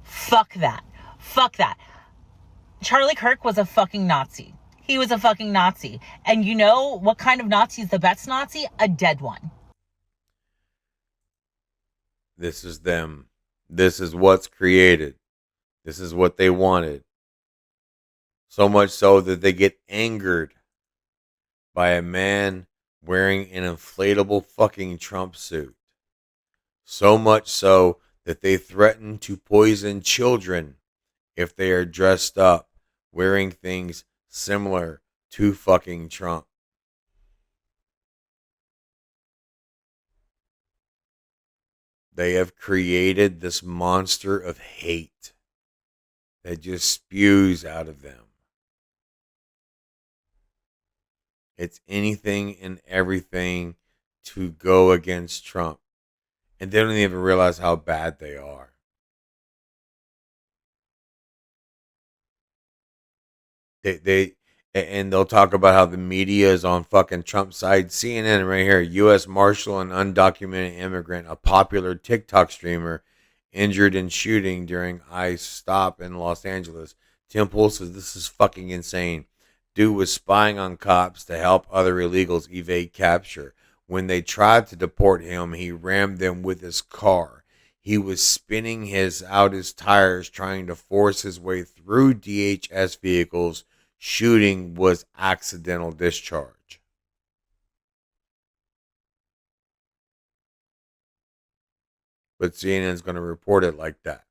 Speaker 17: Fuck that. Fuck that. Charlie Kirk was a fucking Nazi. He was a fucking Nazi. And you know what kind of Nazi is the best Nazi? A dead one.
Speaker 1: This is them. This is what's created. This is what they wanted. So much so that they get angered by a man wearing an inflatable fucking Trump suit. So much so that they threaten to poison children if they are dressed up wearing things similar to fucking Trump. They have created this monster of hate that just spews out of them. It's anything and everything to go against Trump. And they don't even realize how bad they are. And they'll talk about how the media is on fucking Trump's side. CNN right here, U.S. Marshal and undocumented immigrant, a popular TikTok streamer, injured in shooting during ICE stop in Los Angeles. Tim Pool says this is fucking insane. Dude was spying on cops to help other illegals evade capture. When they tried to deport him, he rammed them with his car. He was spinning out his tires trying to force his way through DHS vehicles. Shooting was accidental discharge. But CNN's going to report it like that.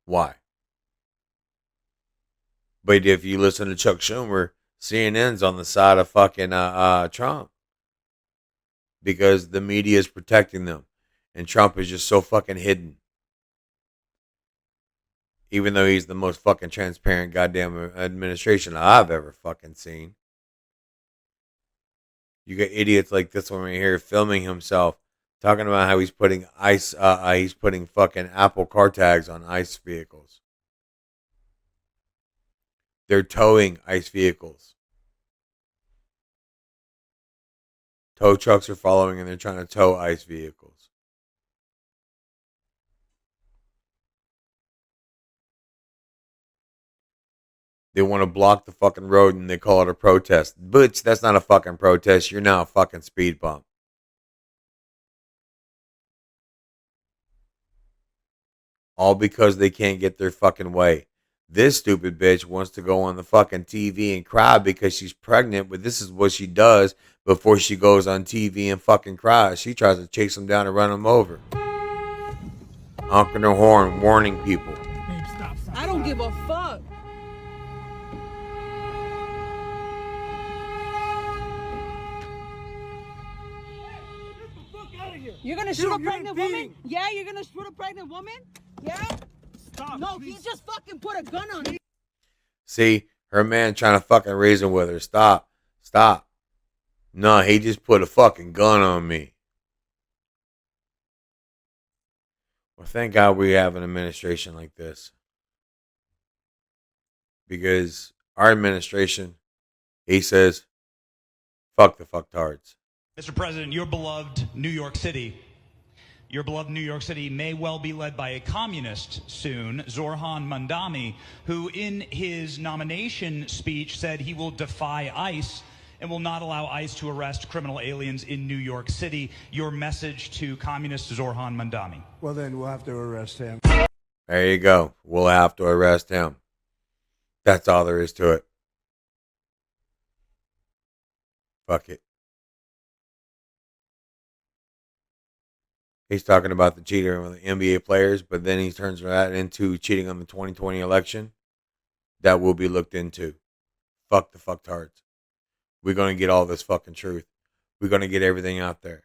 Speaker 1: Why? But if you listen to Chuck Schumer, CNN's on the side of fucking Trump. Because the media is protecting them. And Trump is just so fucking hidden. Even though he's the most fucking transparent goddamn administration I've ever fucking seen. You got idiots like this one right here filming himself, talking about how he's putting he's putting fucking Apple car tags on ICE vehicles. They're towing ICE vehicles. Tow trucks are following and they're trying to tow ICE vehicles. They want to block the fucking road and they call it a protest. Butch, that's not a fucking protest. You're now a fucking speed bump. All because they can't get their fucking way. This stupid bitch wants to go on the fucking TV and cry because she's pregnant, but this is what she does before she goes on TV and fucking cries. She tries to chase them down and run them over. Honking her horn, warning people.
Speaker 4: I don't give a fuck. You're gonna shoot a pregnant woman? Yeah, you're gonna shoot a pregnant woman? Yeah? Stop. No, please. He just fucking put a gun on her.
Speaker 1: See, her man trying to fucking reason with her. Stop. Stop. No, he just put a fucking gun on me. Well, thank God we have an administration like this. Because our administration, he says, fuck the fucktards.
Speaker 7: Mr. President, your beloved New York City may well be led by a communist soon, Zoran Mandami, who in his nomination speech said he will defy ICE and will not allow ICE to arrest criminal aliens in New York City. Your message to communist Zoran Mandami.
Speaker 13: Well, then we'll have to arrest him.
Speaker 1: There you go. We'll have to arrest him. That's all there is to it. Fuck it. He's talking about the cheating on the NBA players, but then he turns that into cheating on the 2020 election. That will be looked into. Fuck the fucktards. We're going to get all this fucking truth. We're going to get everything out there.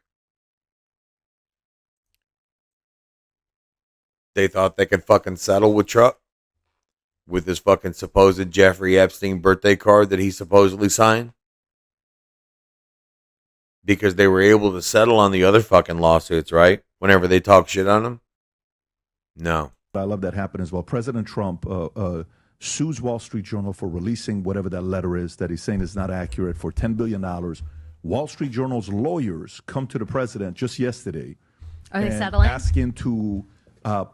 Speaker 1: They thought they could fucking settle with Trump with his fucking supposed Jeffrey Epstein birthday card that he supposedly signed. Because they were able to settle on the other fucking lawsuits, right? Whenever they talk shit on them. No.
Speaker 18: I love that happened as well. President Trump sues Wall Street Journal for releasing whatever that letter is that he's saying is not accurate for $10 billion. Wall Street Journal's lawyers come to the president just yesterday.
Speaker 20: Are they settling?
Speaker 18: Asking to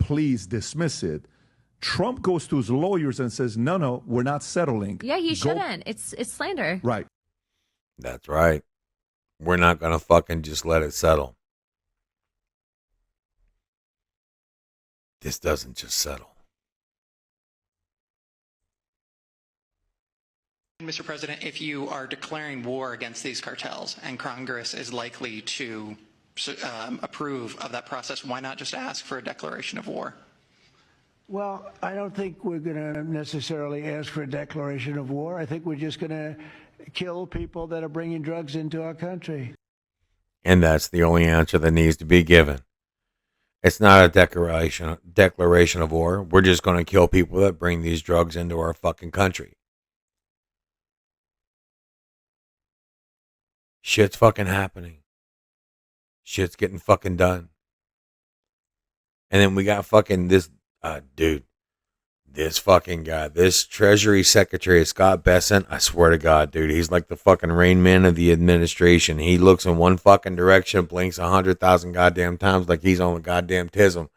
Speaker 18: please dismiss it. Trump goes to his lawyers and says, no, we're not settling.
Speaker 20: Yeah, you shouldn't. It's slander.
Speaker 18: Right.
Speaker 1: That's right. We're not going to fucking just let it settle. This doesn't just settle.
Speaker 22: Mr. President, if you are declaring war against these cartels and Congress is likely to approve of that process, why not just ask for a declaration of war?
Speaker 13: Well, I don't think we're going to necessarily ask for a declaration of war. I think we're just going to kill people that are bringing drugs into our country.
Speaker 1: And that's the only answer that needs to be given. It's not a declaration of war. We're just going to kill people that bring these drugs into our fucking country. Shit's fucking happening. Shit's getting fucking done. And then we got fucking this dude. This fucking guy, this Treasury Secretary Scott Bessent, I swear to God, dude, he's like the fucking Rain Man of the administration. He looks in one fucking direction, blinks 100,000 goddamn times like he's on the goddamn tism.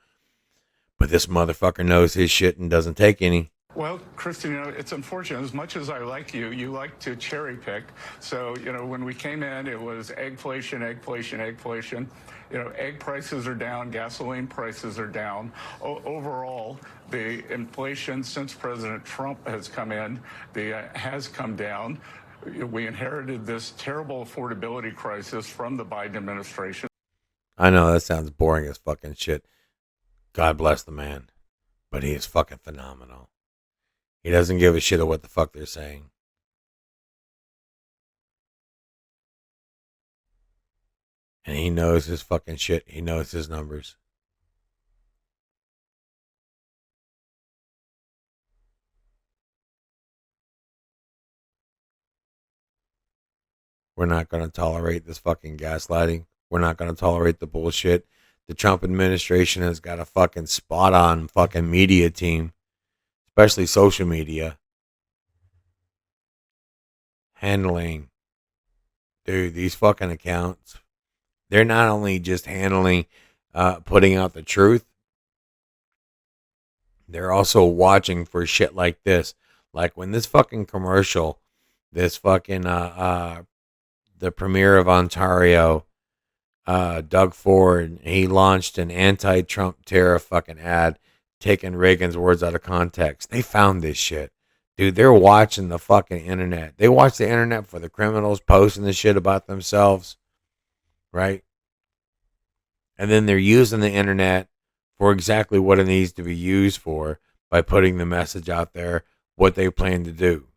Speaker 1: But this motherfucker knows his shit and doesn't take any.
Speaker 5: Well, Kristen, it's unfortunate. As much as I like you, you like to cherry pick. So, when we came in, it was eggflation, eggflation, eggflation. Egg prices are down, gasoline prices are down. Overall, the inflation since President Trump has come in, has come down. We inherited this terrible affordability crisis from the Biden administration.
Speaker 1: I know that sounds boring as fucking shit. God bless the man, but he is fucking phenomenal. He doesn't give a shit of what the fuck they're saying. And he knows his fucking shit. He knows his numbers. We're not going to tolerate this fucking gaslighting. We're not going to tolerate the bullshit. The Trump administration has got a fucking spot on fucking media team, especially social media, handling, dude, these fucking accounts. They're not only just handling, putting out the truth, they're also watching for shit like this. Like when this fucking commercial, this fucking, the premier of Ontario, Doug Ford, he launched an anti-Trump tariff fucking ad, taking Reagan's words out of context. They found this shit. Dude, they're watching the fucking internet. They watch the internet for the criminals posting this shit about themselves, right? And then they're using the internet for exactly what it needs to be used for by putting the message out there, what they plan to do,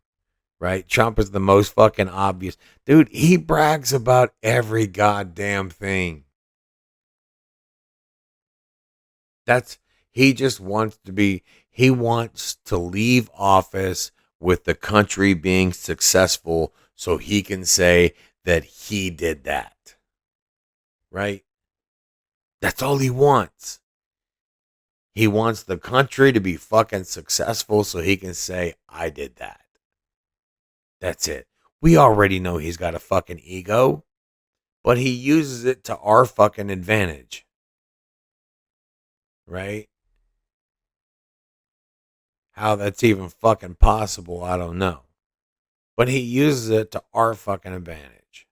Speaker 1: right? Trump is the most fucking obvious. Dude, he brags about every goddamn thing. He just wants he wants to leave office with the country being successful so he can say that he did that, right? That's all he wants. He wants the country to be fucking successful so he can say, I did that. That's it. We already know he's got a fucking ego, but he uses it to our fucking advantage. Right? How that's even fucking possible, I don't know. But he uses it to our fucking advantage.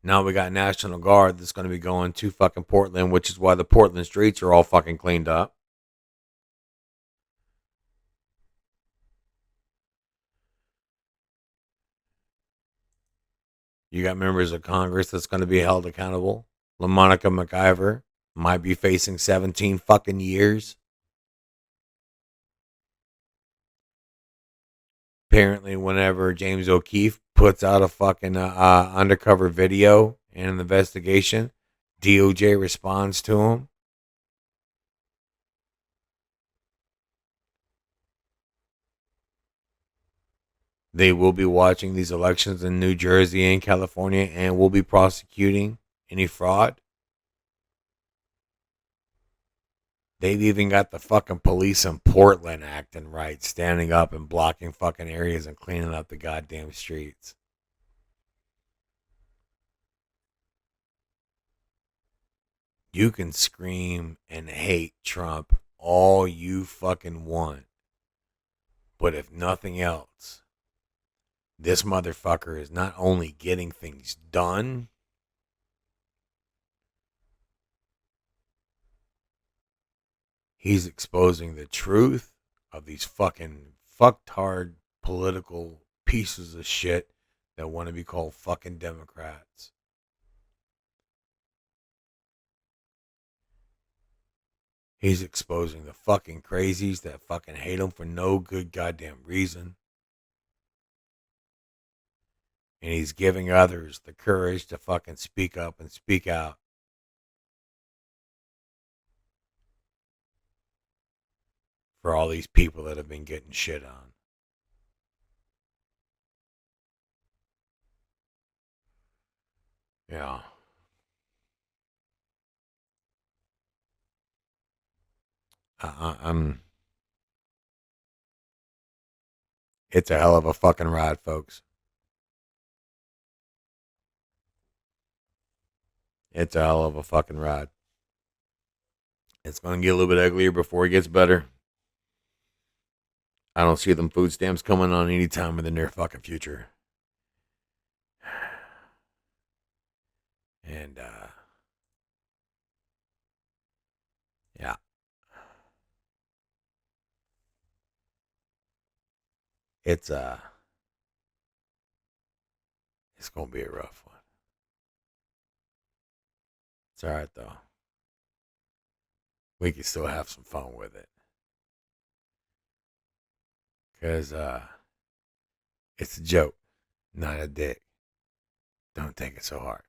Speaker 1: Now we got National Guard that's going to be going to fucking Portland, which is why the Portland streets are all fucking cleaned up. You got members of Congress that's going to be held accountable. LaMonica McIver might be facing 17 fucking years. Apparently, whenever James O'Keefe puts out a fucking undercover video in an investigation, DOJ responds to him. They will be watching these elections in New Jersey and California and will be prosecuting any fraud. They've even got the fucking police in Portland acting right, standing up and blocking fucking areas and cleaning up the goddamn streets. You can scream and hate Trump all you fucking want. But if nothing else, this motherfucker is not only getting things done, he's exposing the truth of these fucking fucktard political pieces of shit that want to be called fucking Democrats. He's exposing the fucking crazies that fucking hate him for no good goddamn reason. And he's giving others the courage to fucking speak up and speak out. For all these people that have been getting shit on. Yeah. It's a hell of a fucking ride, folks. It's a hell of a fucking ride. It's going to get a little bit uglier before it gets better. I don't see them food stamps coming on any time in the near fucking future. And, yeah. It's going to be a rough one. It's all right, though. We can still have some fun with it. Because it's a joke, not a dick. Don't take it so hard.